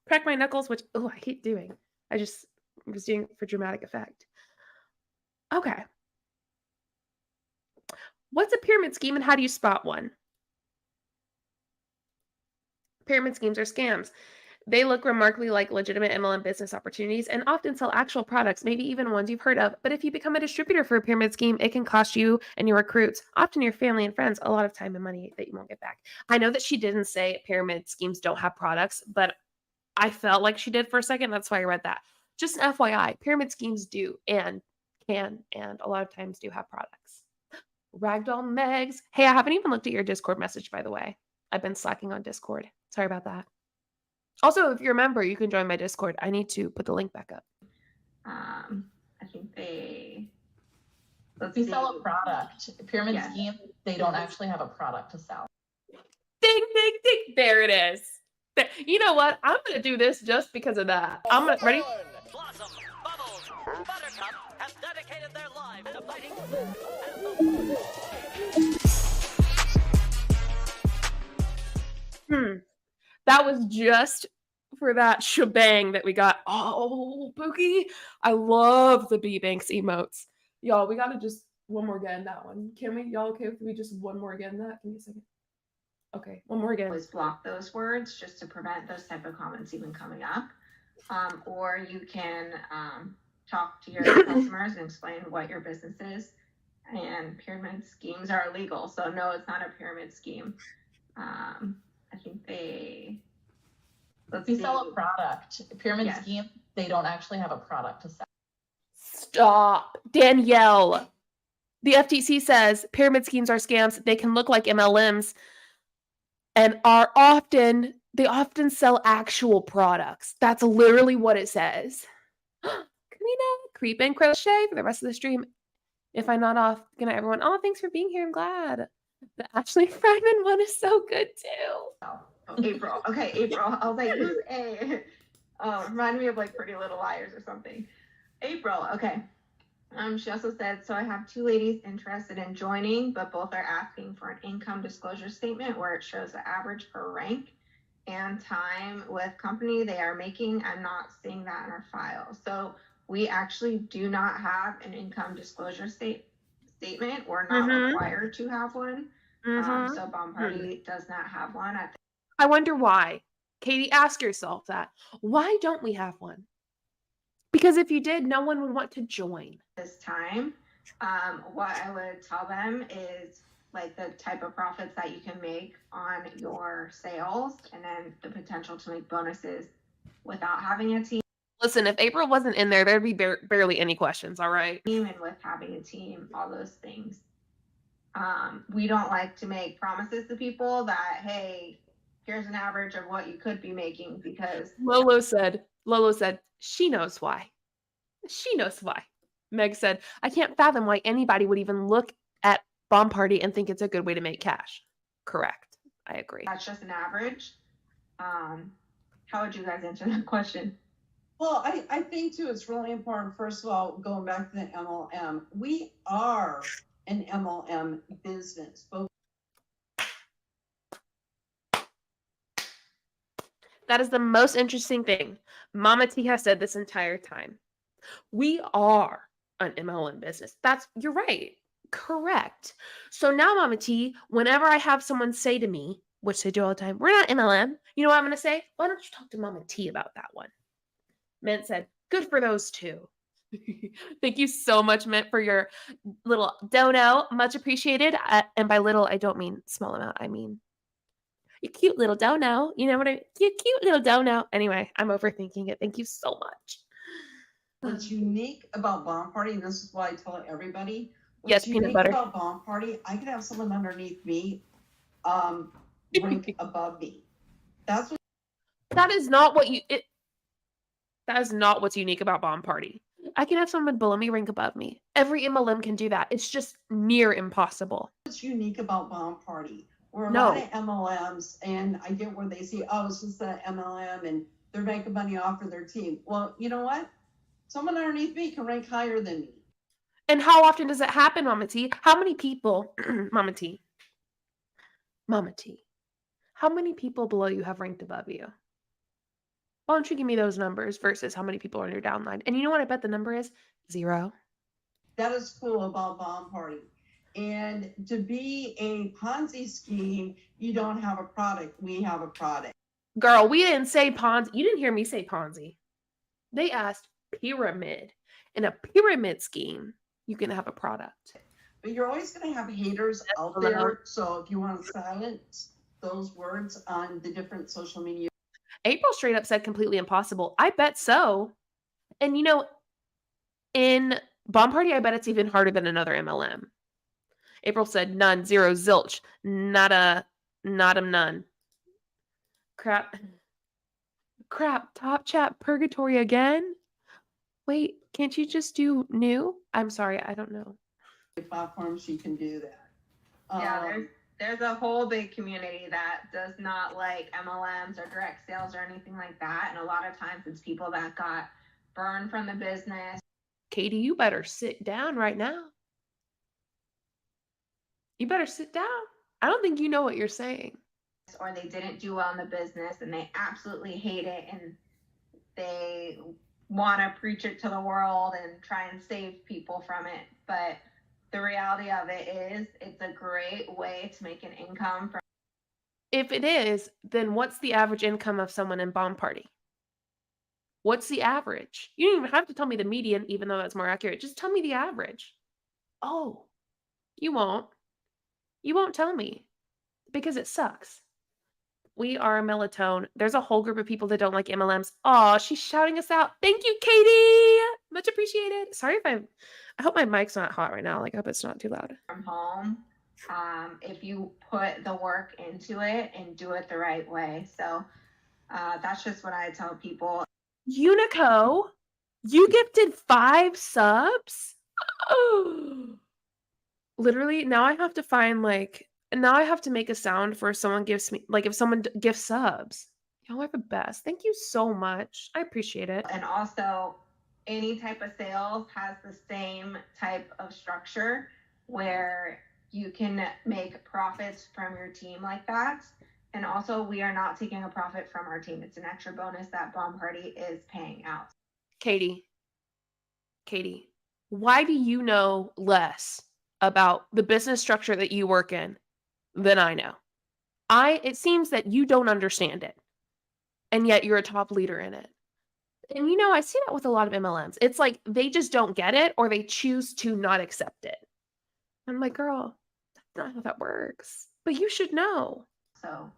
crack my knuckles, which, I hate doing. I was doing it for dramatic effect. Okay. What's a pyramid scheme and how do you spot one? Pyramid schemes are scams. They look remarkably like legitimate MLM business opportunities and often sell actual products, maybe even ones you've heard of. But if you become a distributor for a pyramid scheme, it can cost you and your recruits, often your family and friends, a lot of time and money that you won't get back. I know that she didn't say pyramid schemes don't have products, but I felt like she did for a second. That's why I read that. Just an FYI, pyramid schemes do and can and a lot of times do have products. Ragdoll Megs. Hey, I haven't even looked at your Discord message, by the way. I've been slacking on Discord. Sorry about that. Also, if you're a member, you can join my Discord. I need to put the link back up. I think they... They sell a product. A pyramid scheme, they don't actually have a product to sell. Ding, ding, ding. There it is. There. You know what? I'm going to do this just because of that. I'm going to... Ready? Blossom, Bubbles, Buttercup have dedicated their lives to fighting and That was just for that shebang that we got. Oh, Pookie. I love the B-Banks emotes. Y'all, we got to just one more again that one. Can we? Y'all okay if we just one more again that? Give me a second. Okay, one more again. Always block those words just to prevent those type of comments even coming up. Or you can talk to your customers and explain what your business is. And pyramid schemes are illegal. So no, it's not a pyramid scheme. I think they sell a product. A pyramid scheme, they don't actually have a product to sell. Stop. Danielle. The FTC says pyramid schemes are scams. They can look like MLMs and they often sell actual products. That's literally what it says. Karina, creep and crochet for the rest of the stream. If I'm not off, good night, everyone. Oh, thanks for being here. I'm glad. The Ashley Friedman one is so good too. April. Okay, April. I was like, who's A? Remind me of like Pretty Little Liars or something. April. Okay. She also said, so I have two ladies interested in joining, but both are asking for an income disclosure statement where it shows the average per rank and time with company they are making. I'm not seeing that in our file. So we actually do not have an income disclosure statement. We're not required to have one. So Bomb Party does not have one. I wonder why. Katie, ask yourself that. Why don't we have one? Because if you did, no one would want to join. This time, what I would tell them is like the type of profits that you can make on your sales and then the potential to make bonuses without having a team. Listen, if April wasn't in there, there'd be barely any questions, all right? And with having a team, all those things. We don't like to make promises to people that, hey, here's an average of what you could be making because... Lolo said, she knows why. She knows why. Meg said, I can't fathom why anybody would even look at Bomb Party and think it's a good way to make cash. Correct. I agree. That's just an average. How would you guys answer that question? Well, I think too, it's really important. First of all, going back to the MLM, we are an MLM business. That is the most interesting thing. Mama T has said this entire time. We are an MLM business. You're right. Correct. So now, Mama T, whenever I have someone say to me, which they do all the time, we're not MLM. You know what I'm going to say? Why don't you talk to Mama T about that one? Mint said, good for those two. Thank you so much, Mint, for your little dono. Much appreciated. And by little, I don't mean small amount. I mean, you cute little dono. You know what I mean? Cute little dono. Anyway, I'm overthinking it. Thank you so much. What's unique about Bomb Party, and this is why I tell everybody, yes, peanut butter. About Bomb Party, I could have someone underneath me rank above me. That's what That is not what that is not what's unique about Bomb Party. I can have someone below me rank above me. Every MLM can do that. It's just near impossible. What's unique about Bomb Party? We're a No. lot of MLMs, and I get where they see, oh, it's just an MLM, and they're making money off of their team. Well, you know what? Someone underneath me can rank higher than me. And how often does it happen, Mama T? How many people, Mama T, how many people below you have ranked above you? Why don't you give me those numbers versus how many people are on your downline? And you know what I bet the number is? 0. That is cool about Bomb Party. And to be a Ponzi scheme, you don't have a product. We have a product. Girl, we didn't say Ponzi. You didn't hear me say Ponzi. They asked pyramid. In a pyramid scheme, you can have a product. But you're always going to have haters out there. So if you want to silence those words on the different social media. April straight up said completely impossible. I bet so. And you know, in Bomb Party, I bet it's even harder than another MLM. April said none, 0, zilch, nada, none. Crap, top chat purgatory again? Wait, can't you just do new? I'm sorry, I don't know. Platforms, you can do that. Yeah, there's a whole big community that does not like MLMs or direct sales or anything like that. And a lot of times it's people that got burned from the business. Katie, you better sit down right now. You better sit down. I don't think you know what you're saying. Or they didn't do well in the business and they absolutely hate it and they want to preach it to the world and try and save people from it. But the reality of it is it's a great way to make an income from. If it is, then what's the average income of someone in Bomb Party? What's the average? You don't even have to tell me the median, even though that's more accurate. Just tell me the average. Oh, you won't. You won't tell me because it sucks. We are melatonin. There's a whole group of people that don't like MLMs. Oh, she's shouting us out. Thank you, Katie. Much appreciated. Sorry if I hope my mic's not hot right now. Like, I hope it's not too loud. From home, if you put the work into it and do it the right way. So that's just what I tell people. Unico, you gifted 5 subs? Oh. Literally, now I have to find now I have to make a sound for if someone gives me, if someone gifts subs. Y'all are the best. Thank you so much. I appreciate it. And also, any type of sales has the same type of structure where you can make profits from your team like that. And also, we are not taking a profit from our team. It's an extra bonus that Bomb Party is paying out. Katie, why do you know less about the business structure that you work in than I know? It seems that you don't understand it, and yet you're a top leader in it. And you know, I see that with a lot of MLMs. It's like they just don't get it or they choose to not accept it. I'm like, girl, that's not how that works. But you should know. So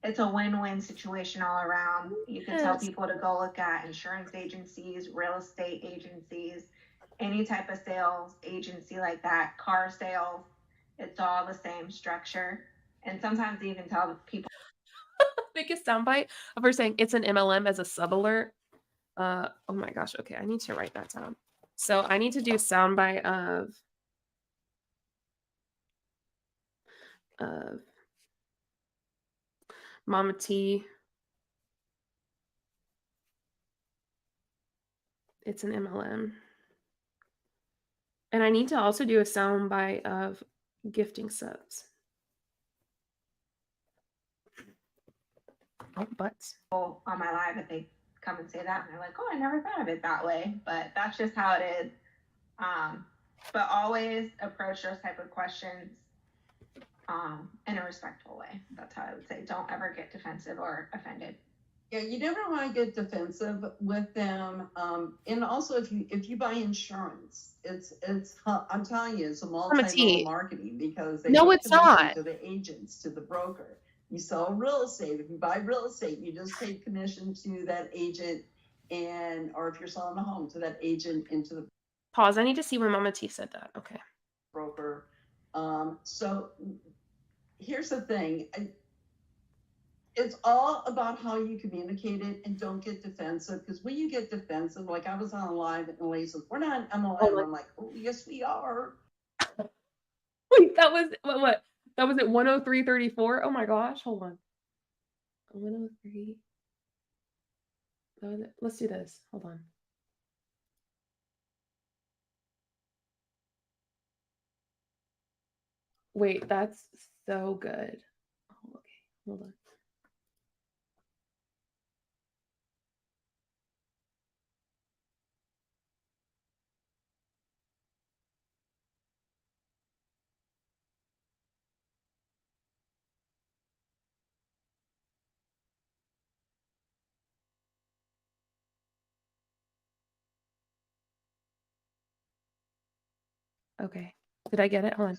it's a win-win situation all around. You can tell people to go look at insurance agencies, real estate agencies, any type of sales agency like that, car sales. It's all the same structure. And sometimes you even tell people. Biggest soundbite of her saying it's an MLM as a sub alert. Oh my gosh. Okay, I need to write that down. So I need to do a soundbite of Mama T. It's an MLM. And I need to also do a soundbite of gifting subs. Oh, butts. On my live, if they come and say that, and they're like, "Oh, I never thought of it that way," but that's just how it is. But always approach those type of questions in a respectful way. That's how I would say. Don't ever get defensive or offended. Yeah, you never want to get defensive with them. And also, if you buy insurance, it's I'm telling you, it's a multi-level marketing because they no, it's not to the agents, to the broker. You sell real estate. If you buy real estate, you just take commission to that agent, or if you're selling a home, to that agent and to the pause. I need to see when Mama T said that. Okay. Broker. So here's the thing. It's all about how you communicate it and don't get defensive. Because when you get defensive, like I was on a live and Lee says, we're not an MLM. I'm like, oh, yes, we are. Wait, that was what? That was at 103.34. Oh my gosh, hold on. 103. That was it. Let's do this. Hold on. Wait, that's so good. Oh, okay, hold on. Okay. Did I get it? Hold on.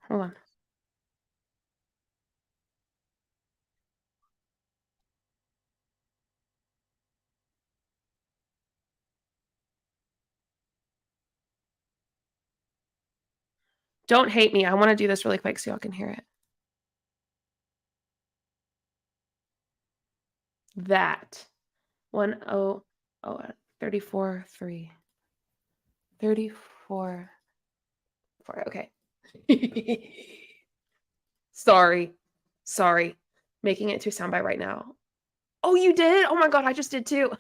Hold on. Don't hate me. I want to do this really quick so y'all can hear it. That 34.3. 34. Okay. Sorry. Making it to soundbite right now. Oh, you did? Oh my God, I just did too.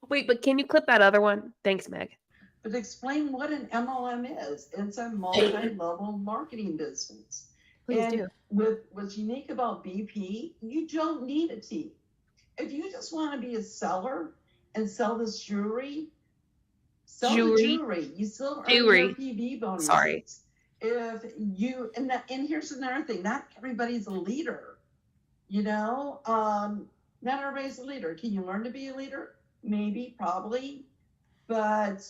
Wait, but can you clip that other one? Thanks, Meg. But explain what an MLM is. It's a multi-level marketing business. Please and do. with what's unique about BP, you don't need a team. If you just want to be a seller and sell this jewelry, sell the jewelry. You still earn your PB bonuses. Sorry. If you and here's another thing, not everybody's a leader. You know, not everybody's a leader. Can you learn to be a leader? Maybe, probably. But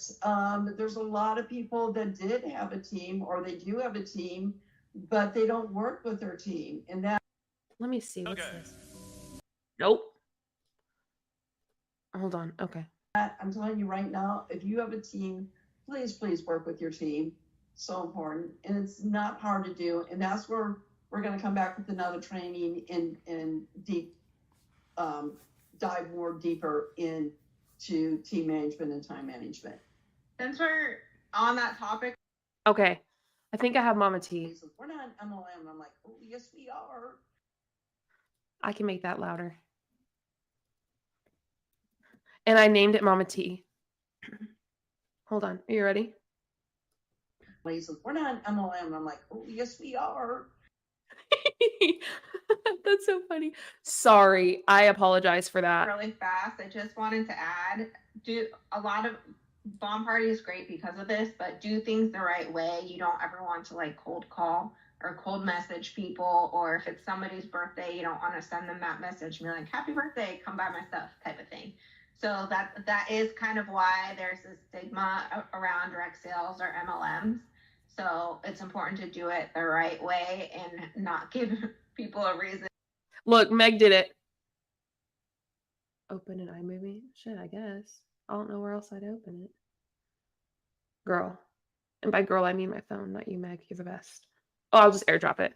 there's a lot of people that did have a team, or they do have a team, but they don't work with their team. And that. Let me see. What's this? Nope. Hold on. Okay. I'm telling you right now, if you have a team, please work with your team. So important. And it's not hard to do. And that's where we're going to come back with another training and deep, dive more deeper into team management and time management. Since we're on that topic. Okay. I think I have Mama T. He says, we're not an MLM. And I'm like, oh, yes, we are. I can make that louder. And I named it Mama T. Hold on. Are you ready? He says, we're not an MLM. And I'm like, oh, yes, we are. That's so funny. Sorry. I apologize for that. Really fast. I just wanted to add, do a lot of bomb party is great because of this, but do things the right way. You don't ever want to like cold call or cold message people, or if it's somebody's birthday, you don't want to send them that message and be like, happy birthday, come buy my stuff type of thing. So that is kind of why there's this stigma around direct sales or MLMs. So it's important to do it the right way and not give people a reason. Look, Meg did it. Open an iMovie? Shit, I guess. I don't know where else I'd open it. Girl. And by girl, I mean my phone, not you, Meg. You're the best. Oh, I'll just airdrop it.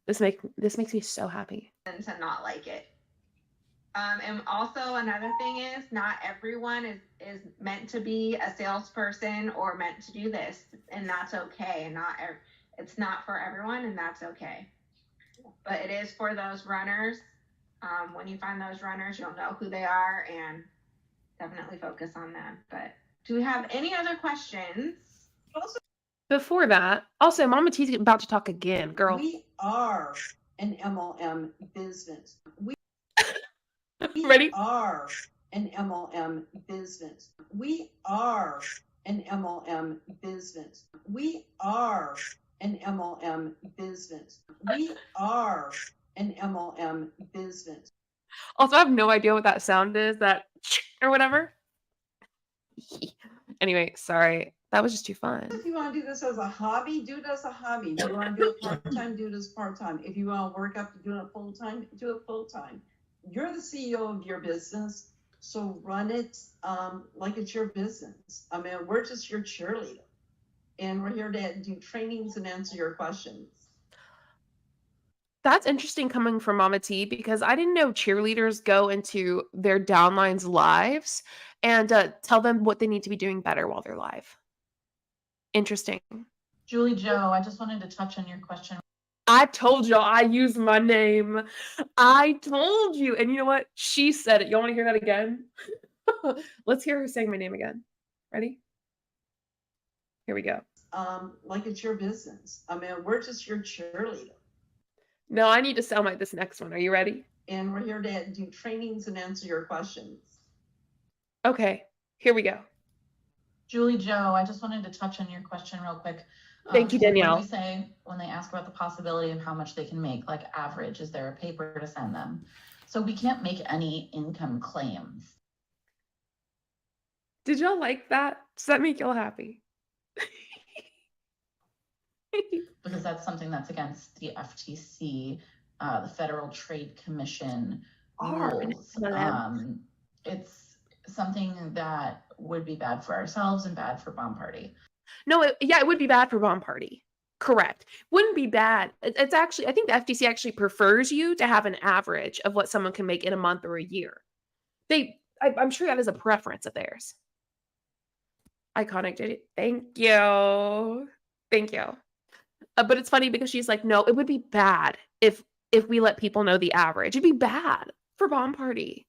This makes me so happy. And to not like it. And also another thing is not everyone is meant to be a salesperson or meant to do this, and that's okay. And it's not for everyone, and that's okay. But it is for those runners. When you find those runners, you'll know who they are, and definitely focus on them. But do we have any other questions? Before that, also, Mama T's about to talk again, girl. We are an MLM business. We Ready? are an MLM business. We are an MLM business. We are an MLM business. We are an MLM business. Also, I have no idea what that sound is, that or whatever. Anyway, sorry. That was just too fun. If you want to do this as a hobby, do it as a hobby. If you want to do it part-time, do it as part-time. If you want to work up to doing it full-time, do it full-time. You're the CEO of your business, so run it like it's your business. I mean, we're just your cheerleader, and we're here to do trainings and answer your questions. That's interesting coming from Mama T because I didn't know cheerleaders go into their downlines' lives and tell them what they need to be doing better while they're live. Interesting. JulieJo, I just wanted to touch on your question. I told y'all I use my name. I told you. And you know what? She said it. Y'all want to hear that again? Let's hear her saying my name again. Ready? Here we go. Like it's your business. I mean, we're just your cheerleader. No, I need to sound like this next one. Are you ready? And we're here to do trainings and answer your questions. Okay, here we go. JulieJo, I just wanted to touch on your question real quick. Thank you, What Danielle. do we say when they ask about the possibility of how much they can make, like average? Is there a paper to send them? So we can't make any income claims. Did y'all like that? Does that make y'all happy? Because that's something that's against the FTC, the Federal Trade Commission rules. It's something that would be bad for ourselves and bad for Bomb Party. No, it would be bad for Bomb Party. Correct. Wouldn't be bad. It's actually, I think the FTC actually prefers you to have an average of what someone can make in a month or a year. I'm sure that is a preference of theirs. Iconic, JJ. Thank you. Thank you. But it's funny because she's like, no, it would be bad if we let people know the average. It'd be bad for Bomb Party.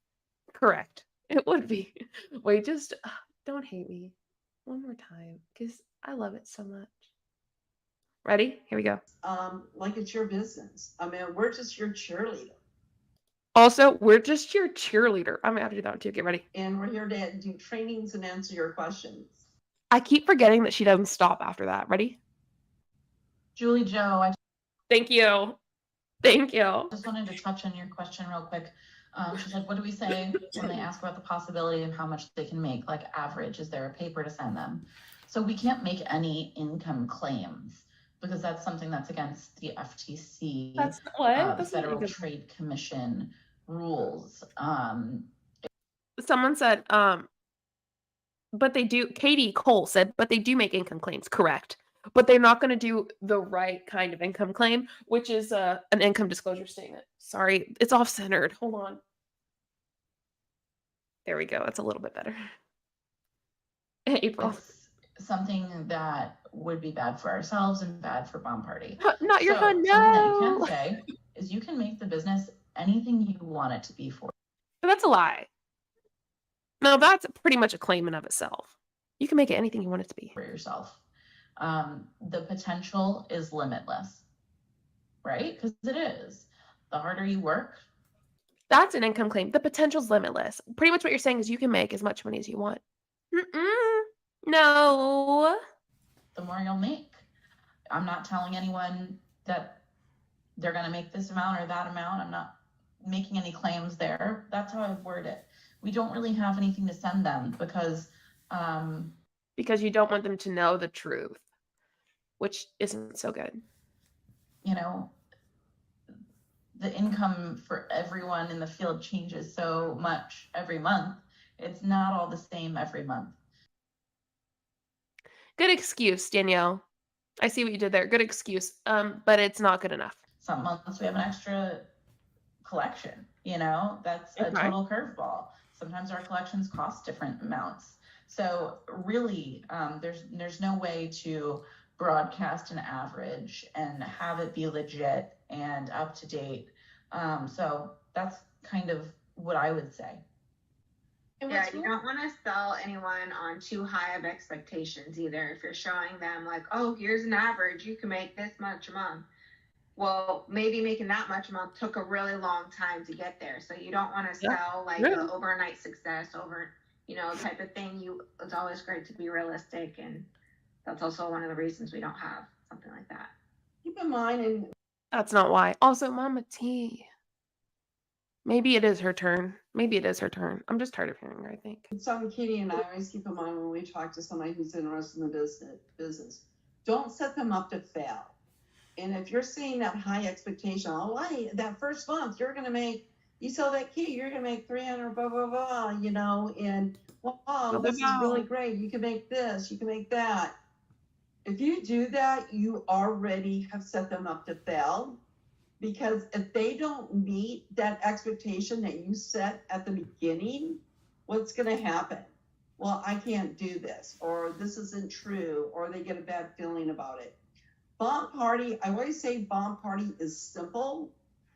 Correct. It would be. Wait, just don't hate me one more time because I love it so much. Ready? Here we go. Like it's your business. I mean, we're just your cheerleader. Also, we're just your cheerleader. I'm gonna have to do that one too. Get ready. And we're here to do trainings and answer your questions. I keep forgetting that she doesn't stop after that. Ready? JulieJo, Thank you. Thank you. I just wanted to touch on your question real quick. She said, what do we say when they ask about the possibility of how much they can make, like average? Is there a paper to send them? So we can't make any income claims because that's something that's against the FTC, That's what? the Federal Trade Commission rules. Someone said, but they do, Katie Cole said, but they do make income claims. Correct. But they're not going to do the right kind of income claim, which is an income disclosure statement. Sorry, it's off-centered. Hold on. There we go. That's a little bit better. April. It's something that would be bad for ourselves and bad for Bomb Party. Not your fun, no. Something that you can say is you can make the business anything you want it to be for. But that's a lie. No, that's pretty much a claim in of itself. You can make it anything you want it to be. For yourself. The potential is limitless, right? Because it is. The harder you work. That's an income claim. The potential's limitless. Pretty much what you're saying is you can make as much money as you want. No. The more you'll make. I'm not telling anyone that they're going to make this amount or that amount. I'm not making any claims there. That's how I word it. We don't really have anything to send them because you don't want them to know the truth, which isn't so good. You know, the income for everyone in the field changes so much every month. It's not all the same every month. Good excuse, Danielle. I see what you did there. Good excuse. But it's not good enough. Some months we have an extra collection, you know, that's a total curveball. Sometimes our collections cost different amounts. So really, there's no way to broadcast an average and have it be legit and up to date. So that's kind of what I would say. Yeah, you don't want to sell anyone on too high of expectations either. If you're showing them like, oh, here's an average, you can make this much a month. Well, maybe making that much a month took a really long time to get there. So you don't want to sell like an overnight success over, you know, type of thing. It's always great to be realistic, and that's also one of the reasons we don't have something like that. Keep in mind, and that's not why. Also, Mama T. Maybe it is her turn. Maybe it is her turn. I'm just tired of hearing her, I think. Some Kitty and I always keep in mind when we talk to somebody who's interested in the business. Don't set them up to fail. And if you're seeing that high expectation, that first month you're gonna make, you sell that key, you're gonna make 300, blah blah blah, you know, and wow, this is really great. You can make this, you can make that. If you do that, you already have set them up to fail. Because if they don't meet that expectation that you set at the beginning, what's going to happen? Well, I can't do this, or this isn't true, or they get a bad feeling about it. Bomb party, I always say bomb party is simple,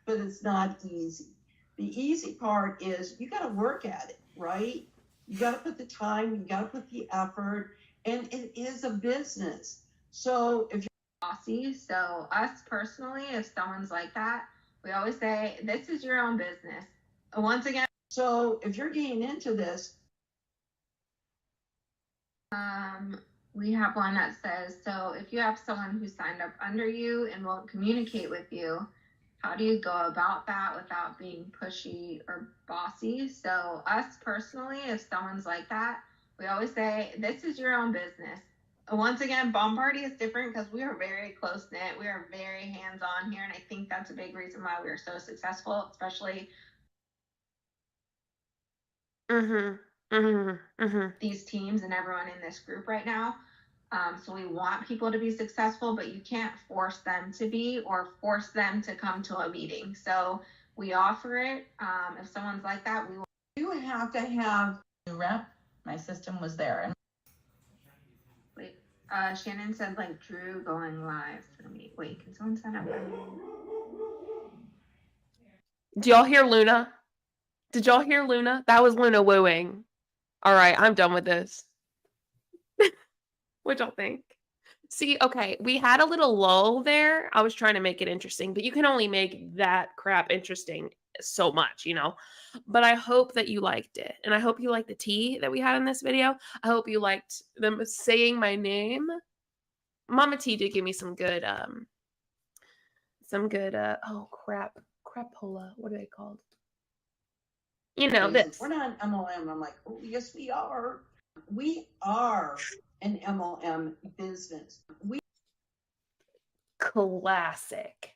but it's not easy. The easy part is you got to work at it, right? You got to put the time, you got to put the effort, and it is a business. So if bossy. So us personally, if someone's like that, we always say, this is your own business. Once again, so if you're getting into this, we have one that says, so if you have someone who signed up under you and won't communicate with you, how do you go about that without being pushy or bossy? So us personally, if someone's like that, we always say, this is your own business. Once again, Bomb Party is different because we are very close-knit. We are very hands-on here, and I think that's a big reason why we are so successful, especially these teams and everyone in this group right now. So we want people to be successful, but you can't force them to be or force them to come to a meeting. So we offer it. If someone's like that, we will. You have to have New rep. My system was there. And wait. Shannon said like Drew going live for me. Wait, can someone sign up? Do y'all hear Luna? Did y'all hear Luna? That was Luna wooing. All right, I'm done with this. What y'all think? See, okay, we had a little lull there. I was trying to make it interesting, but you can only make that crap interesting so much, you know? But I hope that you liked it. And I hope you liked the tea that we had in this video. I hope you liked them saying my name. Mama T did give me some good, oh crap. Crapola. What are they called? You know, this. We're not an MLM. I'm like, oh, yes, we are. We are an MLM business. Classic.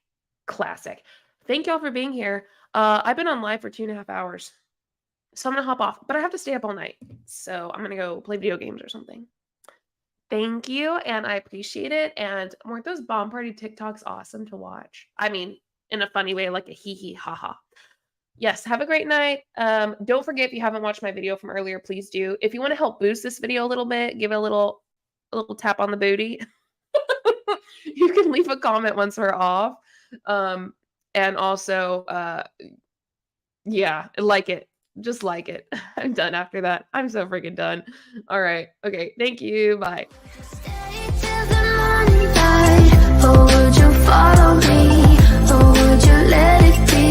Thank y'all for being here. I've been on live for 2.5 hours, so I'm gonna hop off, but I have to stay up all night, so I'm gonna go play video games or something. Thank you, and I appreciate it. And weren't those Bomb Party TikToks awesome to watch? I mean, in a funny way, like a hee hee ha ha. Yes, have a great night. Don't forget, if you haven't watched my video from earlier, please do. If you want to help boost this video a little bit, give it a little tap on the booty. You can leave a comment once we're off. And also, yeah, like it. Just like it. I'm done after that. I'm so freaking done. All right. Okay. Thank you. Bye. Or would you follow me? Or would you let it be?